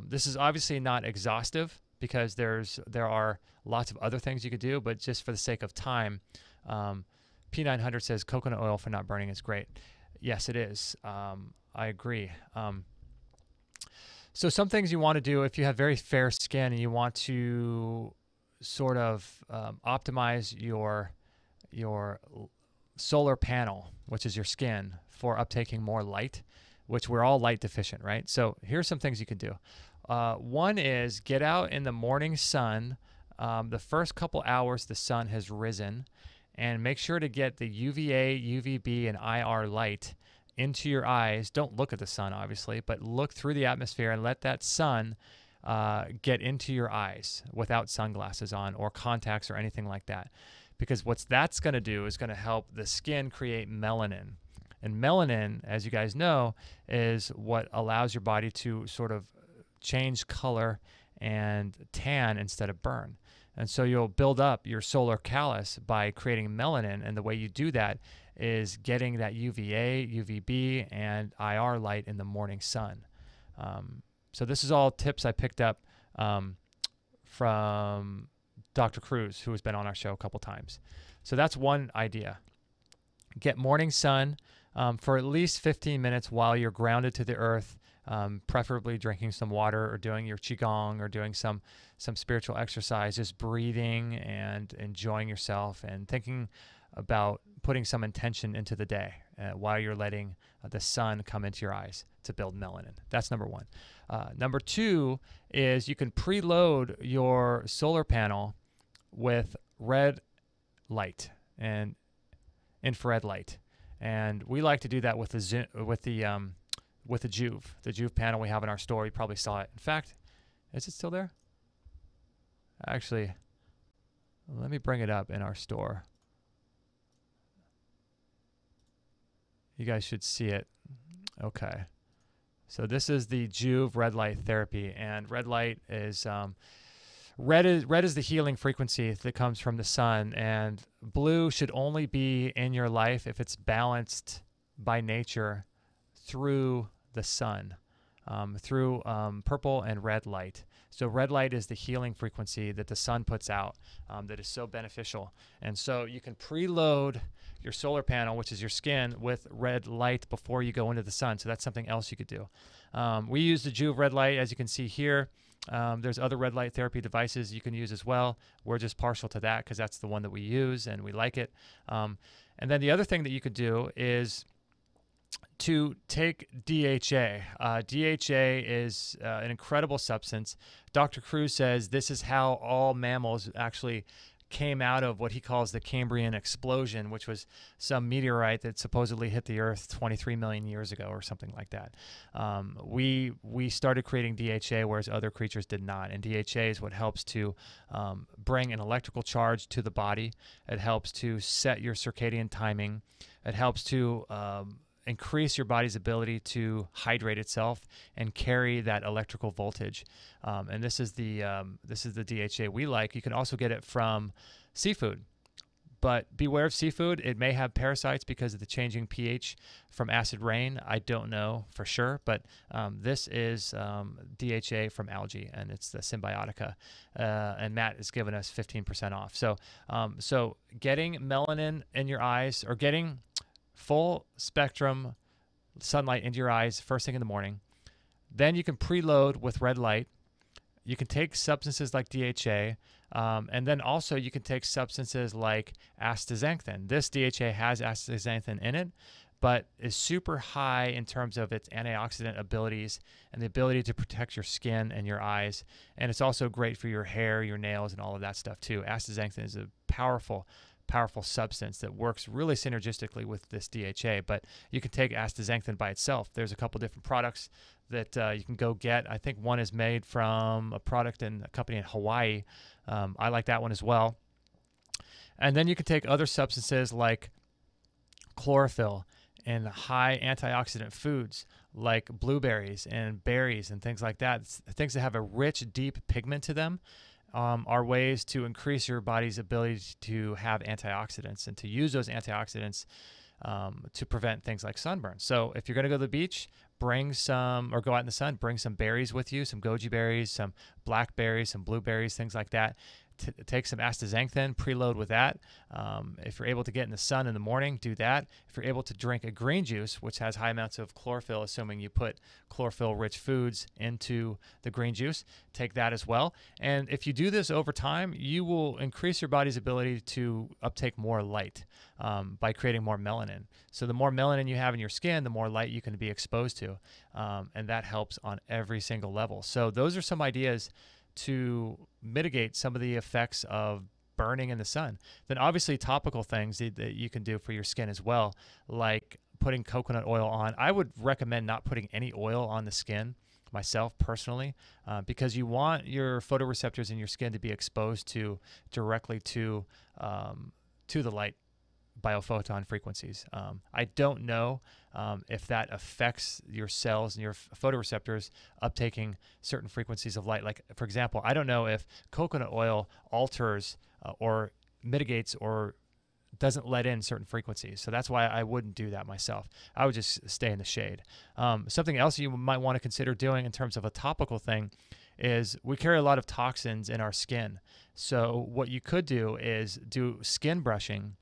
this is obviously not exhaustive because there are lots of other things you could do, but just for the sake of time, P900 says coconut oil for not burning is great. Yes, it is. I agree. So some things you want to do if you have very fair skin and you want to sort of optimize your solar panel, which is your skin, for uptaking more light, which we're all light deficient, right? So here's some things you could do. One is get out in the morning sun. The first couple hours the sun has risen, and make sure to get the UVA, UVB, and IR light into your eyes. Don't look at the sun, obviously, but look through the atmosphere and let that sun get into your eyes without sunglasses on or contacts or anything like that. Because what that's going to do is going to help the skin create melanin. And melanin, as you guys know, is what allows your body to sort of change color and tan instead of burn. And so you'll build up your solar callus by creating melanin. And the way you do that is getting that UVA, UVB, and IR light in the morning sun. So this is all tips I picked up from Dr. Cruz, who has been on our show a couple times. So that's one idea. Get morning sun for at least 15 minutes while you're grounded to the earth, preferably drinking some water or doing your qigong or doing some spiritual exercise, just breathing and enjoying yourself and thinking about putting some intention into the day while you're letting the sun come into your eyes to build melanin. That's number one. Number two is you can preload your solar panel with red light and infrared light, and we like to do that with the Juve panel we have in our store. You probably saw it. In fact, is it still there? Actually, let me bring it up in our store. You guys should see it. Okay. So this is the Juve red light therapy, and red light is red is the healing frequency that comes from the sun, and blue should only be in your life if it's balanced by nature through the sun, through purple and red light. So red light is the healing frequency that the sun puts out that is so beneficial. And so you can preload your solar panel, which is your skin, with red light before you go into the sun. So that's something else you could do. We use the Juve red light, as you can see here. There's other red light therapy devices you can use as well. We're just partial to that because that's the one that we use and we like it. And then the other thing that you could do is to take DHA. DHA is an incredible substance. Dr. Cruz says this is how all mammals actually came out of what he calls the Cambrian explosion, which was some meteorite that supposedly hit the Earth 23 million years ago or something like that. We started creating DHA, whereas other creatures did not. And DHA is what helps to bring an electrical charge to the body. It helps to set your circadian timing. It helps to increase your body's ability to hydrate itself and carry that electrical voltage. And this is the DHA we like. You can also get it from seafood. But beware of seafood. It may have parasites because of the changing pH from acid rain. I don't know for sure, but this is DHA from algae, and it's the Symbiotica. And Matt has given us 15% off. So getting melanin in your eyes, or getting full spectrum sunlight into your eyes first thing in the morning. Then you can preload with red light. You can take substances like DHA, and then also you can take substances like astaxanthin. This DHA has astaxanthin in it, but is super high in terms of its antioxidant abilities and the ability to protect your skin and your eyes. And it's also great for your hair, your nails, and all of that stuff too. Astaxanthin is a powerful substance that works really synergistically with this DHA, but you can take astaxanthin by itself. There's a couple different products that you can go get. I think one is made from a product in a company in Hawaii. I like that one as well. And then you can take other substances like chlorophyll and high antioxidant foods like blueberries and berries and things like that. Things that have a rich, deep pigment to them are ways to increase your body's ability to have antioxidants and to use those antioxidants to prevent things like sunburn. So if you're going to go to the beach, bring some, or go out in the sun, bring some berries with you, some goji berries, some blackberries, some blueberries, things like that. Take some astaxanthin, preload with that. If you're able to get in the sun in the morning, do that. If you're able to drink a green juice, which has high amounts of chlorophyll, assuming you put chlorophyll-rich foods into the green juice, take that as well. And if you do this over time, you will increase your body's ability to uptake more light by creating more melanin. So the more melanin you have in your skin, the more light you can be exposed to. And that helps on every single level. So those are some ideas to mitigate some of the effects of burning in the sun. Then obviously topical things that you can do for your skin as well, like putting coconut oil on. I would recommend not putting any oil on the skin myself personally, because you want your photoreceptors in your skin to be exposed directly to the light biophoton frequencies. I don't know if that affects your cells and your photoreceptors uptaking certain frequencies of light. Like, for example, I don't know if coconut oil alters or mitigates or doesn't let in certain frequencies. So that's why I wouldn't do that myself. I would just stay in the shade. Something else you might want to consider doing in terms of a topical thing is we carry a lot of toxins in our skin. So what you could do is do skin brushing.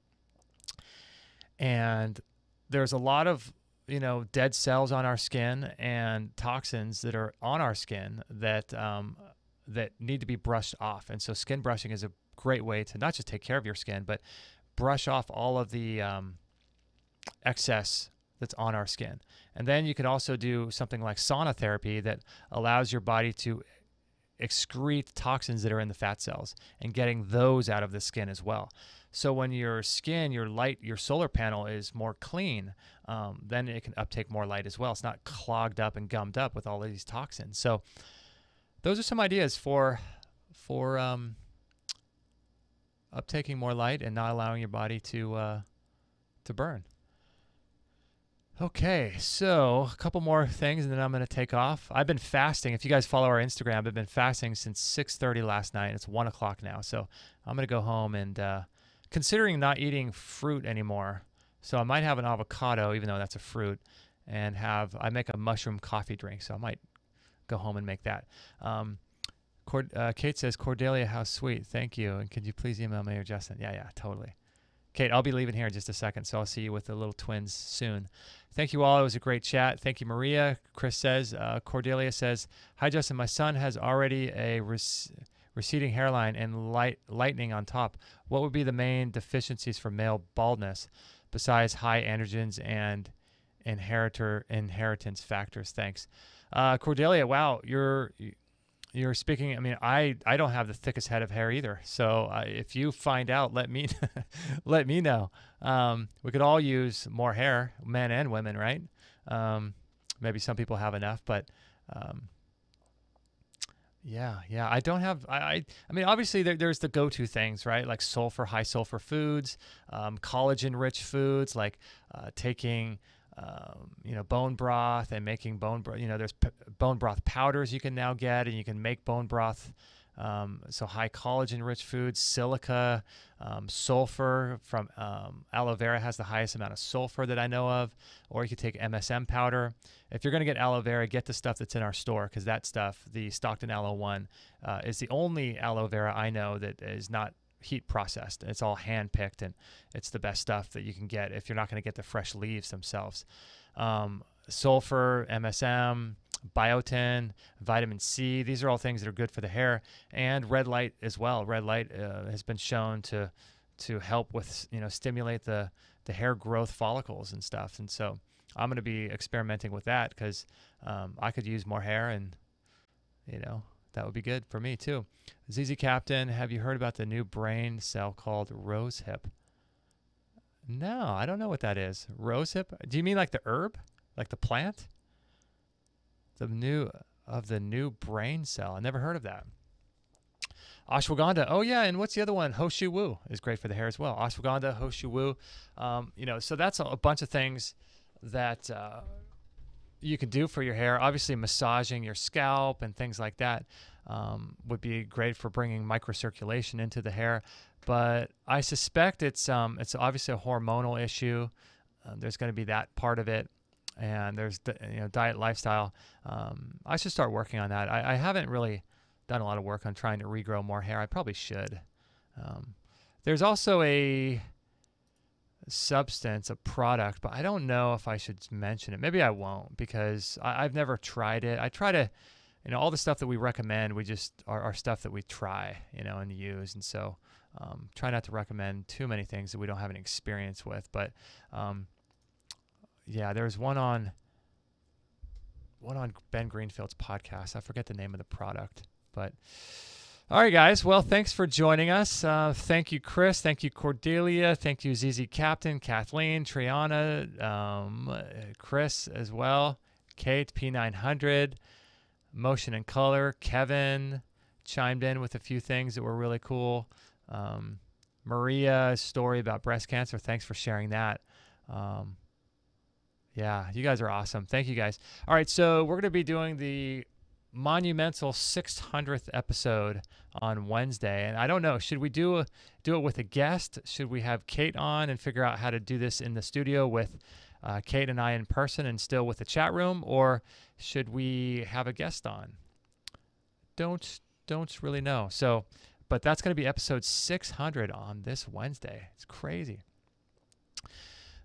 And there's a lot of, dead cells on our skin and toxins that are on our skin that that need to be brushed off. And so skin brushing is a great way to not just take care of your skin, but brush off all of the excess that's on our skin. And then you could also do something like sauna therapy that allows your body to excrete toxins that are in the fat cells and getting those out of the skin as well. So when your skin, your solar panel is more clean, then it can uptake more light as well. It's not clogged up and gummed up with all of these toxins. So those are some ideas for uptaking more light and not allowing your body to burn. Okay, so a couple more things and then I'm going to take off. I've been fasting. If you guys follow our Instagram, I've been fasting since 6:30 last night. It's 1 o'clock now. So I'm going to go home and considering not eating fruit anymore. So I might have an avocado, even though that's a fruit, and I make a mushroom coffee drink. So I might go home and make that. Kate says, Cordelia, how sweet. Thank you. And could you please email me or Justin? Yeah, totally. Kate, I'll be leaving here in just a second, so I'll see you with the little twins soon. Thank you all. It was a great chat. Thank you, Maria. Chris says, Cordelia says, hi, Justin. My son has already a receding hairline and lightening on top. What would be the main deficiencies for male baldness besides high androgens and inheritance factors? Thanks. Cordelia, wow, you're speaking. I mean, I don't have the thickest head of hair either. So if you find out, let me let me know. We could all use more hair, men and women, right? Maybe some people have enough, but yeah. I don't have. I mean, obviously there's the go-to things, right? Like high sulfur foods, collagen-rich foods, like taking. Bone broth and making bone broth. There's bone broth powders you can now get, and you can make bone broth So high collagen-rich foods, silica, sulfur from aloe vera has the highest amount of sulfur that I know of. Or you could take MSM powder. If you're going to get aloe vera, get the stuff that's in our store, because that stuff, the Stockton Aloe One, is the only aloe vera I know that is not heat processed. It's all hand picked, and it's the best stuff that you can get if you're not going to get the fresh leaves themselves. Sulfur, MSM, biotin, vitamin C, these are all things that are good for the hair, and red light as well. Red light has been shown to help with, stimulate the hair growth follicles and stuff. And so I'm going to be experimenting with that, because I could use more hair, and that would be good for me too. ZZ Captain, have you heard about the new brain cell called rosehip? No, I don't know what that is. Rosehip? Do you mean like the herb? Like the plant? The new brain cell. I never heard of that. Ashwagandha. Oh yeah, and what's the other one? Hoshu Wu is great for the hair as well. Ashwagandha, Hoshu Wu. So that's a bunch of things that you can do for your hair. Obviously, massaging your scalp and things like that would be great for bringing microcirculation into the hair. But I suspect it's obviously a hormonal issue. There's going to be that part of it, and there's diet, lifestyle. I should start working on that. I haven't really done a lot of work on trying to regrow more hair. I probably should. There's also a substance, a product, but I don't know if I should mention it. Maybe I won't, because I've never tried it. I try to, all the stuff that we recommend, we just are stuff that we try, and use. And so try not to recommend too many things that we don't have any experience with. But there's one on Ben Greenfield's podcast. I forget the name of the product, but all right, guys. Well, thanks for joining us. Thank you, Chris. Thank you, Cordelia. Thank you, ZZ Captain, Kathleen, Triana, Chris as well, Kate, P900, Motion and Color, Kevin chimed in with a few things that were really cool. Maria's story about breast cancer. Thanks for sharing that. You guys are awesome. Thank you, guys. All right, so we're going to be doing the monumental 600th episode on Wednesday, and I don't know, should we do it with a guest? Should we have Kate on and figure out how to do this in the studio with Kate and I in person and still with the chat room, or should we have a guest on? Don't really know. So, but that's going to be episode 600 on this Wednesday. It's crazy.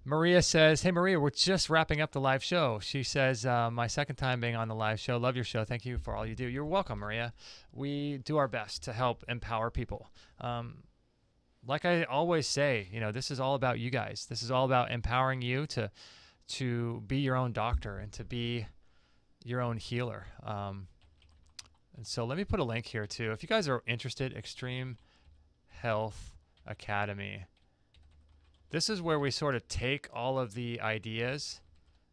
Maria says, hey, Maria, we're just wrapping up the live show. She says, my second time being on the live show. Love your show. Thank you for all you do. You're welcome, Maria. We do our best to help empower people. Like I always say, this is all about you guys. This is all about empowering you to be your own doctor and to be your own healer. And so let me put a link here too. If you guys are interested, Extreme Health Academy. This is where we sort of take all of the ideas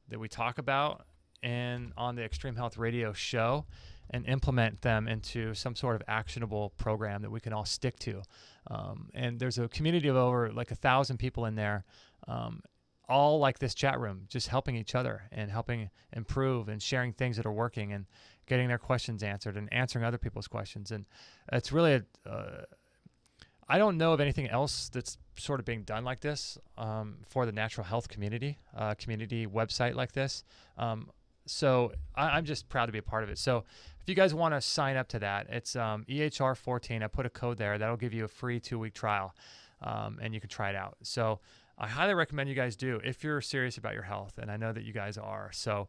that we talk about on the Extreme Health Radio show and implement them into some sort of actionable program that we can all stick to. And there's a community of over like 1,000 people in there, all like this chat room, just helping each other and helping improve and sharing things that are working and getting their questions answered and answering other people's questions. And it's really I don't know of anything else that's sort of being done like this for the natural health community website like this. So I'm just proud to be a part of it. So if you guys want to sign up to that, it's EHR14. I put a code there. That'll give you a free 2-week trial, and you can try it out. So I highly recommend you guys do if you're serious about your health, and I know that you guys are. So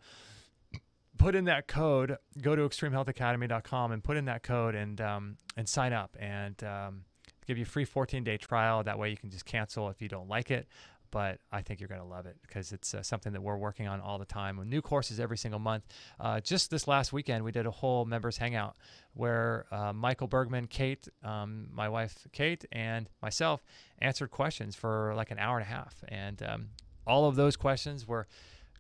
put in that code. Go to extremehealthacademy.com and put in that code and sign up and give you a free 14-day trial. That way you can just cancel if you don't like it. But I think you're going to love it because it's something that we're working on all the time with new courses every single month. Just this last weekend, we did a whole members hangout where Michael Bergman, Kate, my wife Kate, and myself answered questions for like an hour and a half. And all of those questions, we're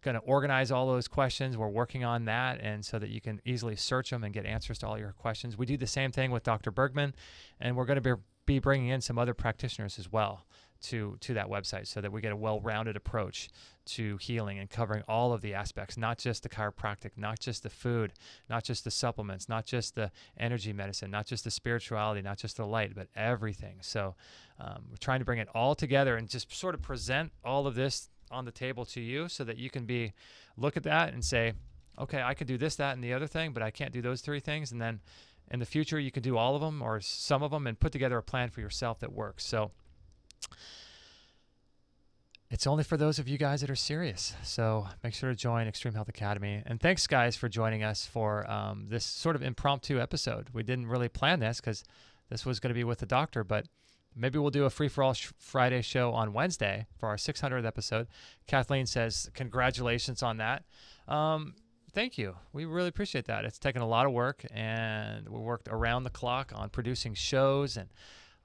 going to organize all those questions. We're working on that, and so that you can easily search them and get answers to all your questions. We do the same thing with Dr. Bergman, and we're going to be bringing in some other practitioners as well. to that website, so that we get a well-rounded approach to healing and covering all of the aspects, not just the chiropractic, not just the food, not just the supplements, not just the energy medicine, not just the spirituality, not just the light, but everything. So we're trying to bring it all together and just sort of present all of this on the table to you, so that you can look at that and say, okay, I can do this, that, and the other thing, but I can't do those three things. And then in the future, you can do all of them or some of them and put together a plan for yourself that works. So it's only for those of you guys that are serious. So make sure to join Extreme Health Academy. And thanks, guys, for joining us for this sort of impromptu episode. We didn't really plan this because this was going to be with the doctor, but maybe we'll do a free-for-all Friday show on Wednesday for our 600th episode. Kathleen says, congratulations on that. Thank you. We really appreciate that. It's taken a lot of work, and we worked around the clock on producing shows. And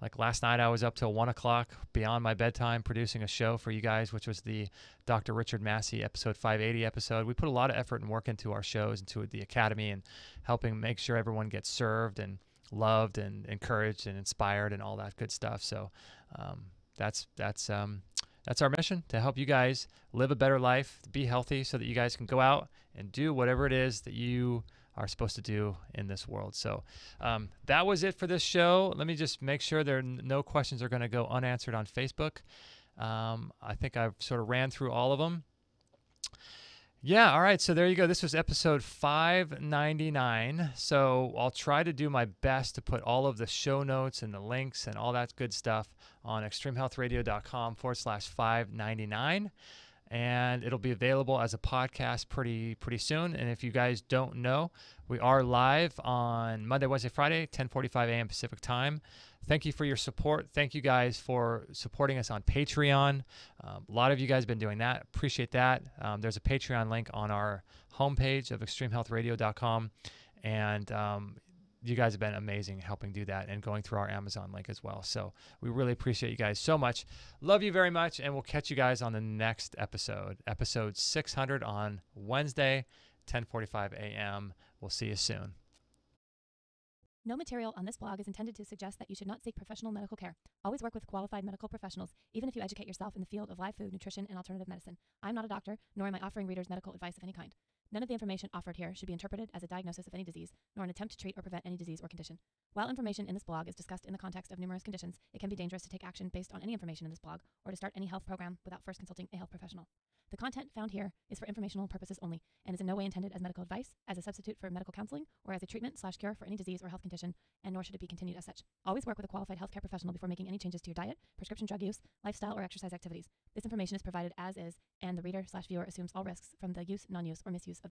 like last night, I was up till 1 o'clock beyond my bedtime producing a show for you guys, which was the Dr. Richard Massey episode 580 episode. We put a lot of effort and work into our shows, into the Academy, and helping make sure everyone gets served and loved and encouraged and inspired and all that good stuff. So that's our mission, to help you guys live a better life, be healthy, so that you guys can go out and do whatever it is that you are supposed to do in this world. So that was it for this show. Let me just make sure no questions are going to go unanswered on Facebook. I think I've sort of ran through all of them. Yeah, all right, so there you go. This was episode 599. So I'll try to do my best to put all of the show notes and the links and all that good stuff on extremehealthradio.com/599. And it'll be available as a podcast pretty soon. And if you guys don't know, we are live on Monday, Wednesday, Friday, 10:45 a.m. Pacific time. Thank you for your support. Thank you guys for supporting us on Patreon. A lot of you guys have been doing that. Appreciate that. There's a Patreon link on our homepage of extremehealthradio.com. And you guys have been amazing helping do that and going through our Amazon link as well. So we really appreciate you guys so much. Love you very much. And we'll catch you guys on the next episode 600 on Wednesday, 10:45 a.m. We'll see you soon. No material on this blog is intended to suggest that you should not seek professional medical care. Always work with qualified medical professionals, even if you educate yourself in the field of live food, nutrition, and alternative medicine. I'm not a doctor, nor am I offering readers medical advice of any kind. None of the information offered here should be interpreted as a diagnosis of any disease, nor an attempt to treat or prevent any disease or condition. While information in this blog is discussed in the context of numerous conditions, it can be dangerous to take action based on any information in this blog or to start any health program without first consulting a health professional. The content found here is for informational purposes only and is in no way intended as medical advice, as a substitute for medical counseling, or as a treatment/cure for any disease or health condition, and nor should it be continued as such. Always work with a qualified healthcare professional before making any changes to your diet, prescription drug use, lifestyle, or exercise activities. This information is provided as is, and the reader/viewer assumes all risks from the use, non-use, or misuse of